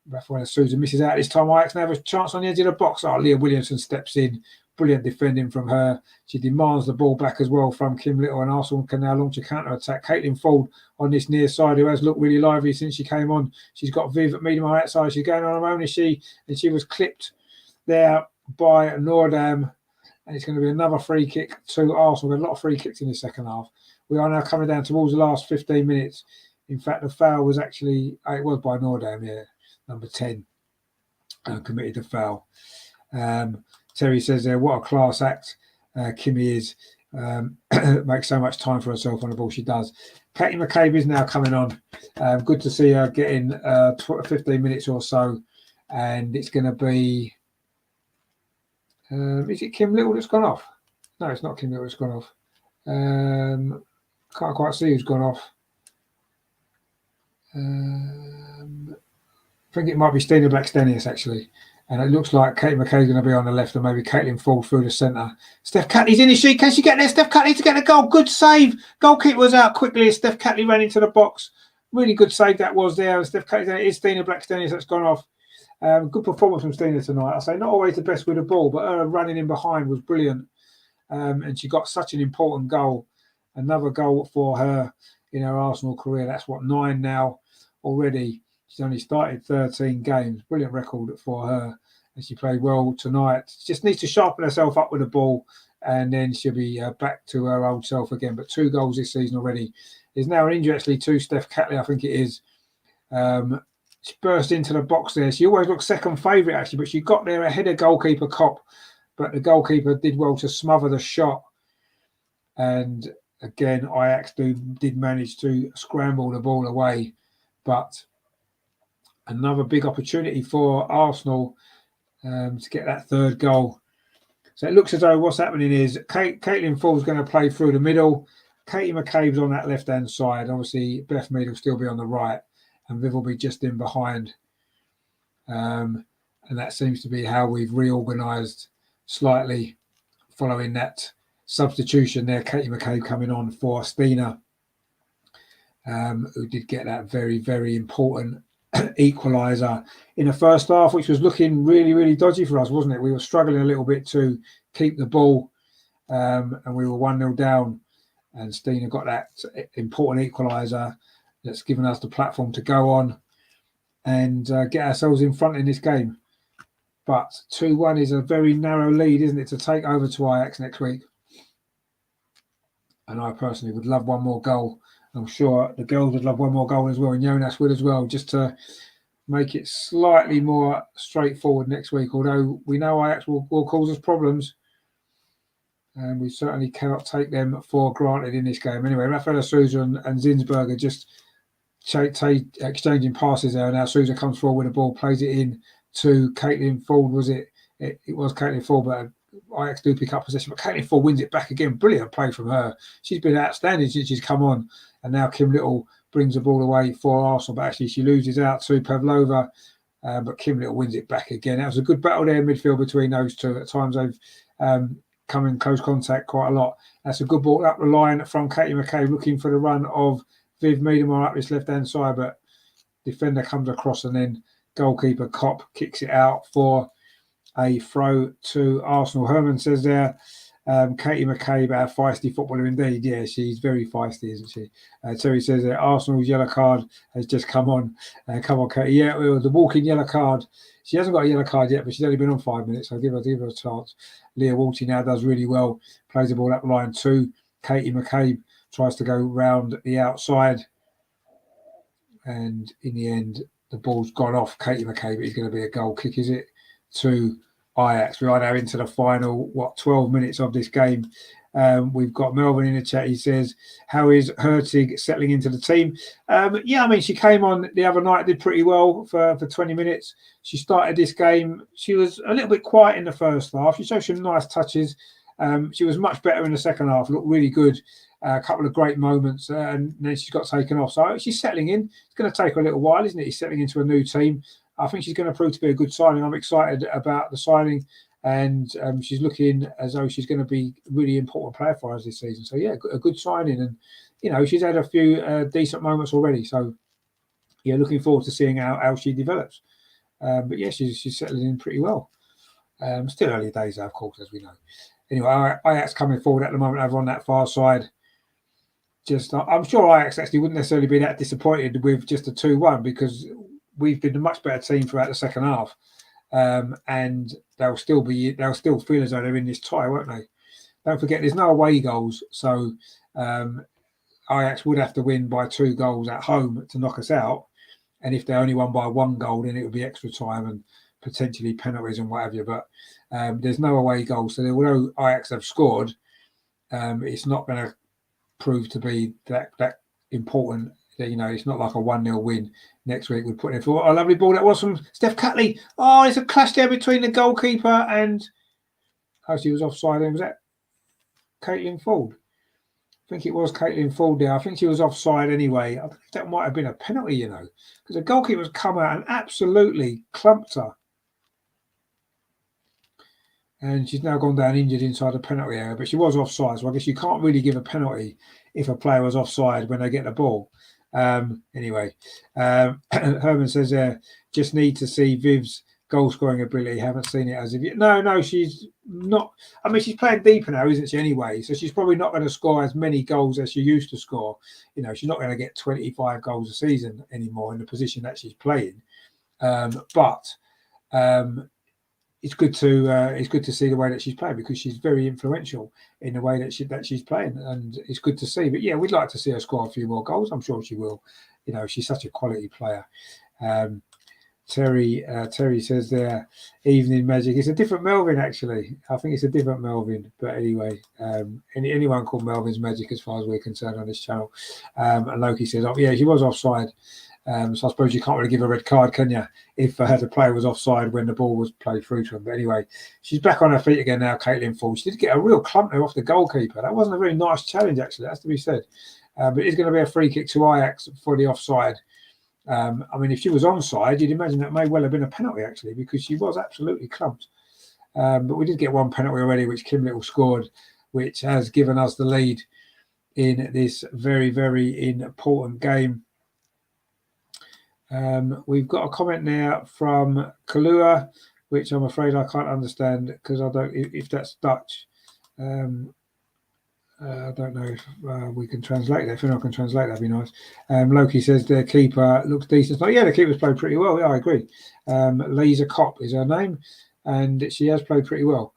Rafaela Souza misses out this time. Ajax now have a chance on the edge of the box. Oh, Leah Williamson steps in. Brilliant defending from her. She demands the ball back as well from Kim Little, and Arsenal can now launch a counter-attack. Caitlin Ford on this near side, who has looked really lively since she came on. She's got Viv at Meadow Park outside. She's going on her own, is she? And she was clipped there by Nordam, and it's going to be another free kick to Arsenal. We've had a lot of free kicks in the second half. We are now coming down towards the last 15 minutes. In fact, the foul was actually, it was by Nordam, yeah, number 10, committed the foul. Terry says there, what a class act Kimmy is. Makes so much time for herself on the ball, she does. Katie McCabe is now coming on. Good to see her getting 15 minutes or so, and it's going to be, is it Kim Little that's gone off? No, it's not Kim Little that's gone off. Can't quite see who's gone off. I think it might be Stina Blackstenius, actually. And it looks like Kate McKay's going to be on the left, and maybe Caitlin Ford through the centre. Steph Catley's in, is she? Can she get there? Steph Catley to get the goal. Good save. Goalkeeper was out quickly as Steph Catley ran into the box. Really good save that was there. And Steph Catley, it is Stina Blackstenius that's gone off. Good performance from Stina tonight. I say not always the best with the ball, but her running in behind was brilliant. And she got such an important goal. Another goal for her in her Arsenal career. That's what, 9 now already. She's only started 13 games. Brilliant record for her. And she played well tonight. She just needs to sharpen herself up with the ball, and then she'll be back to her old self again. But 2 goals this season already. There's now an injury actually to Steph Catley, I think it is. She burst into the box there. She always looked second favourite actually, but she got there ahead of goalkeeper Kopp. But the goalkeeper did well to smother the shot. And again, Ajax did manage to scramble the ball away. But another big opportunity for Arsenal to get that 3rd goal. So it looks as though what's happening is Caitlin Ford's going to play through the middle. Katie McCabe's on that left-hand side. Obviously, Beth Mead will still be on the right, and Viv will be just in behind. And that seems to be how we've reorganised slightly following that substitution there. Katie McCabe coming on for Stina, who did get that very, very important equaliser in the first half, which was looking really, really dodgy for us, wasn't it? We were struggling a little bit to keep the ball, and we were 1-0 down, and Stina got that important equaliser that's given us the platform to go on and get ourselves in front in this game. But 2-1 is a very narrow lead, isn't it, to take over to Ajax next week? And I personally would love one more goal. I'm sure the girls would love one more goal as well, and Jonas would as well, just to make it slightly more straightforward next week. Although we know Ajax will cause us problems, and we certainly cannot take them for granted in this game. Anyway, Rafaela Souza and Zinsberger just exchanging passes there. Now Souza comes forward with the ball, plays it in to Caitlin Ford. Was it? It was Caitlin Ford, but Ajax do pick up possession. But Caitlin Ford wins it back again. Brilliant play from her. She's been outstanding since she's come on. And now Kim Little brings the ball away for Arsenal, but actually she loses out to Pavlova. But Kim Little wins it back again. That was a good battle there in midfield between those two. At times they've come in close contact quite a lot. That's a good ball up the line from Katie McCabe, looking for the run of Viv Miedemar up this left-hand side, but defender comes across, and then goalkeeper Kopp kicks it out for a throw to Arsenal. Herman says there, Katie McCabe, a feisty footballer indeed. Yeah, she's very feisty, isn't she? Terry says that Arsenal's yellow card has just come on. Come on, Katie. Yeah, it was the walking yellow card. She hasn't got a yellow card yet, but she's only been on 5 minutes. So give her a chance. Leah Walty now does really well. Plays the ball up the line to Katie McCabe. Tries to go round the outside. And in the end, the ball's gone off Katie McCabe. It's going to be a goal kick, is it? To Ajax. We are now into the final, 12 minutes of this game. We've got Melvin in the chat. He says, how is Hertig settling into the team? Yeah, I mean, she came on the other night, did pretty well for 20 minutes. She started this game. She was a little bit quiet in the first half. She showed some nice touches. She was much better in the second half, looked really good. A couple of great moments, and then she's got taken off. So she's settling in. It's going to take her a little while, isn't it? She's settling into a new team. I think she's going to prove to be a good signing. I'm excited about the signing, and she's looking as though she's going to be a really important player for us this season. So yeah, a good signing, and she's had a few decent moments already. So yeah, looking forward to seeing how she develops. But yeah, she's settling in pretty well. Still early days, of course, as we know. Anyway, Ajax coming forward at the moment over on that far side. I'm sure Ajax actually wouldn't necessarily be that disappointed with just a 2-1 because we've been a much better team throughout the second half, and they'll still feel as though they're in this tie, won't they? Don't forget, there's no away goals, so Ajax would have to win by 2 goals at home to knock us out, and if they only won by 1 goal, then it would be extra time and potentially penalties and what have you. But there's no away goals, so although Ajax have scored, it's not going to prove to be that important. It's not like a 1-0 win next week. We put in for a lovely ball that was from Steph Catley. Oh, there's a clash there between the goalkeeper and she was offside. Was that Caitlin Ford? I think it was Caitlin Ford there. I think she was offside anyway. I think that might have been a penalty, because the goalkeeper's come out and absolutely clumped her. And she's now gone down injured inside the penalty area, but she was offside. So I guess you can't really give a penalty if a player was offside when they get the ball. Anyway, Herman says, just need to see Viv's goal scoring ability. Haven't seen it as of yet. No, she's not. I mean, she's playing deeper now, isn't she, anyway? So she's probably not going to score as many goals as she used to score. She's not going to get 25 goals a season anymore in the position that she's playing. But it's good to see the way that she's playing because she's very influential in the way that she's playing, and it's good to see. But yeah, we'd like to see her score a few more goals. I'm sure she will. She's such a quality player. Terry says there, evening magic. It's a different Melvin, actually. I think it's a different Melvin. But anyway, anyone called Melvin's magic as far as we're concerned on this channel. And Loki says, oh yeah, she was offside. So I suppose you can't really give a red card, can you, if the player was offside when the ball was played through to him. But anyway, she's back on her feet again now, Caitlin Ford. She did get a real clump there off the goalkeeper. That wasn't a very nice challenge, actually, that has to be said. But it's going to be a free kick to Ajax for the offside. I mean, if she was onside, you'd imagine that may well have been a penalty, actually, because she was absolutely clumped. But we did get one penalty already, which Kim Little scored, which has given us the lead in this very, very important game. We've got a comment now from Kalua, which I'm afraid I can't understand because I don't if that's Dutch. I don't know if we can translate that. If anyone can translate, that'd be nice. Loki says their keeper looks decent. Oh, yeah, the keeper's played pretty well. Yeah, I agree. Lisa Kopp is her name, and she has played pretty well.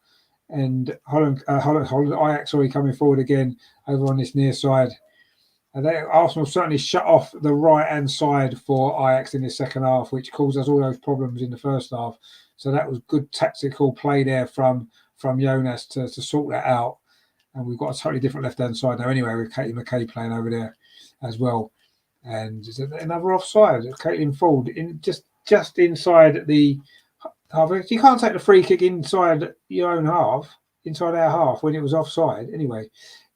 And Holland Ajax already coming forward again over on this near side. Arsenal certainly shut off the right-hand side for Ajax in the second half, which caused us all those problems in the first half. So that was good tactical play there from Jonas to sort that out. And we've got a totally different left-hand side now anyway, with Katie McKay playing over there as well. And another offside. Caitlin Ford just inside the half. You can't take the free kick inside your own half, inside our half when it was offside. Anyway,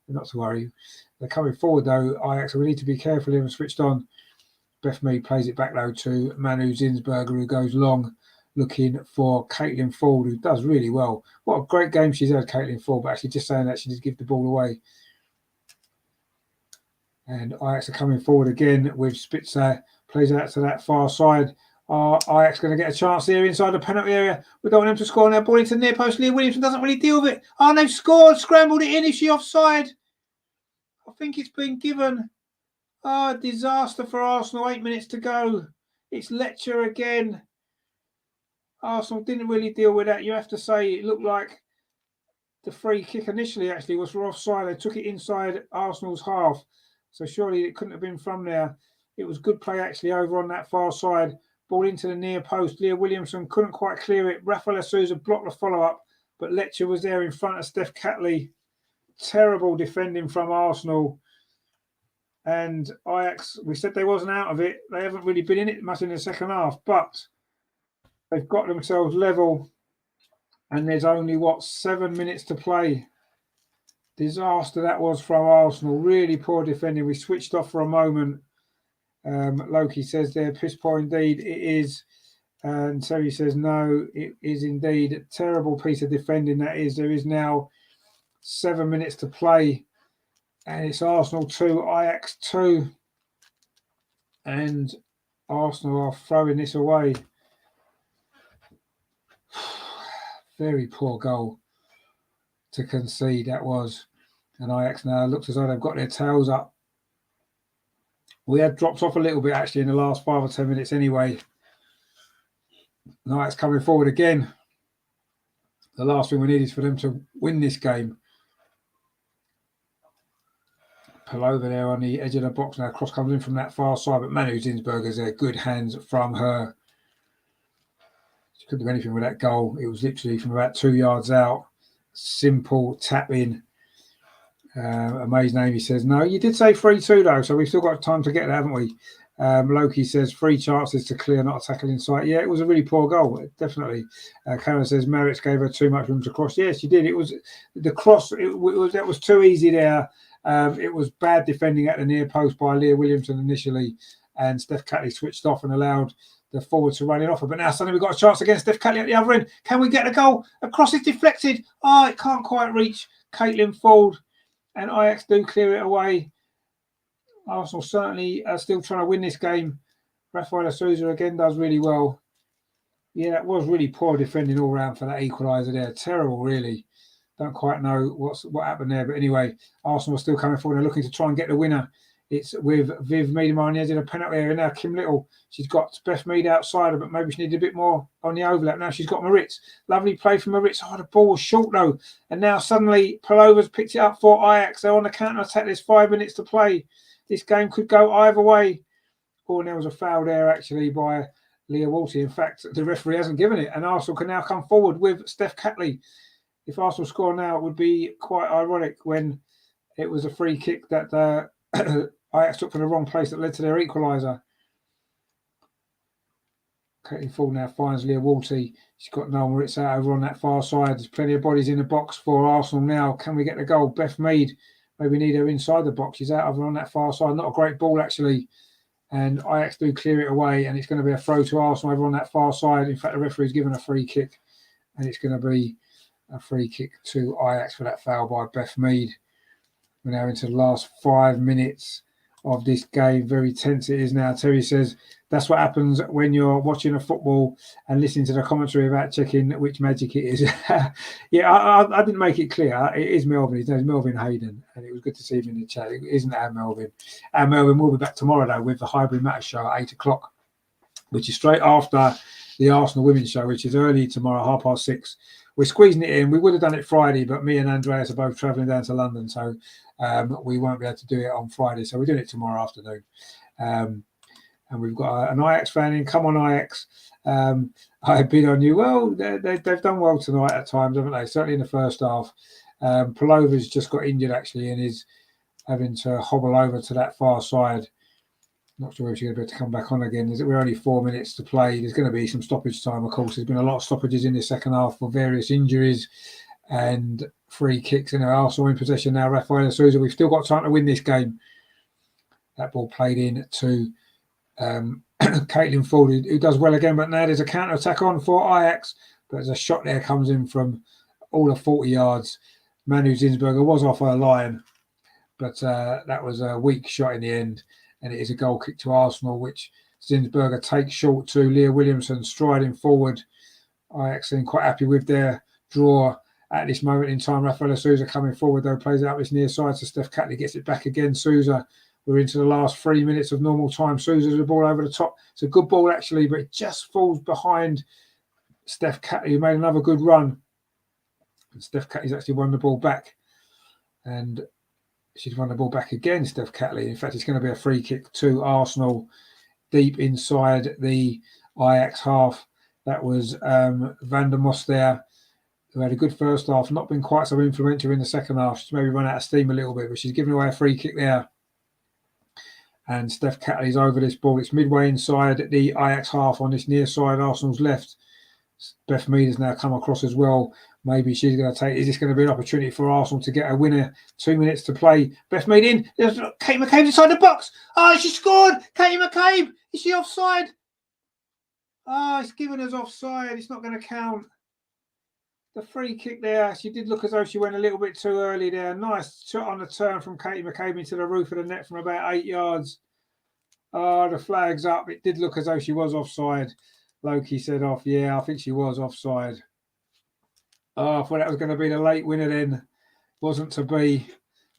not to worry. They're coming forward though, Ajax. So we need to be careful here and switched on. Beth Mead plays it back though to Manu Zinsberger, who goes long looking for Caitlin Ford, who does really well. What a great game she's had, Caitlin Ford, but actually just saying that she did give the ball away. And Ajax are coming forward again with Spitzer, plays out to that far side. Ajax going to get a chance here inside the penalty area. We don't want them to score on their ball into the near post. Leah Williamson doesn't really deal with it. Oh, they've scored, scrambled it in. Is she offside? I think it's been given. Oh, disaster for Arsenal. 8 minutes to go. It's Letcher again. Arsenal didn't really deal with that. You have to say it looked like the free kick initially actually was for offside. They took it inside Arsenal's half. So surely it couldn't have been from there. It was good play actually over on that far side. Ball into the near post. Leah Williamson couldn't quite clear it. Rafaela Souza blocked the follow-up, but Letcher was there in front of Steph Catley terrible defending from Arsenal. And Ajax, we said they wasn't out of it. They haven't really been in it much in the second half, but they've got themselves level. And there's only, 7 minutes to play. Disaster that was from Arsenal. Really poor defending. We switched off for a moment. Loki says there, piss poor indeed. It is. And Terry says, no, it is indeed a terrible piece of defending. That is. There is now 7 minutes to play. And it's Arsenal 2, Ajax 2. And Arsenal are throwing this away. Very poor goal to concede, that was. And Ajax now looks as though they've got their tails up. We had dropped off a little bit, actually, in the last 5 or 10 minutes anyway. And Ajax coming forward again. The last thing we need is for them to win this game. Pull over there on the edge of the box now. Cross comes in from that far side, but Manu Zinsberger's there. Good hands from her. She couldn't do anything with that goal. It was literally from about 2 yards out. Simple tap in. Amazing Amy says, no, you did say 3-2 though, so we've still got time to get there, haven't we? Loki says 3 chances to clear, not a tackle in sight. Yeah, it was a really poor goal, definitely. Karen says Merritt gave her too much room to cross. Yes, she did. It was the cross. That was too easy there. It was bad defending at the near post by Leah Williamson initially, and Steph Catley switched off and allowed the forward to run it off. But now suddenly we've got a chance against Steph Catley at the other end. Can we get a goal? A cross is deflected. Oh, it can't quite reach Caitlin Ford. And Ajax do clear it away. Arsenal certainly are still trying to win this game. Rafaela Souza again does really well. Yeah, that was really poor defending all round for that equaliser there. Terrible, really. Don't quite know what happened there. But anyway, Arsenal are still coming forward and looking to try and get the winner. It's with Viv Miedema on the edge of the penalty area. Now Kim Little, she's got Beth Mead outside her, but maybe she needed a bit more on the overlap. Now she's got Maritz. Lovely play from Maritz. Oh, the ball was short though. And now suddenly Palova's picked it up for Ajax. They're on the counter-attack. There's 5 minutes to play. This game could go either way. Oh, and there was a foul there actually by Leah Walty. In fact, the referee hasn't given it. And Arsenal can now come forward with Steph Catley. If Arsenal score now, it would be quite ironic when it was a free kick that Ajax took from the wrong place that led to their equaliser. Caitlin Ford now finds Leah Walty. She's got Noel Maritz out over on that far side. There's plenty of bodies in the box for Arsenal now. Can we get the goal? Beth Mead, maybe need her inside the box. She's out over on that far side. Not a great ball, actually. And Ajax do clear it away. And it's going to be a throw to Arsenal over on that far side. In fact, the referee's given a free kick. And it's going to be a free kick to Ajax for that foul by Beth Mead. We're now into the last 5 minutes of this game. Very tense it is now. Terry says that's what happens when you're watching a football and listening to the commentary about checking which magic it is. Yeah, I didn't make it clear. It is Melvin. His name's Melvin Hayden, and it was good to see him in the chat. It isn't our Melvin. Our Melvin will be back tomorrow though with the Highbury Matter show at 8 o'clock, which is straight after the Arsenal Women's show, which is early tomorrow, 6:30. We're squeezing it in. We would have done it Friday, but me and Andreas are both travelling down to London, so we won't be able to do it on Friday. So we're doing it tomorrow afternoon. And we've got an Ajax fan in. Come on, Ajax. I bid on you. Well, they've done well tonight at times, haven't they? Certainly in the first half. Palova's just got injured, actually, and is having to hobble over to that far side. Not sure if she's going to be able to come back on again. We're only 4 minutes to play. There's going to be some stoppage time, of course. There's been a lot of stoppages in the second half for various injuries and free kicks. And Arsenal in possession now. Rafaela Souza. We've still got time to win this game. That ball played in to Caitlin Ford, who does well again. But now there's a counter-attack on for Ajax. But there's a shot there comes in from all of 40 yards. Manu Zinsberger was off her line. But that was a weak shot in the end. And it is a goal kick to Arsenal, which Zinsberger takes short to Leah Williamson, striding forward. Ajax seem quite happy with their draw at this moment in time. Rafaela Souza coming forward, though, plays it up this near side. So Steph Catley gets it back again. Souza, we're into the last 3 minutes of normal time. Souza's the ball over the top. It's a good ball, actually, but it just falls behind Steph Catley, who made another good run. And Steph Catley's actually won the ball back. And she's won the ball back again, Steph Catley. In fact, it's going to be a free kick to Arsenal deep inside the Ajax half. That was Van der Moss there. who had a good first half, not been quite so influential in the second half. She's maybe run out of steam a little bit, but she's given away a free kick there. And Steph Catley's over this ball. It's midway inside the Ajax half on this near side, Arsenal's left. Beth Mead has now come across as well. Maybe she's going to take. Is this going to be an opportunity for Arsenal to get a winner? 2 minutes to play. Beth Mead in. There's Kate McCabe inside the box. Oh, she scored. Katie McCabe. Is she offside? Oh, it's given us offside. It's not going to count. The free kick there. She did look as though she went a little bit too early there. Nice shot on the turn from Katie McCabe into the roof of the net from about 8 yards. Oh, the flag's up. It did look as though she was offside. Loki said off. Yeah, I think she was offside. Oh, I thought that was going to be the late winner then. Wasn't to be.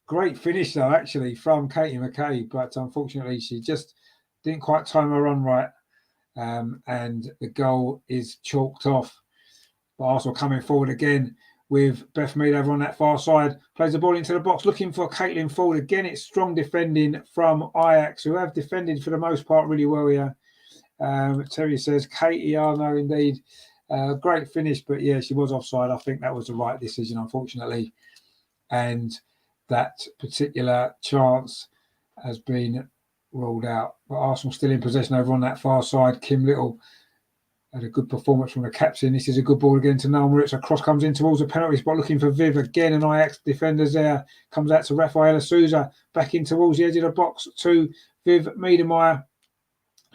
Great finish, though, actually, from Katie McCabe. But unfortunately, she just didn't quite time her run right. And the goal is chalked off. But Arsenal coming forward again with Beth Mead over on that far side. Plays the ball into the box, looking for Caitlin Ford. Again, it's strong defending from Ajax, who have defended for the most part really well here. Terry says, Katie, I know indeed. Great finish, but yeah, she was offside. I think that was the right decision, unfortunately. And that particular chance has been ruled out. But Arsenal still in possession over on that far side. Kim Little had a good performance from the captain. This is a good ball again to Noel Moritz. A cross comes in towards the penalty spot, looking for Viv again. And Ajax defenders there. Comes out to Rafaela Souza. Back in towards the edge of the box to Viv Miedemeier.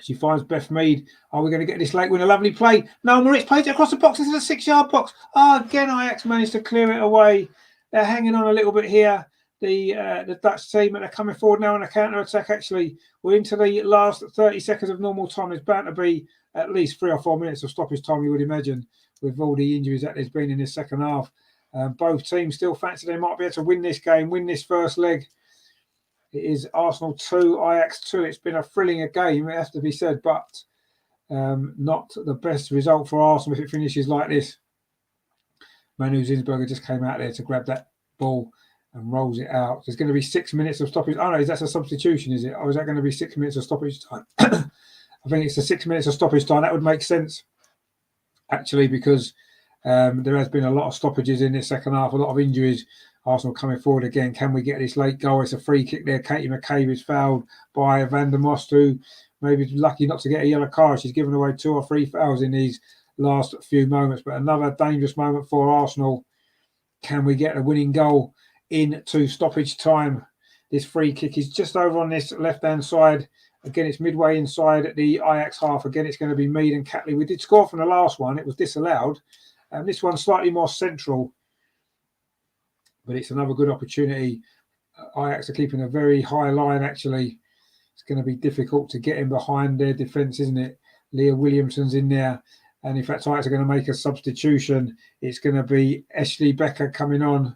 She finds Beth Mead. Are we going to get this late win? A lovely play. Noel Moritz plays it across the box into the 6-yard box. Again, Ajax managed to clear it away. They're hanging on a little bit here. The Dutch team, and they're coming forward now on a counter-attack, actually. We're into the last 30 seconds of normal time. There's bound to be at least 3 or 4 minutes of stoppage time, you would imagine, with all the injuries that there's been in this second half. Both teams still fancy they might be able to win this game, win this first leg. It is Arsenal 2, Ajax 2. It's been a thrilling game, it has to be said, but not the best result for Arsenal if it finishes like this. Manu Zinsberger just came out there to grab that ball and rolls it out. There's going to be 6 minutes of stoppage. Oh, no, that's a substitution, is it? Or is that going to be 6 minutes of stoppage time? I think it's the 6 minutes of stoppage time. That would make sense, actually, because there has been a lot of stoppages in this second half, a lot of injuries. Arsenal coming forward again. Can we get this late goal? It's a free kick there. Katie McCabe is fouled by Van der Most, who maybe lucky not to get a yellow card. She's given away 2 or 3 fouls in these last few moments, but another dangerous moment for Arsenal. Can we get a winning goal into stoppage time? This free kick is just over on this left-hand side. Again, it's midway inside at the Ajax half. Again, it's going to be Mead and Catley. We did score from the last one. It was disallowed. And this one's slightly more central. But it's another good opportunity. Ajax are keeping a very high line, actually. It's going to be difficult to get in behind their defence, isn't it? Leah Williamson's in there. And in fact, Ajax are going to make a substitution. It's going to be Ashley Becker coming on.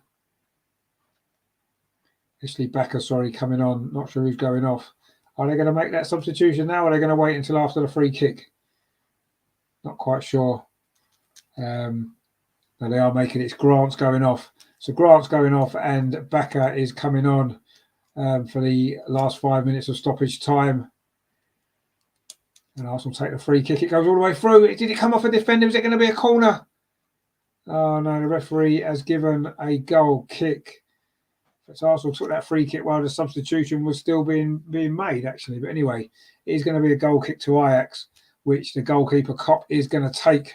Coming on. Not sure who's going off. Are they going to make that substitution now, or are they going to wait until after the free kick? Not quite sure. No, they are making it. It's Grant's going off. So Grant's going off and Becker is coming on for the last 5 minutes of stoppage time. And Arsenal take the free kick. It goes all the way through. Did it come off a defender? Was it going to be a corner? Oh, no, the referee has given a goal kick. So Arsenal took that free kick while the substitution was still being made, actually. But anyway, it is going to be a goal kick to Ajax, which the goalkeeper Kopp is going to take.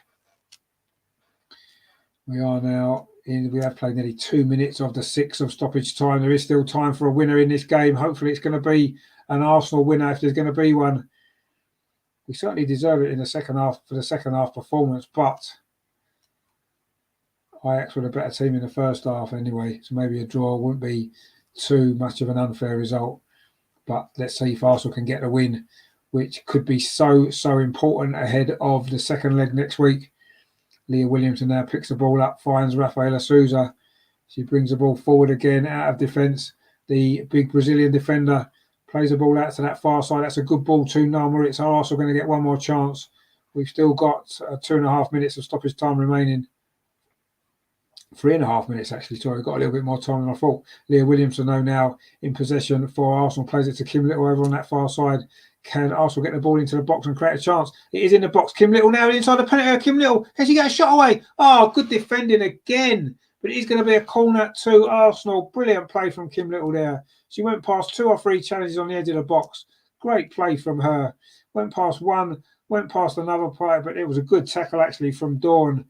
We are now in. We have played nearly 2 minutes of the 6 of stoppage time. There is still time for a winner in this game. Hopefully, it's going to be an Arsenal winner if there's going to be one. We certainly deserve it in the second half for the second half performance, but Ajax were a better team in the first half anyway, so maybe a draw wouldn't be too much of an unfair result. But let's see if Arsenal can get a win, which could be so important ahead of the second leg next week. Leah Williamson now picks the ball up, finds Rafaela Souza. She brings the ball forward again out of defence. The big Brazilian defender plays the ball out to that far side. That's a good ball to Noel Moritz. Are Arsenal going to get one more chance? We've still got 2.5 minutes of stoppage time remaining. 3.5 minutes, actually. Sorry, got a little bit more time than I thought. Leah Williamson, though, now in possession for Arsenal. Plays it to Kim Little over on that far side. Can Arsenal get the ball into the box and create a chance? It is in the box. Kim Little now inside the penalty area. Kim Little, can she get a shot away? Oh, good defending again. But it is going to be a corner to Arsenal. Brilliant play from Kim Little there. She went past 2 or 3 challenges on the edge of the box. Great play from her. Went past one, went past another player, but it was a good tackle actually from Dawn,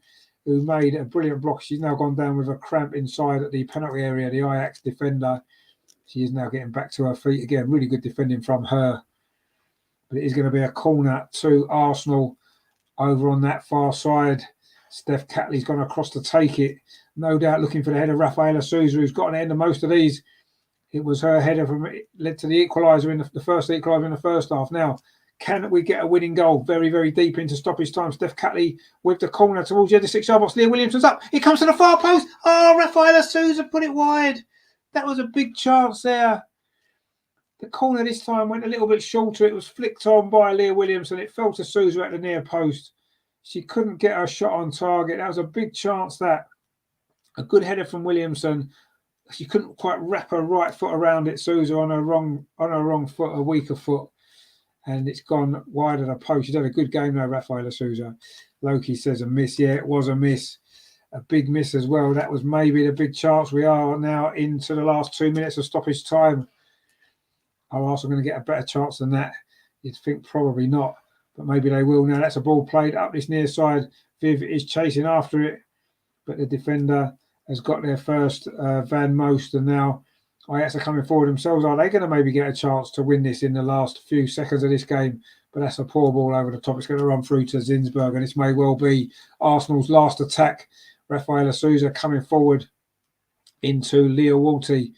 who made a brilliant block. She's now gone down with a cramp inside at the penalty area, the Ajax defender. She is now getting back to her feet again. Really good defending from her. But it is going to be a corner to Arsenal over on that far side. Steph Catley's gone across to take it. No doubt looking for the header, Rafaela Souza, who's gotten ahead of most of these. It was her header from led to the equaliser in the first equaliser in the first half. Now, can we get a winning goal? Very, very deep into stoppage time. Steph Catley with the corner towards the end of 6-yard box. Leah Williamson's up. It comes to the far post. Oh, Rafaela Souza put it wide. That was a big chance there. The corner this time went a little bit shorter. It was flicked on by Leah Williamson. It fell to Souza at the near post. She couldn't get her shot on target. That was a big chance, that. A good header from Williamson. She couldn't quite wrap her right foot around it, Souza, on her wrong foot, a weaker foot. And it's gone wide of the post. She's had a good game now, Rafaela Souza. Loki says a miss. Yeah, it was a miss. A big miss as well. That was maybe the big chance. We are now into the last 2 minutes of stoppage time. Are Arsenal going to get a better chance than that? You'd think probably not, but maybe they will now. That's a ball played up this near side. Viv is chasing after it, but the defender has got there first, Van Most, and now Ajax are coming forward themselves. Are they going to maybe get a chance to win this in the last few seconds of this game? But that's a poor ball over the top. It's going to run through to Zinsberg, and this may well be Arsenal's last attack. Rafaela Souza coming forward into Leah Walty.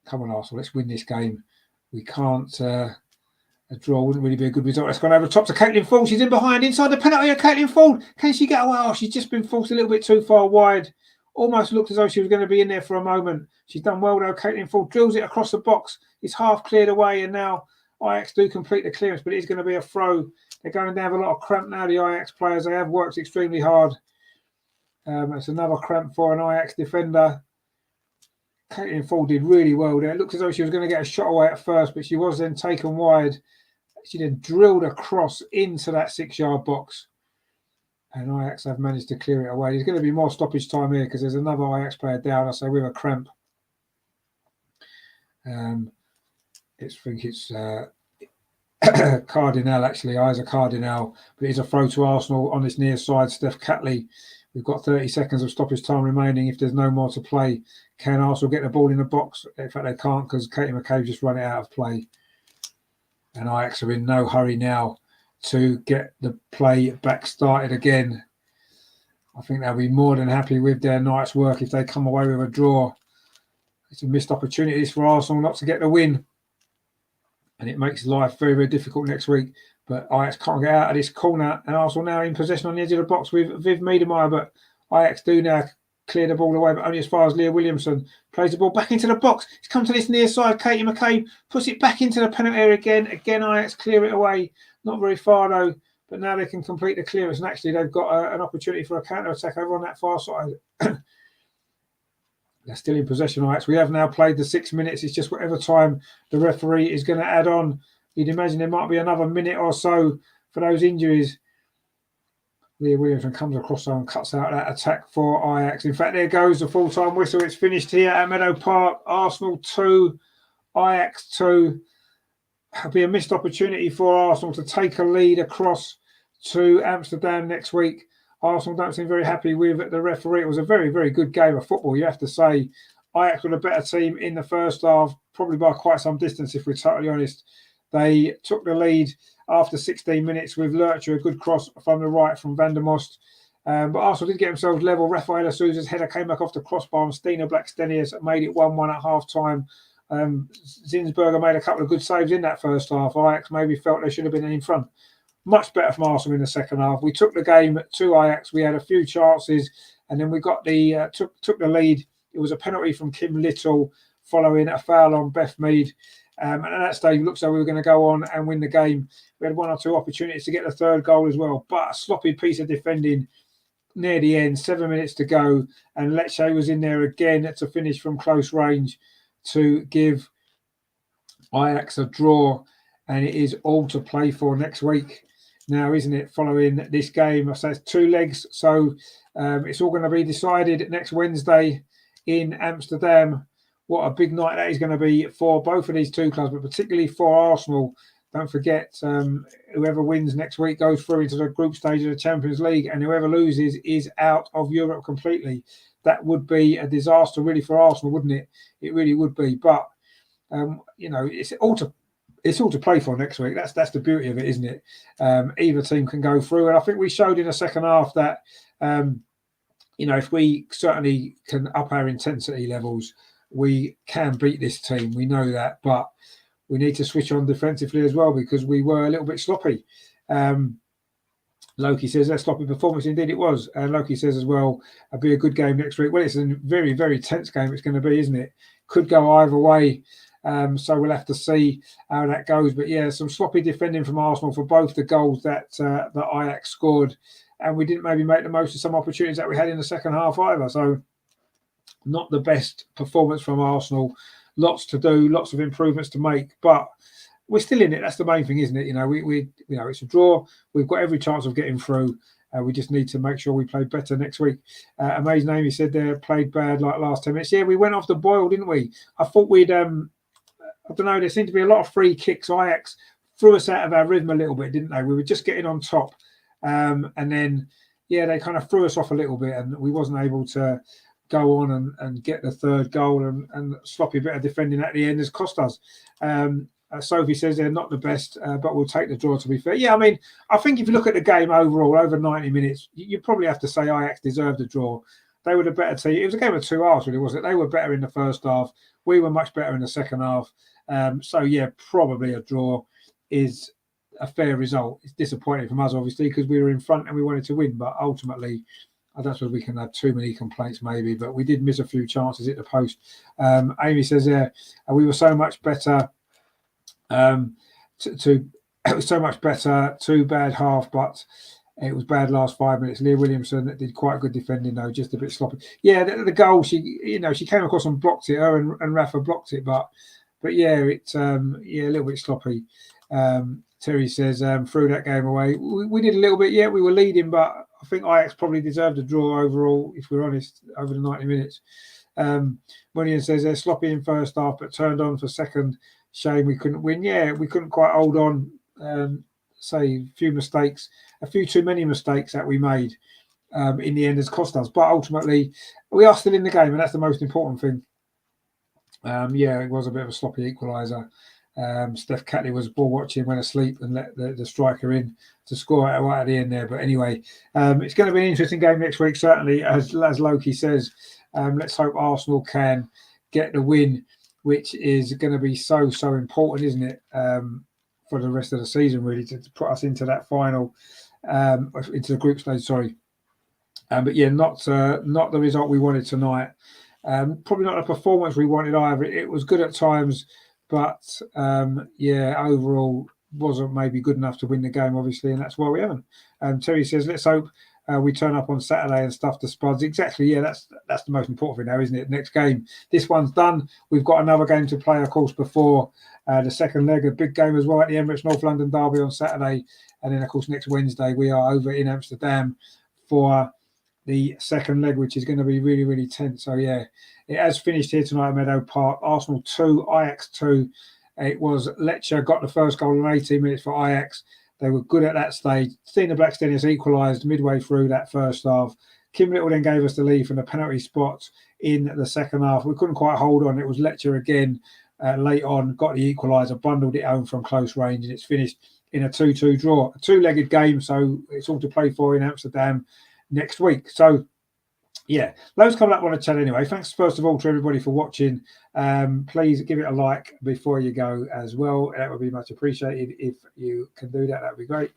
Come on, Arsenal, let's win this game. We can't. A draw wouldn't really be a good result. Let's go over the top to Caitlin Ford. She's in behind, inside the penalty area. Caitlin Ford, can she get away? Oh, she's just been forced a little bit too far wide. Almost looked as though she was going to be in there for a moment. She's done well though. Caitlin Ford drills it across the box. It's half cleared away, and now Ajax do complete the clearance, but it is going to be a throw. They're going to have a lot of cramp now, the Ajax players. They have worked extremely hard. It's another cramp for an Ajax defender. Caitlin Ford did really well there. It looked as though she was going to get a shot away at first, but she was then taken wide. She then drilled across into that 6-yard box. And Ajax have managed to clear it away. There's going to be more stoppage time here because there's another Ajax player down, I say, with a cramp. I think it's Cardinal, actually, Isa Cardinal. But it's a throw to Arsenal on this near side. Steph Catley. We've got 30 seconds of stoppage time remaining. If there's no more to play, can Arsenal get the ball in the box? In fact, they can't because Katie McCabe just run it out of play. And Ajax are in no hurry now to get the play back started again. I think they'll be more than happy with their night's work if they come away with a draw. It's a missed opportunities for Arsenal not to get the win. And it makes life very, very difficult next week. But Ajax can't get out of this corner, and Arsenal now in possession on the edge of the box with Viv Miedemeyer. But Ajax do now clear the ball away, but only as far as Leah Williamson plays the ball back into the box. It's come to this near side. Katie McCabe puts it back into the penalty area again. Again, Ajax clear it away. Not very far though, but now they can complete the clearance. And actually, they've got an opportunity for a counter attack over on that far side. They're still in possession, Ajax. We have now played the 6 minutes. It's just whatever time the referee is going to add on. You'd imagine there might be another minute or so for those injuries. Leah Williamson comes across and cuts out that attack for Ajax. In fact, there goes the full-time whistle. It's finished here at Meadow Park. Arsenal 2, Ajax 2. It'll be a missed opportunity for Arsenal to take a lead across to Amsterdam next week. Arsenal don't seem very happy with the referee. It was a very, very good game of football, you have to say. Ajax were a better team in the first half, probably by quite some distance, if we're totally honest. They took the lead after 16 minutes with Lurcher, a good cross from the right from Van der Most. But Arsenal did get themselves level. Rafaela Souza's header came back off the crossbar, and Stina Blackstenius made it 1-1 at half-time. Zinsberger made a couple of good saves in that first half. Ajax maybe felt they should have been in front. Much better from Arsenal in the second half. We took the game to Ajax. We had a few chances, and then we got the took the lead. It was a penalty from Kim Little following a foul on Beth Mead. And at that stage, it looks like we were going to go on and win the game. We had 1 or 2 opportunities to get the third goal as well. But a sloppy piece of defending near the end, 7 minutes to go. And Lecce was in there again to finish from close range to give Ajax a draw. and it is all to play for next week now, isn't it? Following this game, I say it's 2 legs, so it's all going to be decided next Wednesday in Amsterdam. What a big night that is going to be for both of these two clubs, but particularly for Arsenal. Don't forget, whoever wins next week goes through into the group stage of the Champions League, and whoever loses is out of Europe completely. That would be a disaster, really, for Arsenal, wouldn't it? It really would be. But it's all to play for next week. That's the beauty of it, isn't it? Either team can go through, and I think we showed in the second half that if we certainly can up our intensity levels, we can beat this team. We know that, but we need to switch on defensively as well, because we were a little bit sloppy. Loki says that sloppy performance, indeed it was. And Loki says as well, it'll be a good game next week. Well, it's a very, very tense game it's going to be, isn't it? Could go either way. So we'll have to see how that goes. But yeah, some sloppy defending from Arsenal for both the goals that Ajax scored. And we didn't maybe make the most of some opportunities that we had in the second half either. So not the best performance from Arsenal. Lots to do, lots of improvements to make, but we're still in it. That's the main thing, isn't it? We it's a draw. We've got every chance of getting through. We just need to make sure we play better next week. Amazing Amy said they played bad like last 10 minutes. Yeah, we went off the boil, didn't we? I thought we'd, I don't know, there seemed to be a lot of free kicks. Ajax threw us out of our rhythm a little bit, didn't they? We were just getting on top. And then, yeah, they kind of threw us off a little bit, and we wasn't able to go on and get the third goal, and sloppy bit of defending at the end has cost us. Sophie says they're not the best, but we'll take the draw, to be fair. Yeah, I mean, I think if you look at the game overall, over 90 minutes, you probably have to say Ajax deserved a draw. They were the better team. It was a game of 2 halves, really, wasn't it? They were better in the first half. We were much better in the second half. So, yeah, probably a draw is a fair result. It's disappointing from us, obviously, because we were in front and we wanted to win, but ultimately, I don't suppose we can have too many complaints, maybe, but we did miss a few chances at the post. Amy says, we were so much better. It was so much better. 2 bad half, but it was bad last 5 minutes. Leah Williamson did quite good defending, though, just a bit sloppy. Yeah, the goal, she came across and blocked it. Her and Rafa blocked it, but yeah, it's a little bit sloppy. Terry says threw that game away. We did a little bit. Yeah, we were leading, but I think Ajax probably deserved a draw overall, if we're honest, over the 90 minutes. Munian says they're sloppy in first half, but turned on for second. Shame we couldn't win. Yeah, we couldn't quite hold on. A few mistakes, a few too many mistakes that we made in the end has cost us. But ultimately, we are still in the game, and that's the most important thing. It was a bit of a sloppy equaliser. Steph Catley was ball watching, went asleep, and let the striker in to score right at the end there. But anyway, it's going to be an interesting game next week, certainly, as Loki says. Let's hope Arsenal can get the win, which is going to be so important, isn't it, for the rest of the season, really, to put us into that final, into the group stage. Sorry, but yeah, not the result we wanted tonight. Probably not the performance we wanted either. It was good at times, but overall wasn't maybe good enough to win the game, obviously, and that's why we haven't. Terry says, let's hope we turn up on Saturday and stuff the spuds. Exactly, yeah, that's the most important thing now, isn't it? Next game, this one's done. We've got another game to play, of course, before the second leg, a big game as well at the Emirates North London Derby on Saturday, and then, of course, next Wednesday we are over in Amsterdam for the second leg, which is going to be really, really tense. So, yeah, it has finished here tonight at Meadow Park. Arsenal 2, Ajax 2. It was Lecce got the first goal in 18 minutes for Ajax. They were good at that stage. Stina Blackstenius equalised midway through that first half. Kim Little then gave us the lead from the penalty spot in the second half. We couldn't quite hold on. It was Lecce again late on, got the equaliser, bundled it home from close range, and it's finished in a 2-2 draw. A 2-legged game, so it's all to play for in Amsterdam next week. So, yeah, loads coming up on the channel anyway. Thanks first of all to everybody for watching. Please give it a like before you go as well. That would be much appreciated. If you can do that, that would be great.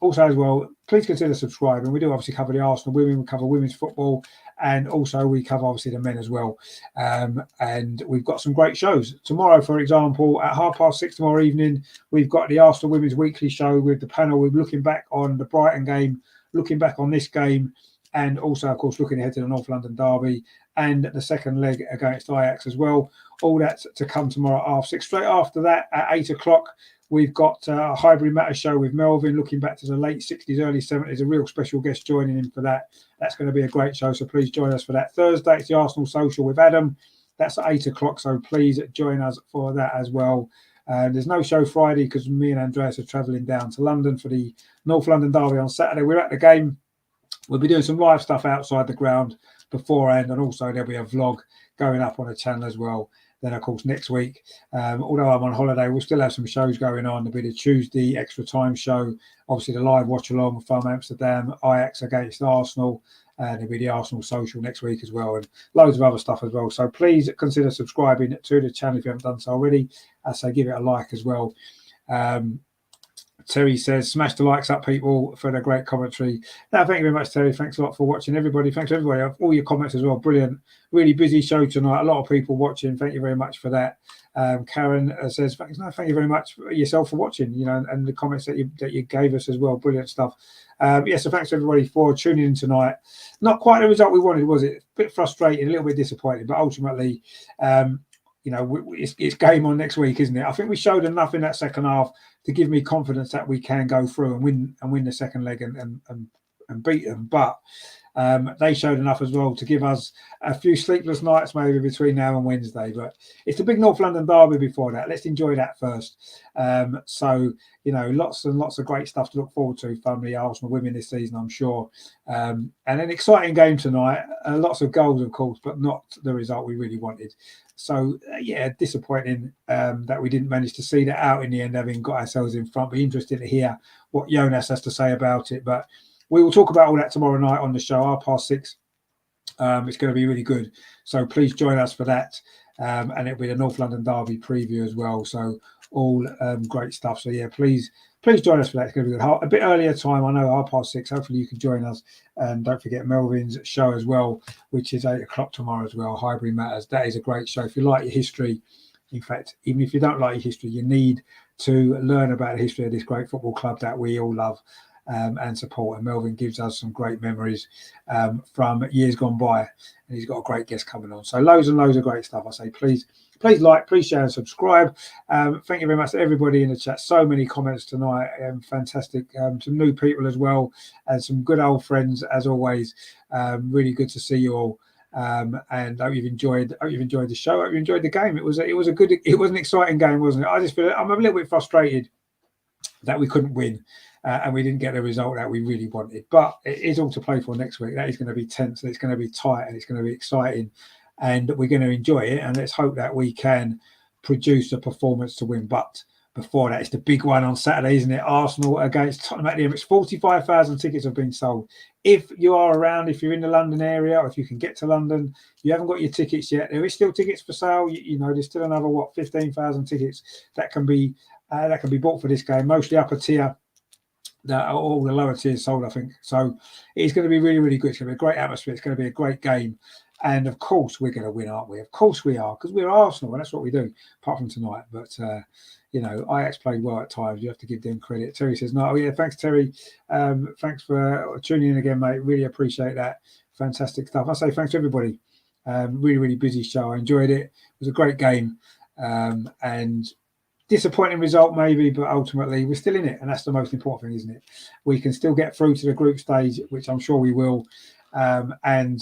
Also as well, please consider subscribing. We do obviously cover the Arsenal women, we cover women's football, and also we cover obviously the men as well. And we've got some great shows. Tomorrow, for example, at 6:30 tomorrow evening, we've got the Arsenal Women's Weekly Show with the panel. We're looking back on the Brighton game, looking back on this game, and also, of course, looking ahead to the North London Derby and the second leg against Ajax as well. All that to come tomorrow at 6:30. Straight after that, at 8 o'clock, we've got a Highbury Matter show with Melvin, looking back to the late 60s, early 70s. A real special guest joining in for that. That's going to be a great show, so please join us for that. Thursday, it's the Arsenal Social with Adam. That's at 8 o'clock, so please join us for that as well. There's no show Friday because me and Andreas are travelling down to London for the North London derby on Saturday. We're at the game. We'll be doing some live stuff outside the ground beforehand, and also there'll be a vlog going up on the channel as well. Then, of course, next week, although I'm on holiday, we'll still have some shows going on. There'll be the Tuesday extra time show, obviously the live watch-along from Amsterdam, Ajax against Arsenal, and there'll be the Arsenal Social next week as well, and loads of other stuff as well. So please consider subscribing to the channel if you haven't done so already. I say give it a like as well. Terry says, smash the likes up, people, for the great commentary. No, thank you very much, Terry. Thanks a lot for watching, everybody. Thanks to everybody. All your comments as well. Brilliant. Really busy show tonight. A lot of people watching. Thank you very much for that. Karen says, thank you very much for yourself for watching, and the comments that you gave us as well. Brilliant stuff. So thanks to everybody for tuning in tonight. Not quite the result we wanted, was it? A bit frustrating, a little bit disappointing, but ultimately, it's game on next week, isn't it? I think we showed enough in that second half to give me confidence that we can go through and win the second leg and beat them. But they showed enough as well to give us a few sleepless nights maybe between now and Wednesday. But it's the big North London derby before that. Let's enjoy that first. Lots and lots of great stuff to look forward to from the Arsenal women this season, I'm sure. And an exciting game tonight. Lots of goals, of course, but not the result we really wanted. So, disappointing that we didn't manage to see that out in the end, having got ourselves in front. Be interested to hear what Jonas has to say about it. But we will talk about all that tomorrow night on the show, 6:30. It's going to be really good. So please join us for that. And it'll be the North London derby preview as well. So all great stuff. So, please join us for that. It's going to be good. A bit earlier time, I know, 6:30. Hopefully you can join us. And don't forget Melvin's show as well, which is 8 o'clock tomorrow as well, Highbury Matters. That is a great show. If you like your history, in fact, even if you don't like your history, you need to learn about the history of this great football club that we all love and support. And Melvin gives us some great memories from years gone by. And he's got a great guest coming on. So loads and loads of great stuff. I say, please like, please share and subscribe. Thank you very much to everybody in the chat. So many comments tonight. Fantastic. Some new people as well, and some good old friends as always. Really good to see you all. And I hope you've enjoyed the show. I hope you enjoyed the game. It was an exciting game, wasn't it? I just feel I'm a little bit frustrated that we couldn't win. And we didn't get the result that we really wanted. But it is all to play for next week. That is going to be tense, and it's going to be tight, and it's going to be exciting, and we're going to enjoy it. And let's hope that we can produce a performance to win. But before that, it's the big one on Saturday, isn't it? Arsenal against Tottenham at the Ajax. 45,000 tickets have been sold. If you are around, if you're in the London area, or if you can get to London, you haven't got your tickets yet, there is still tickets for sale. There's still another 15,000 tickets that can be bought for this game, mostly upper tier. All the lower tiers sold, I think. So it's going to be really, really good. It's going to be a great atmosphere. It's going to be a great game. And of course, we're going to win, aren't we? Of course we are, because we're Arsenal, and that's what we do, apart from tonight. But, Ajax played well at times. You have to give them credit. Terry says, no, thanks, Terry. Thanks for tuning in again, mate. Really appreciate that. Fantastic stuff. I say thanks to everybody. Really, really busy show. I enjoyed it. It was a great game. And disappointing result maybe, but ultimately we're still in it, and that's the most important thing, isn't it? We can still get through to the group stage, which I'm sure we will, and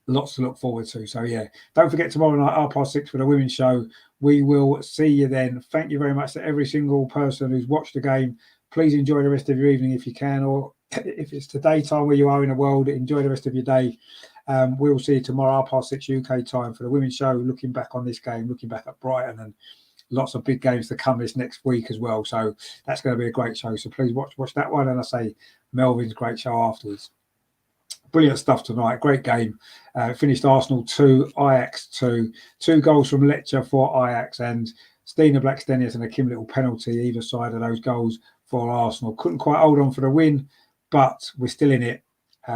lots to look forward to. So don't forget tomorrow night 6:30 for the women's show. We will see you then. Thank you very much to every single person who's watched the game. Please enjoy the rest of your evening if you can, or if it's the daytime where you are in the world, enjoy the rest of your day. We'll see you tomorrow 6:30 UK time for the women's show, looking back on this game, looking back at Brighton, and lots of big games to come this next week as well. So that's going to be a great show. So please watch that one. And I say Melvin's great show afterwards. Brilliant stuff tonight. Great game. Finished Arsenal 2, Ajax 2. 2 goals from Lecce for Ajax, and Stina Blackstenius and a Kim Little penalty either side of those goals for Arsenal. Couldn't quite hold on for the win, but we're still in it.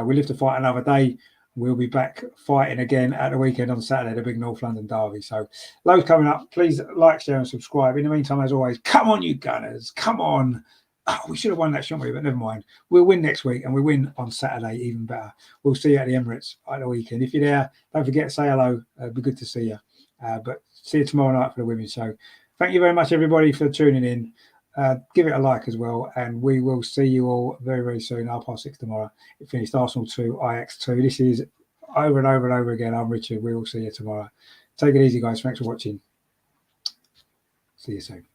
We live to fight another day. We'll be back fighting again at the weekend on Saturday, the big North London derby. So loads coming up. Please like, share and subscribe. In the meantime, as always, come on, you Gunners. Come on. Oh, we should have won that, shouldn't we? But never mind. We'll win next week, and we win on Saturday, even better. We'll see you at the Emirates at the weekend. If you're there, don't forget to say hello. It'd be good to see you. But see you tomorrow night for the women's show. Thank you very much, everybody, for tuning in. Give it a like as well, and we will see you all very, very soon. 6:30 tomorrow. It finished Arsenal 2, Ajax 2. This is over and over and over again. I'm Richard. We will see you tomorrow. Take it easy, guys. Thanks for watching. See you soon.